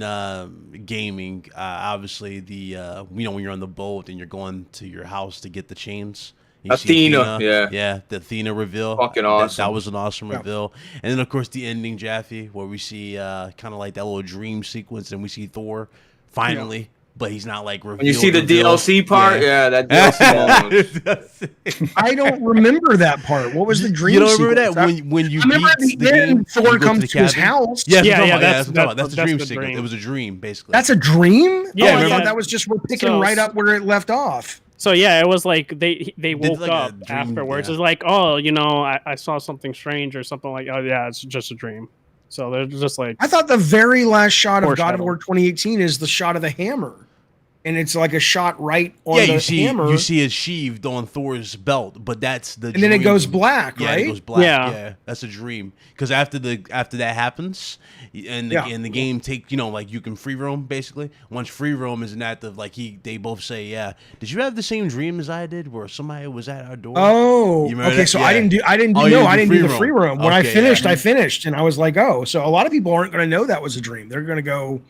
S3: gaming. Obviously, when you're on the boat and you're going to your house to get the chains.
S6: Athena,
S3: the Athena reveal.
S6: Fucking awesome.
S3: That was an awesome reveal. And then, of course, the ending, Jaffe, where we see kind of like that little dream sequence, and we see Thor finally, but he's not like revealed.
S6: When you see the DLC part, that DLC moment.
S2: I don't remember that part. What was the dream?
S3: You don't remember
S2: sequence?
S3: That when you
S2: remember
S3: beat
S2: the game, Thor comes to his house.
S3: That's the dream sequence. It was a dream, basically.
S2: That's a dream.
S5: Yeah,
S2: I thought that was just we're picking right up where it left off.
S5: So yeah, it was like they woke up afterwards. It's like, oh, I saw something strange or something like, oh yeah, it's just a dream. So they're just like,
S2: I thought the very last shot of God of War 2018 is the shot of the hammer. and it's like a shot right on
S3: Yeah,
S2: the
S3: you
S2: hammer.
S3: see it sheathed on Thor's belt, but that's the
S2: And then it
S3: dream.
S2: goes black,
S3: Yeah,
S2: right?
S3: it goes black.
S5: Yeah.
S3: Yeah, that's a dream. Because after that happens, and the game take like you can free roam basically. Once free roam is inactive, like they both say, yeah. Did you have the same dream as I did, where somebody was at our door?
S2: Oh,
S3: You remember
S2: okay.
S3: that?
S2: So
S3: Yeah.
S2: I didn't do
S3: Oh, you didn't
S2: the
S3: do
S2: free roam. When I
S3: Okay,
S2: finished,
S3: yeah.
S2: I finished, and I was like, oh, so a lot of people aren't going to know that was a dream. They're going to go.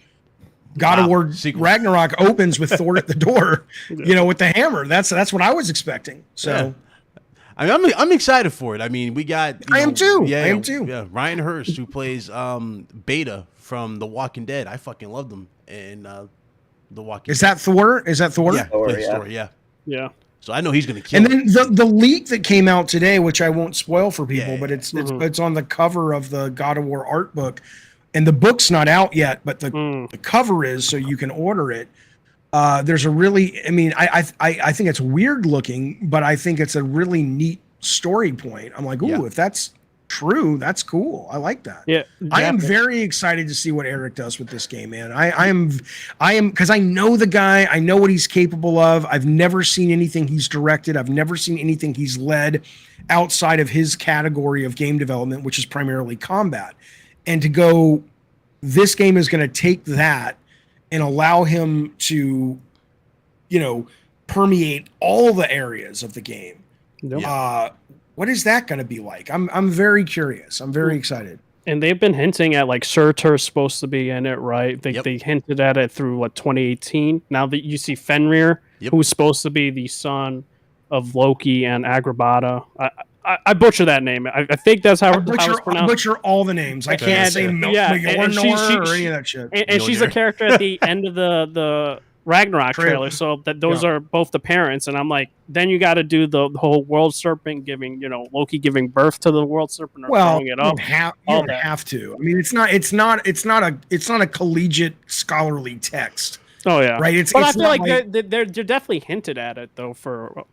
S2: God of
S3: Wow,
S2: War
S3: sequel.
S2: Ragnarok opens with Thor at the door, with the hammer. That's what I was expecting. So
S3: I mean, I'm excited for it. I mean, we got.
S2: I am too.
S3: Yeah,
S2: I am too.
S3: Yeah, Ryan Hurst, who plays Beta from The Walking Dead. I fucking loved him in The Walking.
S2: is that Thor? Is that Thor?
S3: Yeah,
S7: Thor,
S3: plays
S7: yeah.
S3: Thor, yeah.
S5: Yeah.
S3: So I know he's gonna kill.
S2: And then the leak that came out today, which I won't spoil for people,
S3: Yeah,
S2: but
S3: yeah.
S2: it's on the cover of the God of War art book, and the book's not out yet, but the cover is, so you can order it. There's a really, I mean, I think it's weird looking, but I think it's a really neat story point. I'm like, ooh,
S3: Yeah.
S2: if that's true, that's cool. I like that.
S5: Yeah.
S2: I am
S5: Jaffe-
S2: very excited to see what Eric does with this game, man. I am because I know the guy. I know what he's capable of. I've never seen anything he's directed. I've never seen anything he's led outside of his category of game development, which is primarily combat. And to go, this game is going to take that and allow him to, permeate all the areas of the game.
S5: Yep.
S2: What is that going to be like? I'm very curious. I'm very excited.
S5: And they've been hinting at like Surtur's supposed to be in it, right? They hinted at it through 2018. Now that you see Fenrir, who's supposed to be the son of Loki and Agrabata. I butcher that name. I think that's how it's
S2: I
S5: pronounced.
S2: butcher all the names. I can't say Mjolnir or any of that shit.
S5: And she's a character at the end of the Ragnarok trailer, so that those are both the parents. And I'm like, then you got to do the whole world serpent giving, Loki giving birth to the world serpent or throwing it up.
S2: You don't have to. I mean, it's not a collegiate scholarly text.
S5: Oh yeah,
S2: right.
S5: But I feel like they're definitely hinted at it though.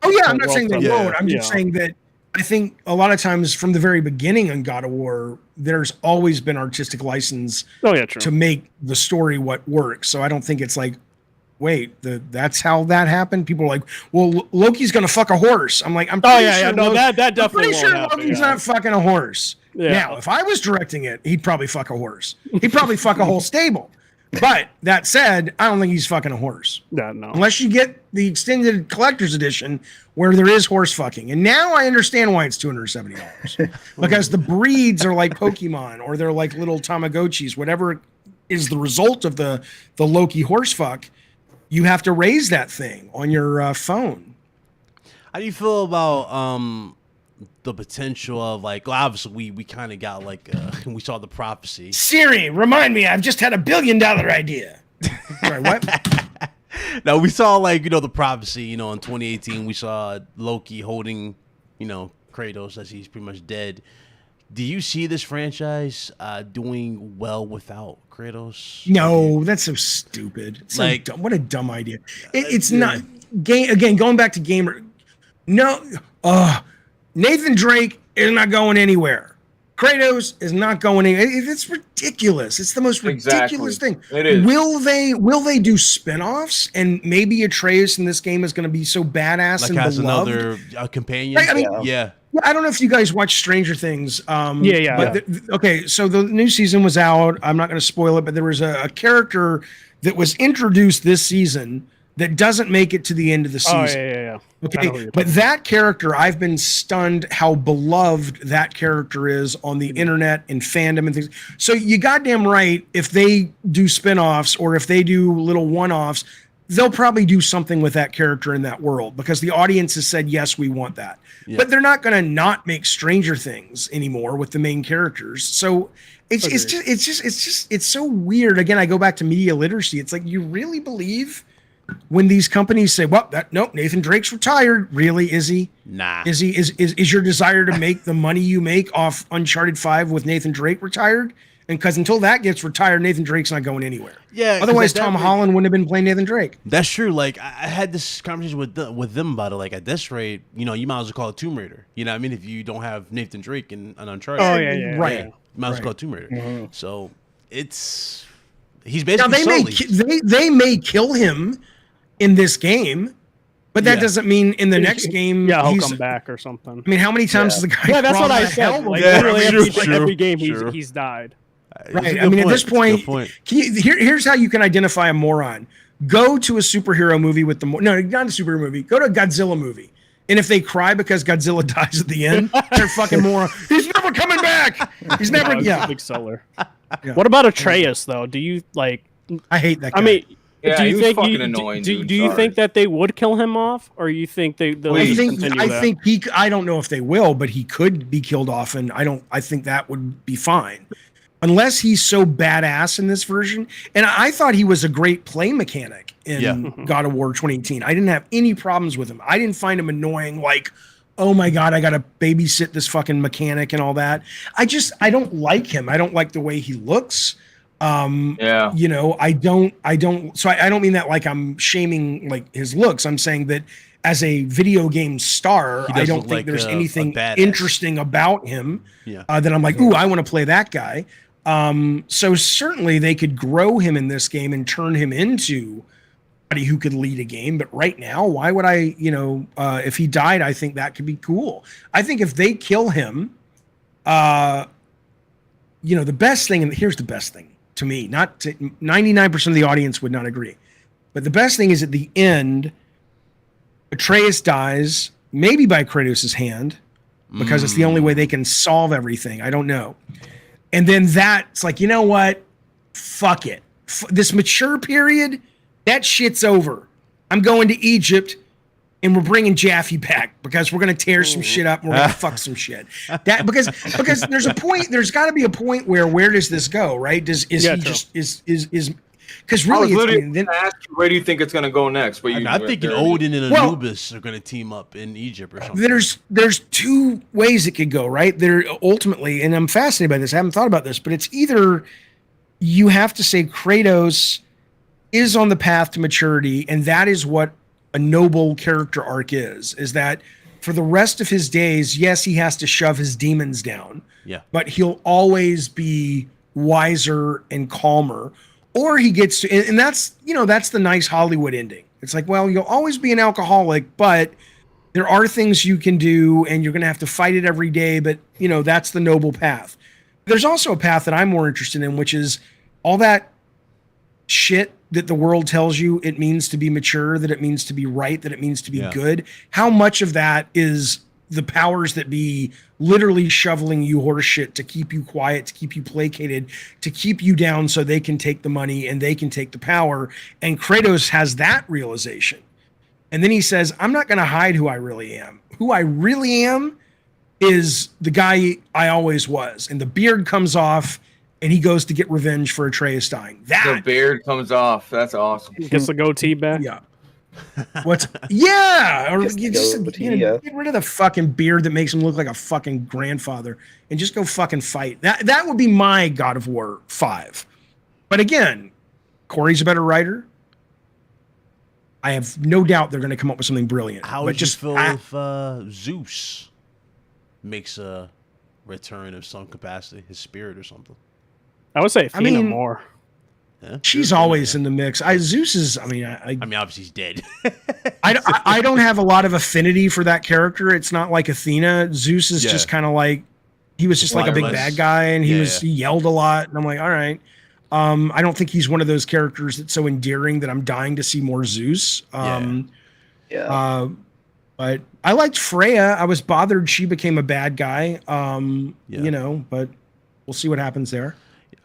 S2: I'm not saying they won't. I'm just saying that I think a lot of times from the very beginning on God of War, there's always been artistic license to make the story what works. So I don't think it's like, wait, that's how that happened. People are like, well, Loki's gonna fuck a horse. I'm like,
S5: that definitely.
S2: I'm pretty sure
S5: happen,
S2: Loki's not fucking a horse.
S5: Yeah.
S2: Now, if I was directing it, he'd probably fuck a horse. He'd probably fuck a whole stable. But that said, I don't think he's fucking a horse.
S5: No.
S2: Unless you get the extended collector's edition where there is horse fucking. And now I understand why it's $270. Because the breeds are like Pokemon or they're like little Tamagotchis. Whatever is the result of the Loki horse fuck, you have to raise that thing on your phone.
S3: How do you feel about the potential of obviously we kind of got we saw the prophecy.
S2: Siri, remind me, I've just had $1 billion idea. Sorry, what?
S3: No, we saw the prophecy, in 2018 we saw Loki holding, Kratos as he's pretty much dead. Do you see this franchise doing well without Kratos?
S2: No, that's so stupid. It's so dumb. What a dumb idea. It's not game again, going back to gamer. No, Nathan Drake is not going anywhere. Kratos is not going anywhere. It's ridiculous. It's the most ridiculous thing.
S6: It is.
S2: Will they do spin-offs and maybe Atreus in this game is going to be so badass and
S3: has
S2: beloved?
S3: another companion?
S2: Right, I mean,
S3: yeah.
S2: I don't know if you guys watch Stranger Things.
S5: Yeah.
S2: Okay, so the new season was out. I'm not going to spoil it, but there was a character that was introduced this season that doesn't make it to the end of the season.
S5: Yeah.
S2: Okay, but that character, I've been stunned how beloved that character is on the internet and fandom and things. So you goddamn right, if they do spin-offs or if they do little one-offs, they'll probably do something with that character in that world because the audience has said, yes, we want that. Yeah. But they're not going to not make Stranger Things anymore with the main characters. So it's so weird. Again, I go back to media literacy. It's like, you really believe when these companies say, well, Nathan Drake's retired. Really? Is he?
S3: Nah.
S2: Is your desire to make the money you make off Uncharted 5 with Nathan Drake retired? And because until that gets retired, Nathan Drake's not going anywhere.
S3: Yeah.
S2: Otherwise, Tom Holland wouldn't have been playing Nathan Drake.
S3: That's true. I had this conversation with them about it. At this rate, you might as well call it Tomb Raider. You know what I mean? If you don't have Nathan Drake in an Uncharted.
S2: Oh, yeah. Right.
S3: You might as well call it Tomb Raider.
S2: Mm-hmm.
S3: So he's basically
S2: now, they may kill him in this game, but that doesn't mean in the next game.
S5: Yeah, he'll
S2: he's,
S5: come back or something.
S2: I mean, how many times has the guy?
S5: Yeah, that's what
S2: crawled
S5: I
S2: out of hell
S5: said.
S2: before?
S5: Like,
S3: Yeah,
S5: literally
S3: true,
S5: every game
S3: true.
S5: he's died.
S2: Right. I mean, at this point, here's how you can identify a moron. Go to a superhero movie with no, not a superhero movie. Go to a Godzilla movie. And if they cry because Godzilla dies at the end, they're fucking moron. He's never coming back. He's never.
S5: No,
S2: Yeah.
S5: big seller.
S2: Yeah.
S5: What about Atreus though? Do you like?
S2: I hate that guy.
S5: I mean,
S6: Yeah,
S5: do
S6: he
S5: you
S6: was
S5: think
S6: fucking
S5: you,
S6: annoying,
S5: do,
S6: dude,
S5: do you
S6: sorry.
S5: think that they would kill him off, or you think they'll
S2: I
S5: just
S2: think
S5: continue that?
S2: I don't know if they will, but he could be killed off, and I think that would be fine. Unless he's so badass in this version. And I thought he was a great play mechanic in God of War 2018. I didn't have any problems with him. I didn't find him annoying, like, oh my God, I gotta babysit this fucking mechanic and all that. I don't like him. I don't like the way he looks. You know, I don't so I don't mean that like I'm shaming like his looks. I'm saying that as a video game star, I don't think there's anything interesting about him that I'm like, ooh, I want to play that guy. So certainly they could grow him in this game and turn him into somebody who could lead a game. But right now, why would I, if he died, I think that could be cool. I think if they kill him, the best thing, and here's the best thing to me, 99% of the audience would not agree, but the best thing is at the end, Atreus dies, maybe by Kratos' hand, because it's the only way they can solve everything. I don't know. And then that's like, you know what? Fuck it. This mature period, that shit's over. I'm going to Egypt and we're bringing Jaffe back because we're going to tear some shit up and we're going to fuck some shit. That because there's a point, there's got to be a point where does this go, right? Because really,
S6: where do you think it's going to go next? But
S3: I'm thinking Odin and Anubis are going to team up in Egypt or something.
S2: There's two ways it could go, right? There ultimately, and I'm fascinated by this. I haven't thought about this, but it's either you have to say Kratos is on the path to maturity, and that is what a noble character arc is that for the rest of his days, yes, he has to shove his demons down, but he'll always be wiser and calmer. Or he gets to, and that's the nice Hollywood ending. It's like, well, you'll always be an alcoholic, but there are things you can do and you're going to have to fight it every day. But, that's the noble path. There's also a path that I'm more interested in, which is all that shit that the world tells you it means to be mature, that it means to be right, that it means to be good. How much of that is the powers that be literally shoveling you horse shit to keep you quiet, to keep you placated, to keep you down so they can take the money and they can take the power. And Kratos has that realization. And then he says, I'm not going to hide who I really am. Who I really am is the guy I always was. And the beard comes off and he goes to get revenge for Atreus dying.
S6: The beard comes off. That's awesome.
S5: Gets the goatee back.
S2: Yeah. Or you just get rid of the fucking beard that makes him look like a fucking grandfather and just go fucking fight. That would be my God of War 5. But again, Corey's a better writer. I have no doubt they're going to come up with something brilliant.
S3: How would you feel if Zeus makes a return of some capacity, his spirit or something?
S5: I would say Athena more.
S3: Yeah,
S2: she's always in the mix. Zeus is. I mean,
S3: obviously he's dead.
S2: I don't have a lot of affinity for that character. It's not like Athena. Zeus is just kind of like he was just like a big bad guy, and he yelled a lot. And I'm like, all right. I don't think he's one of those characters that's so endearing that I'm dying to see more Zeus. But I liked Freya. I was bothered she became a bad guy. But we'll see what happens there.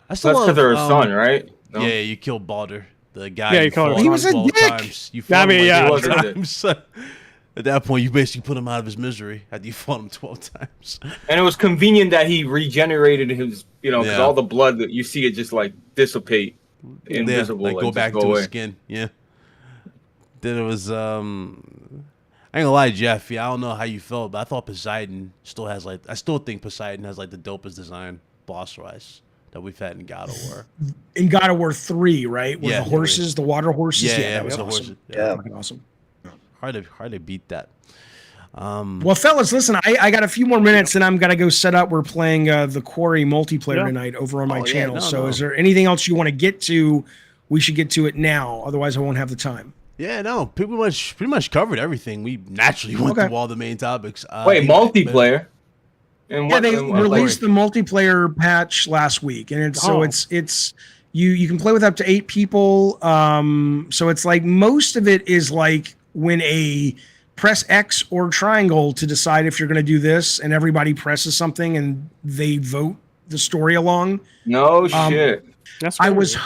S3: I still
S6: that's because of her son, right? No?
S3: Yeah, you killed Baldur, the guy.
S5: Yeah, you killed him.
S2: He was a dick.
S3: Times. You fought him
S6: like
S3: 12 times. At that point, you basically put him out of his misery after you fought him 12 times.
S6: And it was convenient that he regenerated his, because all the blood that you see it just like dissipate, invisible,
S3: like go back to his skin. Yeah. Then it was I ain't gonna lie, Jeff. I don't know how you felt, but I thought Poseidon still has I still think Poseidon has the dopest design boss wise that we've had in God of War.
S2: In God of War 3, right? With the horses, the water horses.
S3: Yeah,
S2: that was awesome. Fucking awesome.
S3: Hard to beat that.
S2: Well, fellas, listen, I got a few more minutes and I'm gonna go set up. We're playing the Quarry multiplayer tonight over on my channel. Is there anything else you want to get to? We should get to it now, otherwise I won't have the time.
S3: Yeah, no, pretty much covered everything. We naturally went
S2: Okay.
S3: through all the main topics.
S6: Wait, multiplayer? And
S2: Yeah, they
S6: and what-
S2: released the multiplayer patch last week, and it's you can play with up to 8 people. So it's like most of it is like when a press X or triangle to decide if you're going to do this, and everybody presses something and they vote the story along.
S6: No shit.
S5: That's
S2: I
S5: crazy.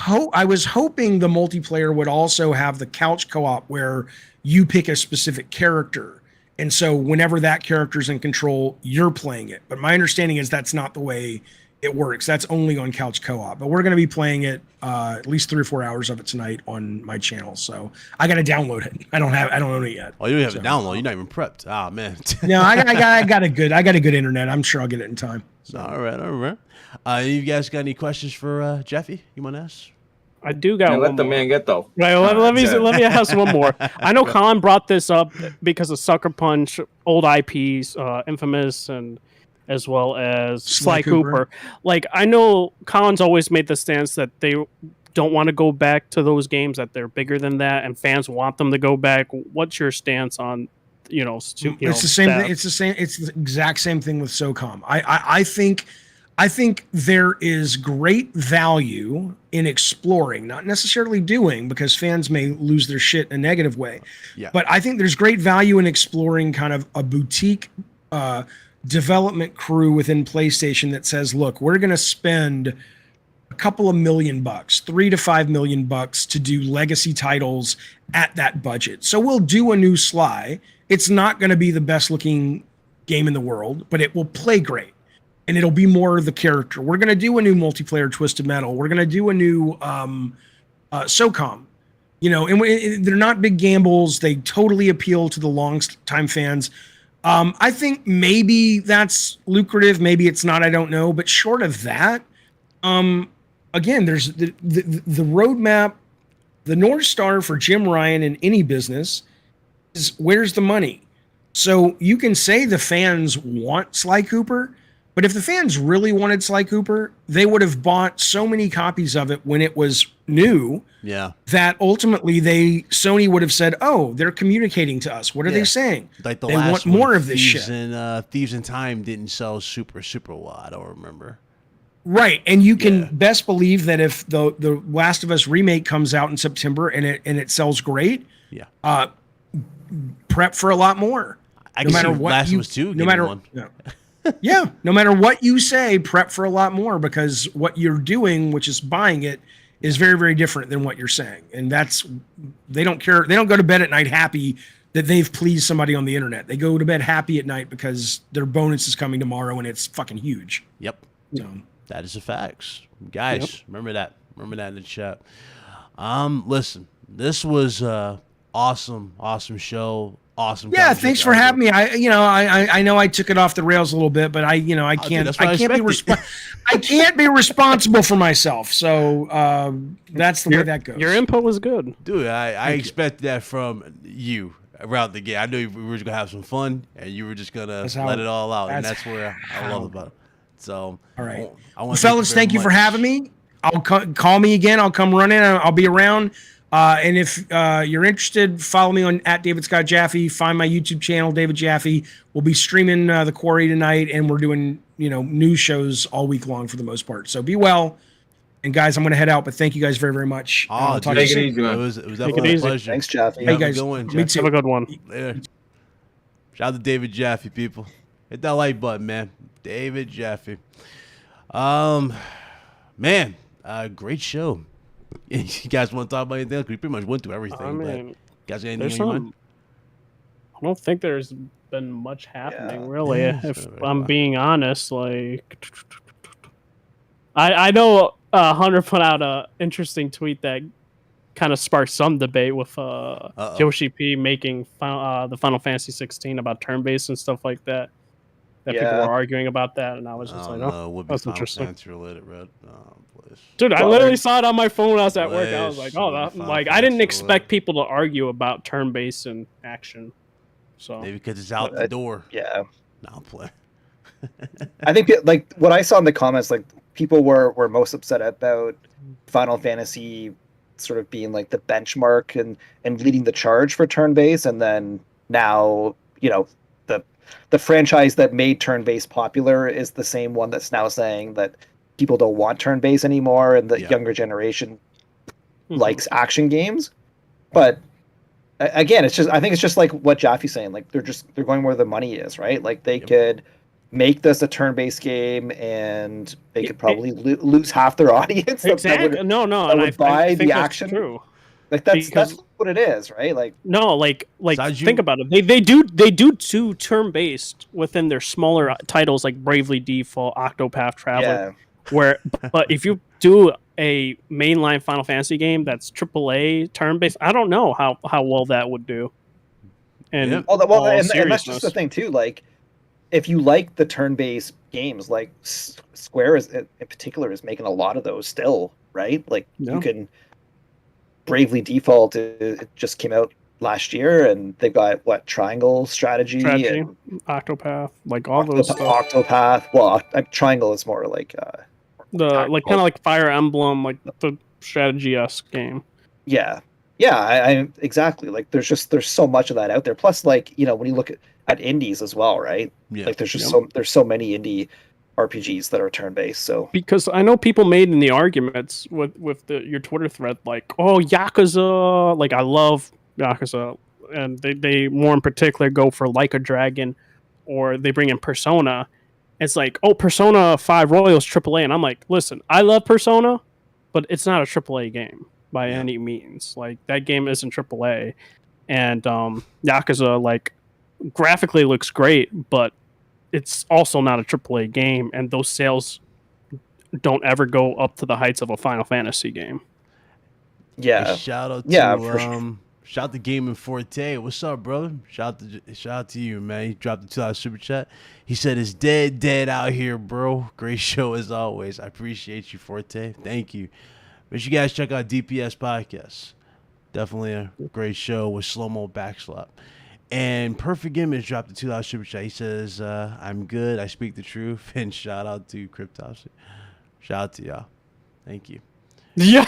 S2: was hoping the multiplayer would also have the couch co-op where you pick a specific character. And so whenever that character's in control, you're playing it. But my understanding is that's not the way it works. That's only on couch co-op. But we're going to be playing it at least 3 or 4 hours of it tonight on my channel. So I got to download it. I don't own it yet.
S3: Oh, you have to download. You're not even prepped. Ah, man.
S2: No, I got a good internet. I'm sure I'll get it in time. So.
S3: All right. You guys got any questions for Jeffy? You want to ask?
S5: I do got
S6: Man,
S5: one
S6: let the
S5: more.
S6: man get though.
S5: Right, let me ask one more. I know Colin brought this up because of Sucker Punch, old IPs, Infamous, and as well as Sly Cooper. Like, I know Colin's always made the stance that they don't want to go back to those games, that they're bigger than that, and fans want them to go back. What's your stance on,
S2: It's the same thing. It's the exact same thing with SOCOM. I think there is great value in exploring, not necessarily doing, because fans may lose their shit in a negative way.
S3: Yeah.
S2: But I think there's great value in exploring kind of a boutique development crew within PlayStation that says, look, we're going to spend a couple of $1 million, $3 to $5 million to do legacy titles at that budget. So we'll do a new Sly. It's not going to be the best looking game in the world, but it will play great. And it'll be more of the character. We're going to do a new multiplayer Twisted Metal. We're going to do a new SOCOM. And they're not big gambles. They totally appeal to the long-time fans. I think maybe that's lucrative. Maybe it's not. I don't know. But short of that, again, there's the roadmap. The North Star for Jim Ryan in any business is where's the money? So you can say the fans want Sly Cooper, but if the fans really wanted Sly Cooper, they would have bought so many copies of it when it was new.
S3: Yeah.
S2: That ultimately Sony would have said, "Oh, they're communicating to us. What are they saying?
S3: Like
S2: they want more of this shit."
S3: Thieves in Time didn't sell super well. I don't remember.
S2: Right, and you can best believe that if the Last of Us remake comes out in September and it sells great, prep for a lot more.
S3: No matter what, Last of Us 2, no matter one.
S2: No matter what you say, prep for a lot more, because what you're doing, which is buying it, is very, very different than what you're saying. And they don't care. They don't go to bed at night happy that they've pleased somebody on the internet. They go to bed happy at night because their bonus is coming tomorrow and it's fucking huge.
S3: Yep.
S2: So
S3: that is the facts. Guys, remember that. Remember that in the chat. Listen, this was awesome show. Awesome.
S2: Yeah, thanks for having me. I know I took it off the rails a little bit, but I can't be responsible for myself. So that's the way that goes.
S5: Your input was good,
S3: dude. I expected that from you around the game. I knew we were gonna have some fun, and you were just gonna let it all out, and that's where I love about it. So,
S2: all right,
S3: fellas,
S2: thank you for having me. I'll call me again. I'll come running. I'll be around. And if you're interested, follow me on @DavidScottJaffe. Find my YouTube channel, David Jaffe. We'll be streaming The Quarry tonight, and we're doing news shows all week long for the most part. So be well. And guys, I'm going to head out, but thank you guys very, very much.
S6: Take it easy, man.
S3: It was definitely a pleasure.
S7: Thanks, Jaffe.
S2: Hey guys,
S5: me too. Have a good one.
S3: Later. Shout out to David Jaffe, people. Hit that like button, man. David Jaffe. Man, great show. You guys want to talk about anything else? We pretty much went through everything.
S5: I mean,
S3: guys got anything on your mind?
S5: I don't think there's been much happening, really. If I'm being honest, like, I know Hunter put out a interesting tweet that kind of sparked some debate with Yoshi P making the Final Fantasy 16 about turn-based and stuff like that. People were arguing about that, and I was just that's interesting.
S3: Related, Red. Please.
S5: Dude, I literally saw it on my phone when I was at work. I was like, I didn't expect people to argue about turn-based and action. So
S3: maybe because it's out the door.
S7: Yeah.
S3: No, I'll play.
S7: I think like what I saw in the comments, like people were most upset about Final Fantasy sort of being like the benchmark and leading the charge for turn-based, and then now, you know, the franchise that made turn-based popular is the same one that's now saying that people don't want turn-based anymore, and the younger generation likes action games. But again, I think it's just like what Jaffe's saying. Like they're going where the money is, right? Like they could make this a turn-based game, and they could probably lose half their audience.
S5: Exactly.
S7: That
S5: I
S7: would buy
S5: think
S7: the
S5: that's
S7: action.
S5: true.
S7: Like that's what it is, right? Like
S5: think about it. They do turn-based within their smaller titles like Bravely Default, Octopath Traveler. But if you do a mainline Final Fantasy game that's AAA turn-based, I don't know how well that would do. And
S7: and that's just the thing too. Like, if you like the turn-based games, like Square is in particular is making a lot of those still, right? Like you can Bravely Default. It just came out last year, and they've got Triangle Strategy and
S5: Octopath, like all those stuff.
S7: Octopath. Well, Triangle is more like
S5: kind of like Fire Emblem, like the strategy-esque game.
S7: Yeah, I exactly. Like there's so much of that out there. Plus, like, you know, when you look at indies as well, right? Yeah. Like there's just there's so many indie RPGs that are turn-based. So
S5: because I know people made in the arguments with your Twitter thread, like, oh, Yakuza, like I love Yakuza, and they more in particular go for Like a Dragon, or they bring in Persona. It's like, oh, Persona 5 Royals AAA, and I'm like, listen, I love Persona, but it's not a AAA game by any means. Like that game isn't AAA, and Yakuza, like, graphically looks great, but it's also not a AAA game, and those sales don't ever go up to the heights of a Final Fantasy game.
S7: Yeah.
S3: Shout out to Gaming Forte. What's up, brother? Shout out to you, man. He dropped the $2 super chat. He said it's dead out here, bro. Great show as always. I appreciate you, Forte. Thank you. Make sure you guys check out DPS Podcast. Definitely a great show with slow-mo backslap. And Perfect Image dropped the $2 super chat. He says, I'm good. I speak the truth. And shout out to Cryptos. Shout out to y'all. Thank you.
S5: Yeah.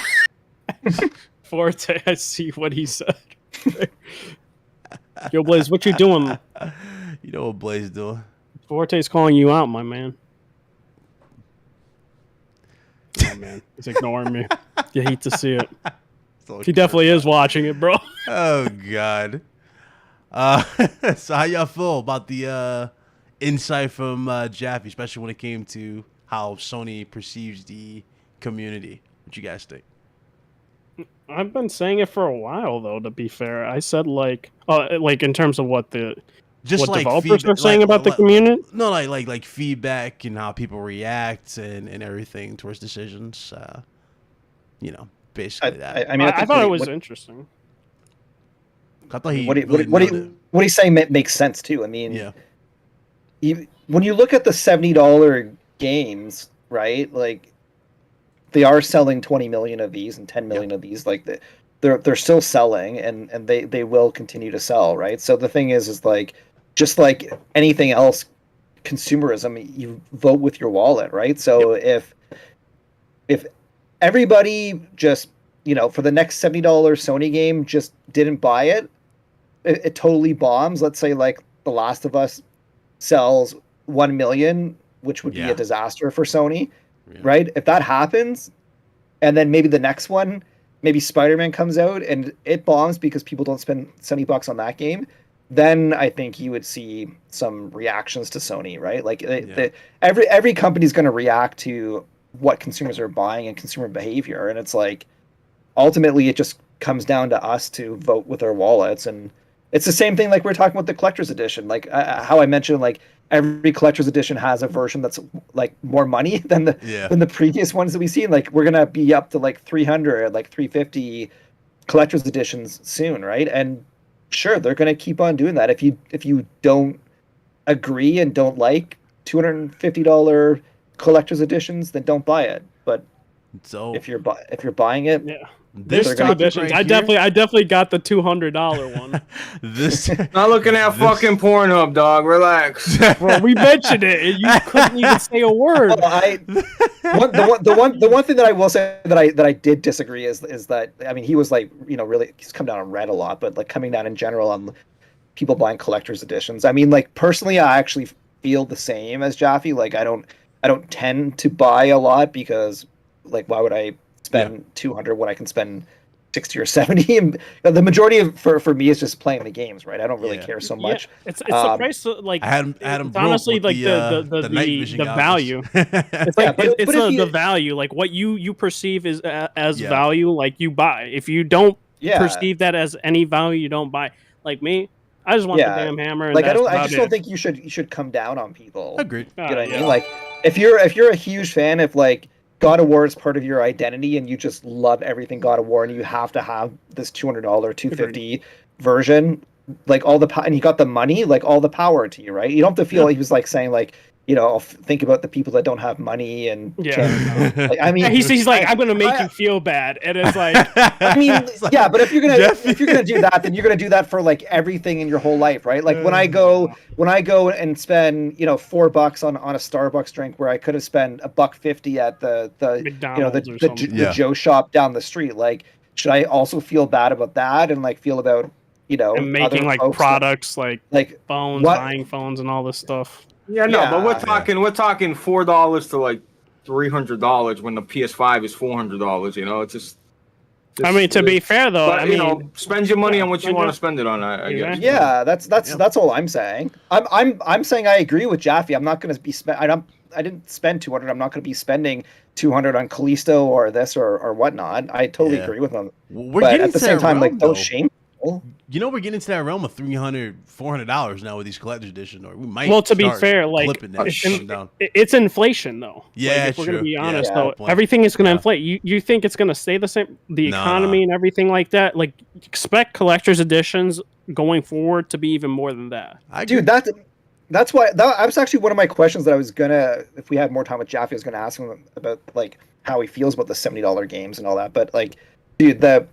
S5: Forte, I see what he said. Yo, Blaze, what you doing?
S3: You know what Blaze doing.
S5: Forte's calling you out, my man. Oh, man. He's ignoring me. You hate to see it. He definitely is watching it, bro.
S3: Oh, God. So how y'all feel about the insight from Jaffe, especially when it came to how Sony perceives the community? What you guys think?
S5: I've been saying it for a while, though. To be fair, I said like in terms of what developers are saying about the community.
S3: No, like feedback and how people react and everything towards decisions. You know, basically that.
S5: I mean, I thought it was interesting.
S3: I thought he
S7: what he's saying makes sense too. I mean, when you look at the $70 games, right? Like, they are selling 20 million of these and 10 million of these. Like they're still selling, and they will continue to sell, right? So the thing is like, just like anything else, consumerism, you vote with your wallet, right? So if everybody just, you know, for the next $70 Sony game just didn't buy it, it totally bombs. Let's say like The Last of Us sells 1 million, which would be a disaster for Sony. Yeah. Right? If that happens, and then maybe the next one, maybe Spider-Man comes out and it bombs because people don't spend $70 on that game, then I think you would see some reactions to Sony, right? Like every company's going to react to what consumers are buying and consumer behavior, and it's like ultimately it just comes down to us to vote with our wallets. And it's the same thing like we're talking about the collector's edition, like how I mentioned, like every collector's edition has a version that's like more money than the previous ones that we've seen. Like we're gonna be up to like 300, like 350 collector's editions soon, right? And sure, they're gonna keep on doing that. If you don't agree and don't like $250 collector's editions, then don't buy it. But
S3: so
S7: if you're buying it,
S3: This
S7: They're
S5: Two
S7: gonna-
S3: topic
S5: editions.
S3: right
S5: I
S3: here-
S5: definitely got the $200 one.
S3: This
S6: Not looking at fucking Pornhub, dog. Relax.
S5: Bro, we mentioned it, and you couldn't even say a word.
S7: Well, the one thing that I will say that I did disagree is that, I mean, he was like, really, he's come down on Red a lot, but like coming down in general on people buying collector's editions. I mean, like personally, I actually feel the same as Jaffe. Like I don't tend to buy a lot because like why would I spend 200 when I can spend 60 or 70? And the majority of for me is just playing the games, right? I don't really care so much.
S5: Yeah, it's the price. Like
S3: I had him
S5: it's
S3: broke
S5: honestly
S3: with
S5: like
S3: the night vision
S5: the
S3: goggles.
S5: value. It's
S7: Yeah,
S5: like
S7: but
S5: it's
S7: if you-
S5: the value, like what you perceive as
S3: Yeah.
S5: value, like you buy. If you don't
S7: Yeah.
S5: perceive that as any value, you don't buy. Like me, I just want
S7: Yeah.
S5: the damn hammer. And
S7: Like I
S5: that's
S7: don't. I
S5: about
S7: just don't
S5: it.
S7: think you should come down on people.
S3: Agreed.
S7: You know what I
S5: Yeah.
S7: mean? Like if you're a huge fan of like God of War is part of your identity and you just love everything God of War and you have to have this $200, $250 version, like all the and he got the money, like all the power to you, right? You don't have to feel like he was like saying like, think about the people that don't have money and like, I mean,
S5: Yeah, he's like, I'm gonna make
S7: I-
S5: you feel bad, and it's like,
S7: I mean,
S3: It's like,
S7: yeah, but if you're gonna
S3: Jaffe.
S7: do that, then you're gonna do that for like everything in your whole life, right? Like when I go and spend $4 on a Starbucks drink where I could have spent $1.50 at the
S5: McDonald's or something.
S3: Yeah.
S7: the Joe shop down the street. Like, should I also feel bad about that and like feel about
S5: and making
S7: other
S5: like
S7: folks
S5: products like
S7: like
S5: phones,
S7: what-
S5: buying phones, and all this stuff.
S6: Yeah, no, but we're
S7: Yeah.
S6: talking $4 to like $300 when the PS5 is $400. It's just.
S5: I mean, to be fair though,
S6: But
S5: I mean,
S6: spend your money on what you
S5: spend
S6: want
S5: your-
S6: to spend it on. I guess.
S5: Exactly.
S7: yeah, that's all I'm saying. I'm saying I agree with Jaffe. I'm not going to be I didn't spend 200. I'm not going to be spending 200 on Callisto or this or whatnot. I totally
S3: Yeah.
S7: agree with him.
S3: We're
S7: But
S3: getting
S7: at the
S3: to
S7: same
S3: that
S7: time, like
S3: realm,
S7: don't
S3: though.
S7: shame people.
S3: We're getting into that realm of $300, $400 now with these collector's edition, or we might.
S5: Well, to be
S3: start
S5: fair, like
S3: clipping that
S5: it's,
S3: shit down.
S5: it's inflation though.
S3: Yeah,
S5: like, if we're gonna
S3: true.
S5: be
S3: Yeah,
S5: honest
S7: Yeah.
S5: though,
S3: good point.
S5: everything is gonna
S3: Yeah.
S5: inflate. You think it's gonna stay the same? The
S3: No,
S5: economy
S3: no.
S5: and everything like that. Like expect collector's editions going forward to be even more than that.
S3: I agree.
S7: Dude, that's why that was actually one of my questions that I was gonna, if we had more time with Jaffe, I was gonna ask him about like how he feels about the $70 games and all that. But like, dude, the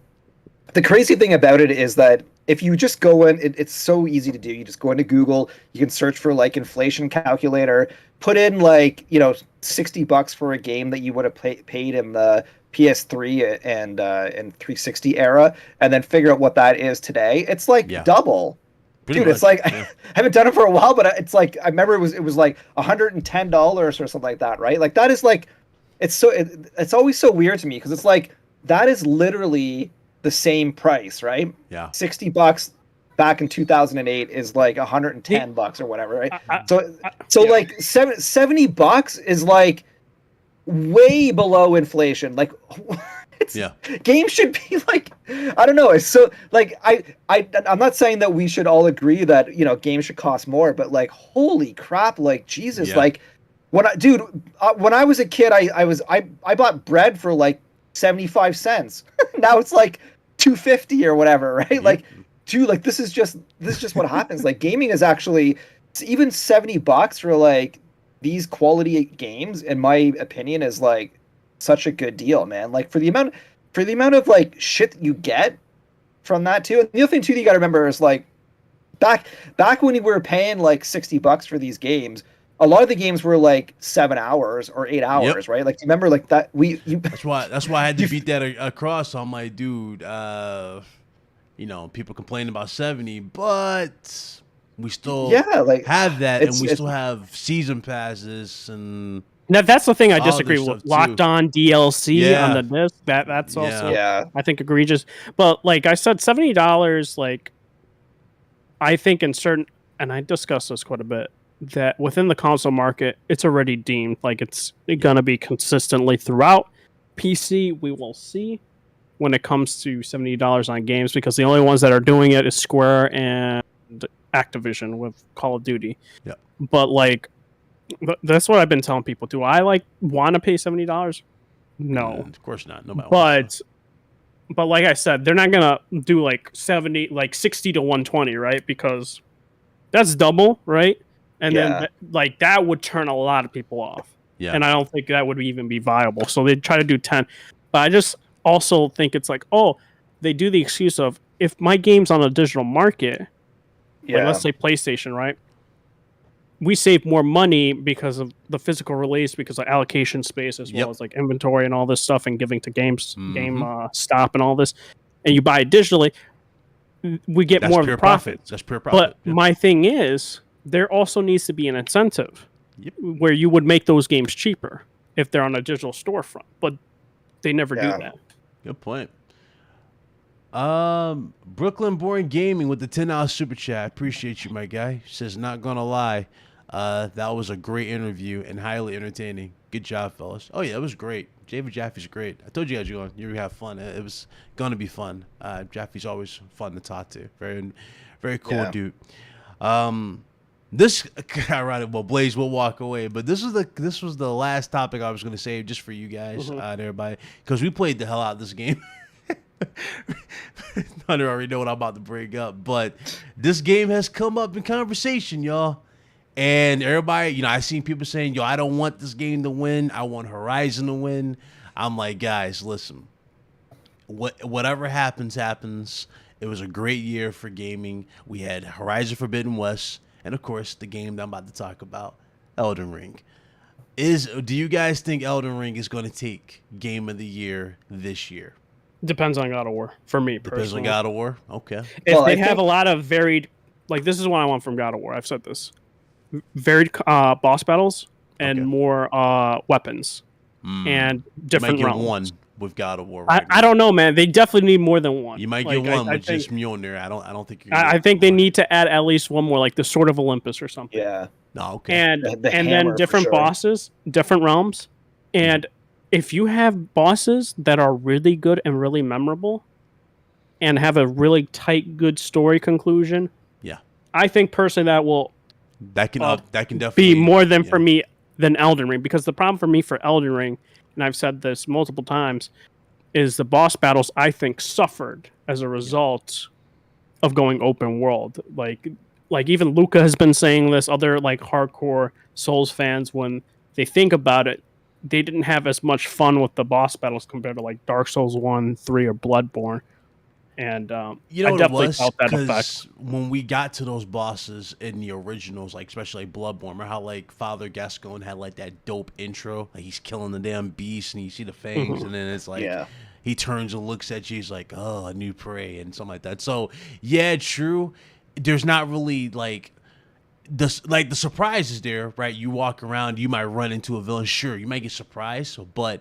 S7: crazy thing about it is that if you just go in, it's so easy to do. You just go into Google, you can search for like inflation calculator, put in like $60 for a game that you would have paid in the PS3 and 360 era, and then figure out what that is today. It's like
S3: Yeah.
S7: double.
S3: Pretty
S7: Dude, it's
S3: much,
S7: like
S3: yeah.
S7: I haven't done it for a while, but it's like I remember it was like $110 or something like that, right? Like that is like it's it's always so weird to me because it's like that is literally the same price, right?
S3: Yeah.
S7: $60 back in 2008 is like $110 or whatever, right? So
S5: yeah.
S7: like $70 is like way below inflation. Like
S3: Yeah.
S7: games should be like, I don't know. It's so like I'm not saying that we should all agree that games should cost more, but like holy crap, like Jesus,
S3: Yeah.
S7: like when I was a kid, I bought bread for like 75 cents. Now it's like 250 or whatever, right? Like, dude, like this is just what happens. Like gaming is actually even $70 for like these quality games, in my opinion, is like such a good deal, man. Like for the amount of like shit that you get from that too. And the other thing too that you gotta remember is like back when we were paying like $60 for these games, a lot of the games were like 7 hours or 8 hours, right? Like, do you remember like that?
S3: That's why I had to beat that across. I'm like, dude, people complain about 70, but we still
S7: like
S3: have that, and we
S7: it's-
S3: still have season passes and
S5: Now that's the thing I
S3: All
S5: disagree
S3: this
S5: with.
S3: stuff,
S5: Locked
S3: too.
S5: on DLC
S3: Yeah.
S5: on the disc. That's also
S7: yeah.
S5: I think egregious. But like I said, $70, like I think in certain, and I discussed this quite a bit, that within the console market, it's already deemed like it's gonna be consistently throughout. PC, we will see when it comes to $70 on games, because the only ones that are doing it is Square and Activision with Call of Duty.
S3: Yeah.
S5: But like that's what I've been telling people. Do I like want to pay $70? No.
S3: of course not. No matter what.
S5: But like I said, they're not gonna do like 60 to 120, right? Because that's double, right? And
S7: Yeah.
S5: then like that would turn a lot of people off.
S3: Yeah.
S5: And I don't think that would even be viable. So they try to do 10. But also think it's like, oh, they do the excuse of, if my game's on a digital market, like let's say PlayStation, right? We save more money because of the physical release, because of allocation space, as well as like inventory and all this stuff, and giving to game stop and all this. And you buy it digitally, we get more of a profit.
S3: That's pure profit.
S5: But my thing is, there also needs to be an incentive where you would make those games cheaper if they're on a digital storefront. But they never do that.
S3: Good point. Brooklyn Born Gaming with the $10 super chat. Appreciate you, my guy. Says, not gonna lie, that was a great interview and highly entertaining. Good job, fellas. Oh yeah, it was great. David Jaffe's great. I told you guys you're gonna have fun. It was gonna be fun. Jaffe's always fun to talk to. Very, very cool dude. This ironic. Well, Blaze will walk away, but this was the last topic I was gonna save just for you guys and everybody, because we played the hell out of this game. Hunter already know what I'm about to bring up, but this game has come up in conversation, y'all. And everybody, I seen people saying, yo, I don't want this game to win. I want Horizon to win. I'm like, guys, listen. Whatever happens. It was a great year for gaming. We had Horizon Forbidden West, and of course, the game that I'm about to talk about, Elden Ring. Do you guys think Elden Ring is going to take Game of the Year this year?
S5: Depends on God of War, for me personally.
S3: Depends on God of War? Okay.
S5: If they have a lot of varied, like, this is what I want from God of War. I've said this. Varied boss battles and more weapons and different
S3: you might get
S5: realms.
S3: one with God of War.
S5: I don't know, man. They definitely need more than one.
S3: You might get one with just Mjolnir. I don't think you're
S5: I think they need to add at least one more, like the Sword of Olympus or something.
S7: Yeah.
S3: No, okay.
S5: And
S7: The
S5: and
S7: hammer,
S5: then different
S7: for sure.
S5: bosses, different realms. And if you have bosses that are really good and really memorable and have a really tight, good story conclusion, I think personally that can definitely
S3: be
S5: more than for me than Elden Ring, because the problem for me for Elden Ring, and I've said this multiple times, is the boss battles I think suffered as a result of going open world. Like even Luca has been saying this, other like hardcore Souls fans, when they think about it, they didn't have as much fun with the boss battles compared to like Dark Souls 1, 3, or Bloodborne. And I definitely felt that effect.
S3: When we got to those bosses in the originals, like especially like Bloodborne, remember how like Father Gascoigne had like that dope intro, like he's killing the damn beast and you see the fangs, and then it's like he turns and looks at you, he's like, oh, a new prey and something like that. So yeah, true. There's not really like the surprise is there, right? You walk around, you might run into a villain, sure, you might get surprised, but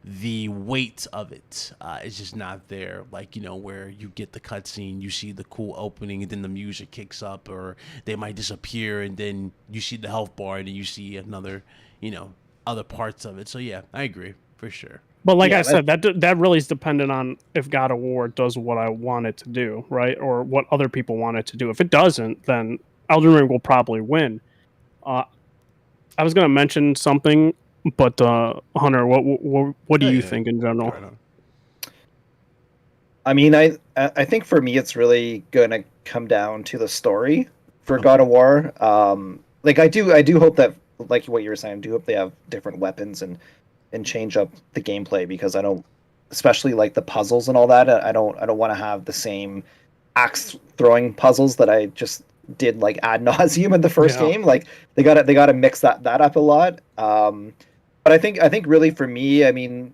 S3: the weight of it is just not there. Like, where you get the cutscene, you see the cool opening, and then the music kicks up, or they might disappear, and then you see the health bar, and then you see another, other parts of it. So yeah, I agree for sure.
S5: But like I said, that really is dependent on if God of War does what I want it to do, right? Or what other people want it to do. If it doesn't, then Elden Ring will probably win. I was going to mention something, but Hunter, what do you think in general?
S7: I mean, I think for me, it's really going to come down to the story for God of War. Like I do hope that, like what you were saying, I do hope they have different weapons and change up the gameplay, because I don't, especially like the puzzles and all that. I don't want to have the same axe throwing puzzles that I just did like ad nauseum in the first game. Like they got to mix that up a lot. But I think really for me, I mean,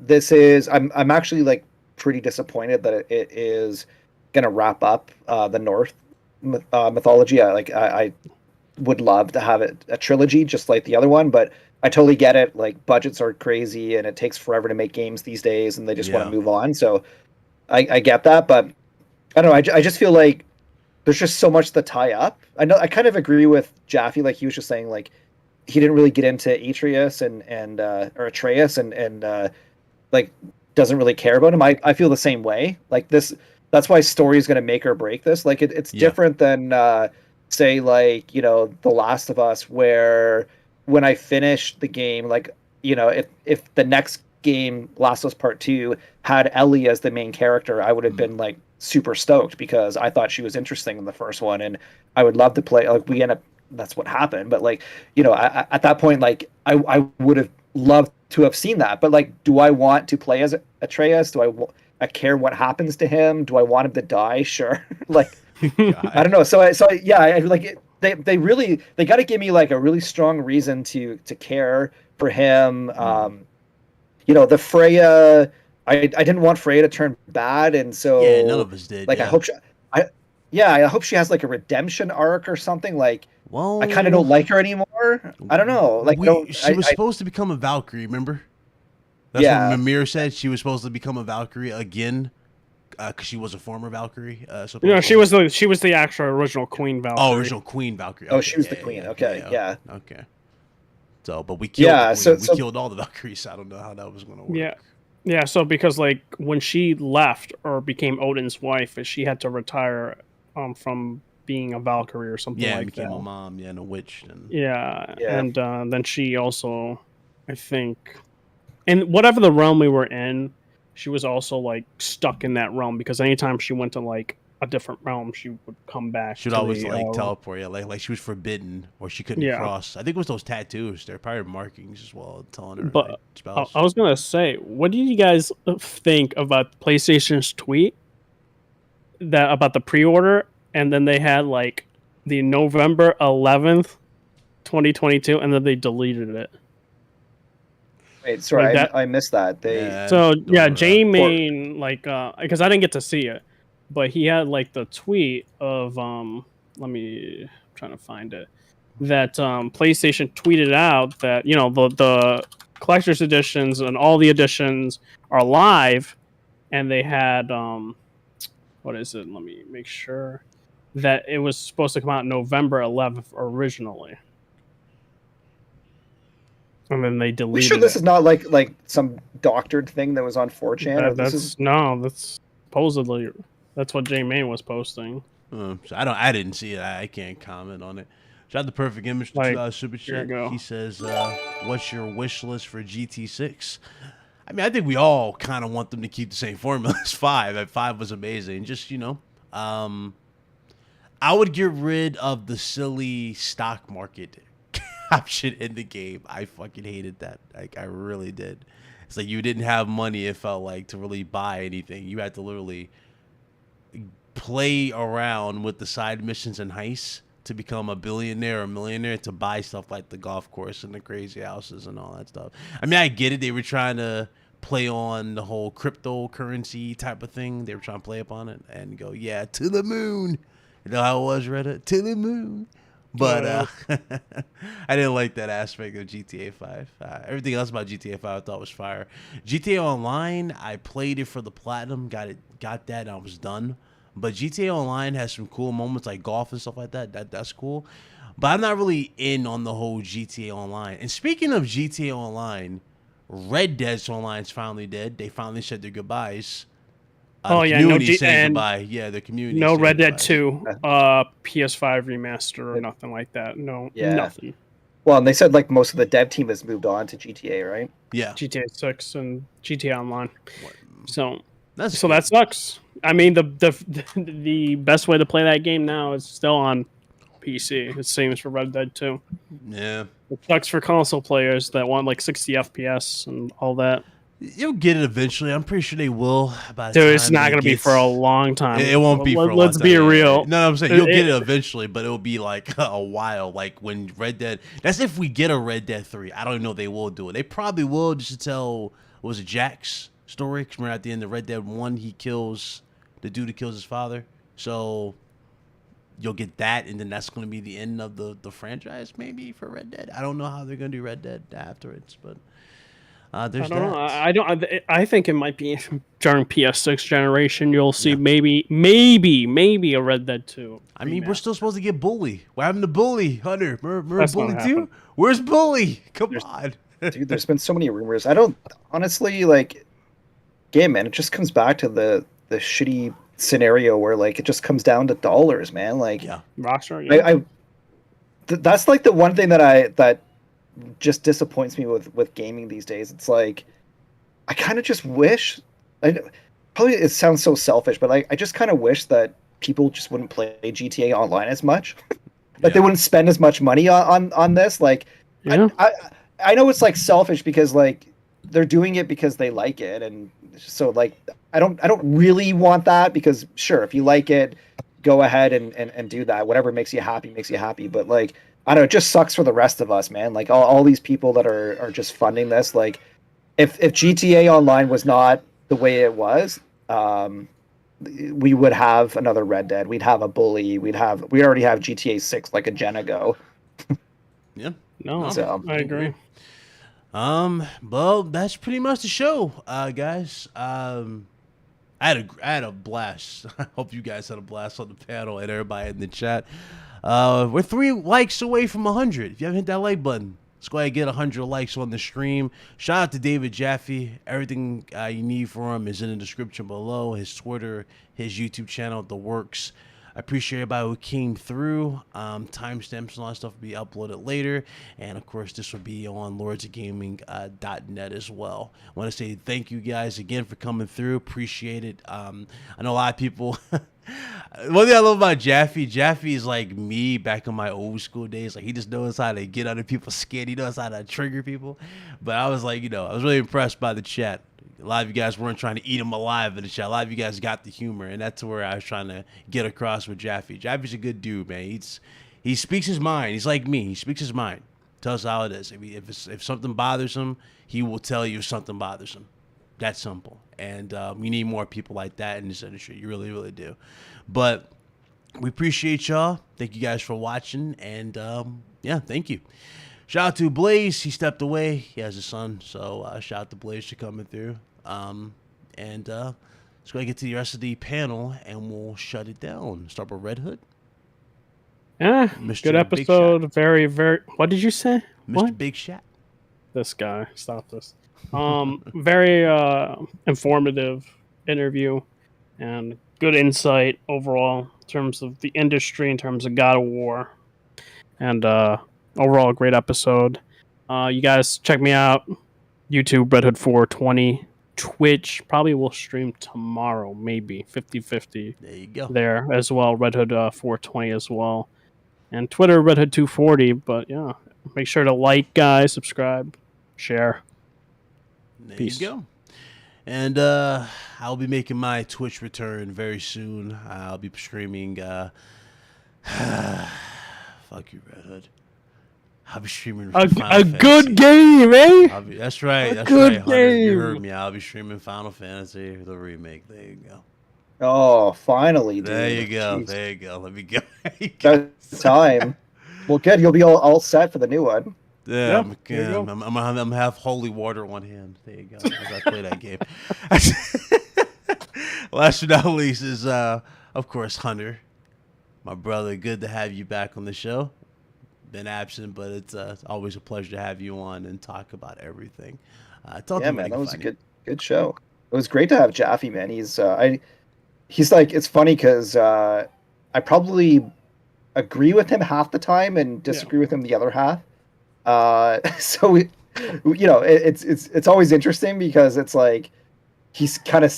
S7: I'm actually like pretty disappointed that it is gonna wrap up the North mythology. I would love to have it a trilogy just like the other one, but I totally get it. Like budgets are crazy and it takes forever to make games these days, and they just want to move on. So I get that, but I don't know. I just feel like there's just so much to tie up. I know I kind of agree with Jaffe. Like he was just saying, like he didn't really get into Atreus or Atreus and like doesn't really care about him. I feel the same way. Like that's why story is going to make or break this. Like it's different than say like, The Last of Us, where when I finished the game, like, if the next game, Last of Us Part 2, had Ellie as the main character, I would have been like super stoked, because I thought she was interesting in the first one, and I would love to play. Like we end up, that's what happened. But like, at that point, like I would have love to have seen that. But like, do I want to play as Atreus? Do I care what happens to him? Do I want him to die? Sure. Like, I don't know. I like it. They really got to give me like a really strong reason to care for him. The Freya, I didn't want Freya to turn bad, and so
S3: none of us did.
S7: Like,
S3: yeah.
S7: I hope she has like a redemption arc or something. Like,
S3: Well,
S7: I kind of don't like her anymore. I don't know. Like,
S3: she was supposed to become a Valkyrie. Remember? That's what Mimir said. She was supposed to become a Valkyrie again, because she was a former Valkyrie.
S5: She was the actual original Queen Valkyrie.
S3: Oh, original Queen Valkyrie.
S7: Okay, she was the queen. Okay.
S3: Okay. So, but we killed.
S7: Yeah,
S3: the queen. We killed all the Valkyries. I don't know how that was going to work.
S5: Yeah. So because like when she left or became Odin's wife, she had to retire from being a Valkyrie or something like that.
S3: Yeah, became a mom. Yeah, and a witch. And...
S5: Yeah. And then she also, I think, in whatever the realm we were in, she was also like stuck in that realm because anytime she went to like a different realm, she would come back.
S3: She would always teleport. Yeah, like she was forbidden or she couldn't cross. I think it was those tattoos. They're probably markings as well, telling her.
S5: But
S3: spells.
S5: I was gonna say, what do you guys think about PlayStation's tweet about the pre-order, and then they had like the November 11th, 2022, and then they deleted it.
S7: Wait, sorry,
S5: like
S7: I missed that.
S5: J-Main, like, because I didn't get to see it, but he had like the tweet of I'm trying to find it, that PlayStation tweeted out that the collector's editions and all the editions are live, and they had what is it? Let me make sure that it was supposed to come out November 11th originally. And then they deleted.
S7: We sure this is not like some doctored thing that was on 4chan?
S5: That's supposedly that's what J-Main was posting.
S3: So I didn't see it. I can't comment on it. Shout out the perfect image to Super Chat. He says, "What's your wish list for GT6?" I mean, I think we all kind of want them to keep the same formula as 5. 5 was amazing. Just I would get rid of the silly stock market option in the game. I fucking hated that. Like, I really did. It's like you didn't have money, it felt like, to really buy anything. You had to literally play around with the side missions and heists to become a billionaire or millionaire, to buy stuff like the golf course and the crazy houses and all that stuff. I mean, I get it. They were trying to play on the whole cryptocurrency type of thing. They were trying to play upon it and go, yeah, to the moon. You know how it was, Reddit? To the moon. But I didn't like that aspect of GTA 5. Everything else about GTA 5 I thought was fire. GTA Online, I played it for the platinum, got that, and I was done. But GTA Online has some cool moments like golf and stuff like that. That's cool. But I'm not really in on the whole GTA Online. And speaking of GTA Online, Red Dead Online's finally dead. They finally said their goodbyes. The community saying goodbye. Yeah, the community.
S5: No Red Dead 2, PS5 remaster or nothing like that. No, nothing.
S7: Well, and they said like most of the dev team has moved on to GTA, right?
S3: Yeah,
S5: GTA 6 and GTA Online. So
S3: that
S5: sucks. I mean, the best way to play that game now is still on PC. It seems for Red Dead 2.
S3: Yeah,
S5: it sucks for console players that want like 60 FPS and all that.
S3: You'll get it eventually. I'm pretty sure they will.
S5: Dude, it's not going to be for a long time.
S3: It won't be for a long time.
S5: Let's be real.
S3: No, I'm saying you'll get it eventually, but it'll be like a while. Like when Red Dead... That's if we get a Red Dead 3. I don't know if they will do it. They probably will, just to tell... What was it, Jack's story? Because remember at the end of Red Dead 1, he kills... The dude who kills his father. So you'll get that, and then that's going to be the end of the franchise, maybe, for Red Dead. I don't know how they're going to do Red Dead afterwards, but... There's
S5: I don't know. I think it might be during PS6 generation. You'll see maybe a Red Dead 2.
S3: I mean, we're still supposed to get Bully. What happened to Bully, Hunter? Remember Bully 2? Where's Bully? Come on,
S7: dude. There's been so many rumors. I don't honestly like. Yeah, man. It just comes back to the shitty scenario where like it just comes down to dollars, man. Like
S5: Rockstar. Yeah.
S7: That's like the one thing that just disappoints me with gaming these days. It's like I kind of just wish, probably it sounds so selfish, but I just kind of wish that people just wouldn't play GTA Online as much. Like they wouldn't spend as much money on this. Like I know it's like selfish because like they're doing it because they like it, and so like I don't really want that, because sure, if you like it, go ahead and do that. Whatever makes you happy. But like, I don't know, it just sucks for the rest of us, man. Like all these people that are just funding this. Like if GTA Online was not the way it was, we would have another Red Dead. We'd have a Bully. We already have GTA 6 like a gen ago.
S3: Yeah.
S5: No,
S7: So,
S5: I agree.
S3: Well, that's pretty much the show, guys. I had a blast. I hope you guys had a blast on the panel and everybody in the chat. We're 3 likes away from 100. If you haven't hit that like button, let's go ahead and get 100 likes on the stream. Shout out to David Jaffe. Everything you need for him is in the description below. His Twitter, his YouTube channel, the works. I appreciate everybody who came through. Timestamps and all that stuff will be uploaded later. And, of course, this will be on lordsofgaming.net as well. I want to say thank you guys again for coming through. Appreciate it. I know a lot of people... One thing I love about Jaffe is like me back in my old school days. Like, he just knows how to get under people's skin. He knows how to trigger people. But I was like, I was really impressed by the chat. A lot of you guys weren't trying to eat him alive in the chat. A lot of you guys got the humor, and that's where I was trying to get across with Jaffe. Jaffe's a good dude, man. He speaks his mind. He's like me. He speaks his mind. Tells how it is. If something bothers him, he will tell you something bothers him. That simple. And we need more people like that in this industry. You really, really do. But we appreciate y'all. Thank you guys for watching. And yeah, thank you. Shout out to Blaze. He stepped away. He has a son. So shout out to Blaze for coming through. And let's go get to the rest of the panel and we'll shut it down. Start with Redhood.
S5: Yeah,
S3: Mr.
S5: good
S3: Big
S5: episode. Very, very. What did you say?
S3: Mr.
S5: What?
S3: Big Shot.
S5: This guy. Stop this. Very informative interview and good insight overall in terms of the industry, in terms of God of War, and overall a great episode. You guys check me out. YouTube, Redhood 420. Twitch, probably will stream tomorrow, maybe 50-50
S3: There you go.
S5: there as well. Redhood 420 as well. And Twitter, Redhood 240. But yeah, make sure to like, guys, subscribe, share.
S3: There
S5: Peace.
S3: you go. And I'll be making my Twitch return very soon. I'll be streaming. Fuck you, Redhood. I'll be streaming
S5: A
S3: Final
S5: good
S3: Fantasy.
S5: game, eh?
S3: That's right. That's
S5: good
S3: right, Hunter. You
S5: game.
S3: heard me. I'll be streaming Final Fantasy, the remake. There you go.
S7: oh, finally, dude.
S3: There you go.
S7: Jeez.
S3: There you go. Let me go. There you go.
S7: That's time. Well, good. You'll be all set for the new one.
S3: Yeah,
S5: there you go.
S3: I'm gonna have holy water on hand. There you go. As I play that game. Last but not least is, of course, Hunter, my brother. Good to have you back on the show. Been absent, but it's always a pleasure to have you on and talk about everything.
S7: Yeah, man, that was a good show. It was great to have Jaffe, man. He's like, it's funny because I probably agree with him half the time and disagree with him the other half. So it's always interesting because it's like he's kind of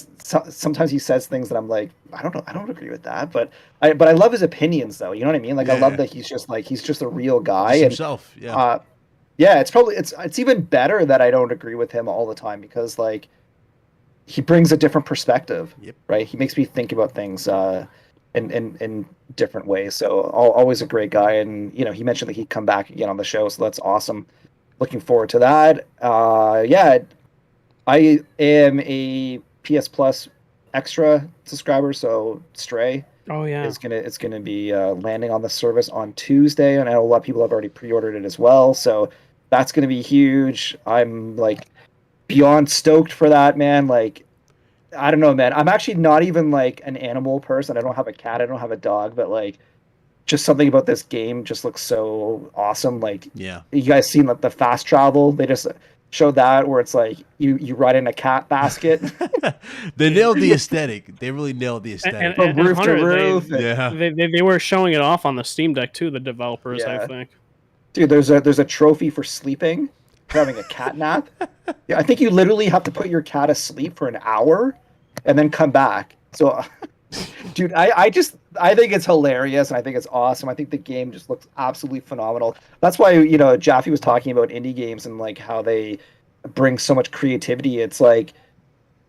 S7: sometimes he says things that I'm like, I don't agree with that, but I love his opinions though. You know what I mean? Like, I love that he's just a real guy and
S3: himself. Yeah.
S7: Yeah, it's even better that I don't agree with him all the time because like he brings a different perspective.
S3: Yep.
S7: Right? He makes me think about things in different ways. So always a great guy, and he mentioned that he'd come back again on the show, so that's awesome. Looking forward to that. Yeah, I am a PS Plus extra subscriber, so Stray
S5: Oh yeah.
S7: it's gonna be landing on the service on Tuesday, and I know a lot of people have already pre-ordered it as well, so that's gonna be huge. I'm like beyond stoked for that, man. Like, I don't know, man. I'm actually not even like an animal person. I don't have a cat. I don't have a dog, but like, just something about this game just looks so awesome. Like,
S3: Yeah.
S7: you guys seen the fast travel? They just showed that where it's like you ride in a cat basket
S3: They nailed the aesthetic. They really nailed the aesthetic.
S7: from roof to
S5: Hunter,
S7: roof.
S3: Yeah.
S5: They were showing it off on the Steam Deck too, the developers,
S7: Yeah.
S5: I think.
S7: Dude, there's a trophy for sleeping, for having a cat nap. Yeah, I think you literally have to put your cat asleep for an hour and then come back. So Dude, I think it's hilarious and I think it's awesome. I think the game just looks absolutely phenomenal. That's why, Jaffe was talking about indie games and like how they bring so much creativity. It's like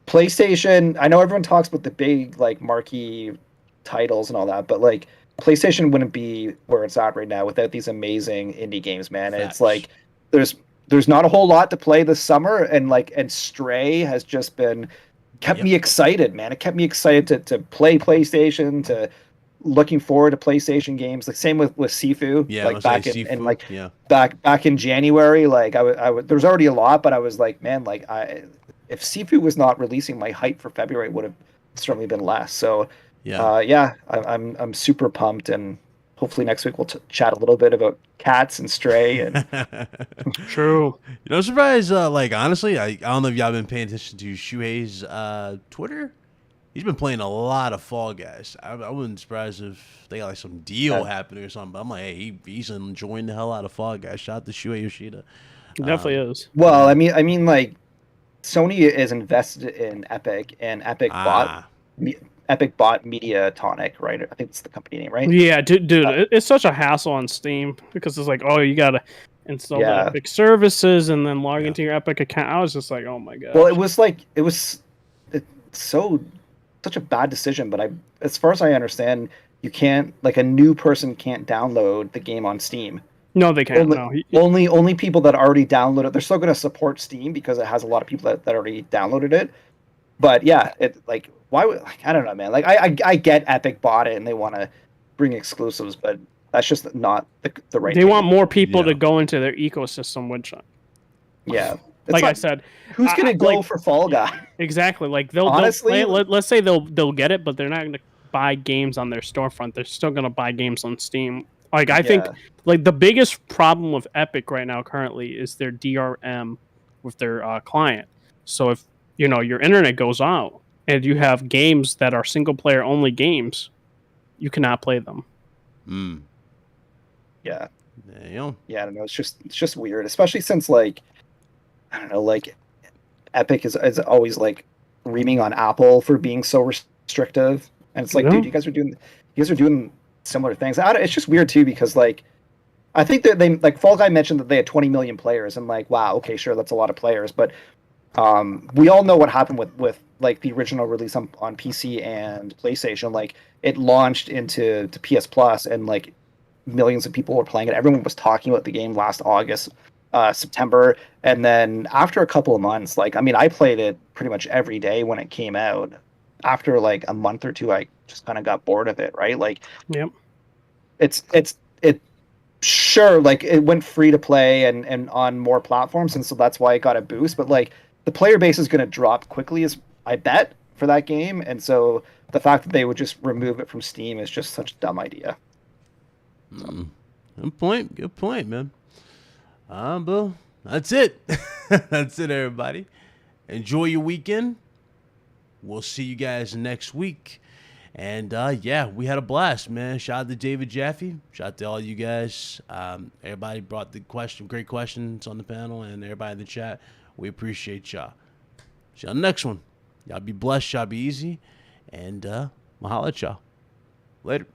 S7: PlayStation, I know everyone talks about the big like marquee titles and all that, but like PlayStation wouldn't be where it's at right now without these amazing indie games, man. And it's like there's not a whole lot to play this summer, and Stray has just been kept me excited, man. It kept me excited to play PlayStation, to looking forward to PlayStation games. Like same with Sifu.
S3: Yeah,
S7: like back in
S3: Sifu,
S7: and like back in January, like there's already a lot, but I was like, man, like if Sifu was not releasing, my hype for February would have certainly been less. So I'm super pumped, and hopefully next week we'll chat a little bit about Cats and Stray and
S5: True.
S3: I'm surprised. Like honestly, I don't know if y'all been paying attention to Shuhei's Twitter. He's been playing a lot of Fall Guys. I wouldn't surprised if they got like some deal happening or something. But I'm like, hey, he's enjoying the hell out of Fall Guys. Shout out to Shuhei Yoshida.
S5: It definitely is.
S7: Well, I mean, like Sony is invested in Epic, and Epic bought Mediatonic, right? I think it's the company name, right?
S5: Yeah, dude, it's such a hassle on Steam because it's like, oh, you gotta install the Epic services and then log into your Epic account. I was just like, oh my god.
S7: Well, it's such a bad decision, but as far as I understand, you can't, like, a new person can't download the game on Steam.
S5: No, they can't.
S7: Only people that already downloaded. They're still going to support Steam because it has a lot of people that already downloaded it. But yeah, it like why would, like, I don't know, man. Like I get Epic bought it and they want to bring exclusives, but that's just not the right.
S5: They want more people to go into their ecosystem, which like I said,
S7: who's gonna go for Fall Guy?
S5: Exactly. Like they'll play it. Let's say they'll get it, but they're not gonna buy games on their storefront. They're still gonna buy games on Steam. Like I think like the biggest problem with Epic right now currently is their DRM with their client. So if your internet goes out and you have games that are single player only games, you cannot play them.
S7: Yeah.
S3: Damn.
S7: Yeah, I don't know. It's just weird, especially since, like, I don't know, like Epic is always like reaming on Apple for being so restrictive, and it's like, dude, you guys are doing similar things. It's just weird too, because like I think that they, like, Fall Guy mentioned that they had 20 million players, and like, wow, okay, sure, that's a lot of players, but we all know what happened with like the original release on PC and PlayStation. Like, it launched into PS Plus, and like millions of people were playing it. Everyone was talking about the game last August, September, and then after a couple of months, like, I mean, I played it pretty much every day when it came out. After like a month or two, I just kind of got bored of it, right? Like, it sure, like, it went free to play and on more platforms, and so that's why it got a boost. But like, the player base is going to drop quickly, is I bet, for that game, and so the fact that they would just remove it from Steam is just such a dumb idea.
S3: Good point, man. But that's it. That's it, everybody. Enjoy your weekend. We'll see you guys next week. And we had a blast, man. Shout out to David Jaffe. Shout out to all you guys. Everybody brought great questions on the panel, and everybody in the chat. We appreciate y'all. See y'all next one. Y'all be blessed. Y'all be easy. And I'll holla at y'all. Later.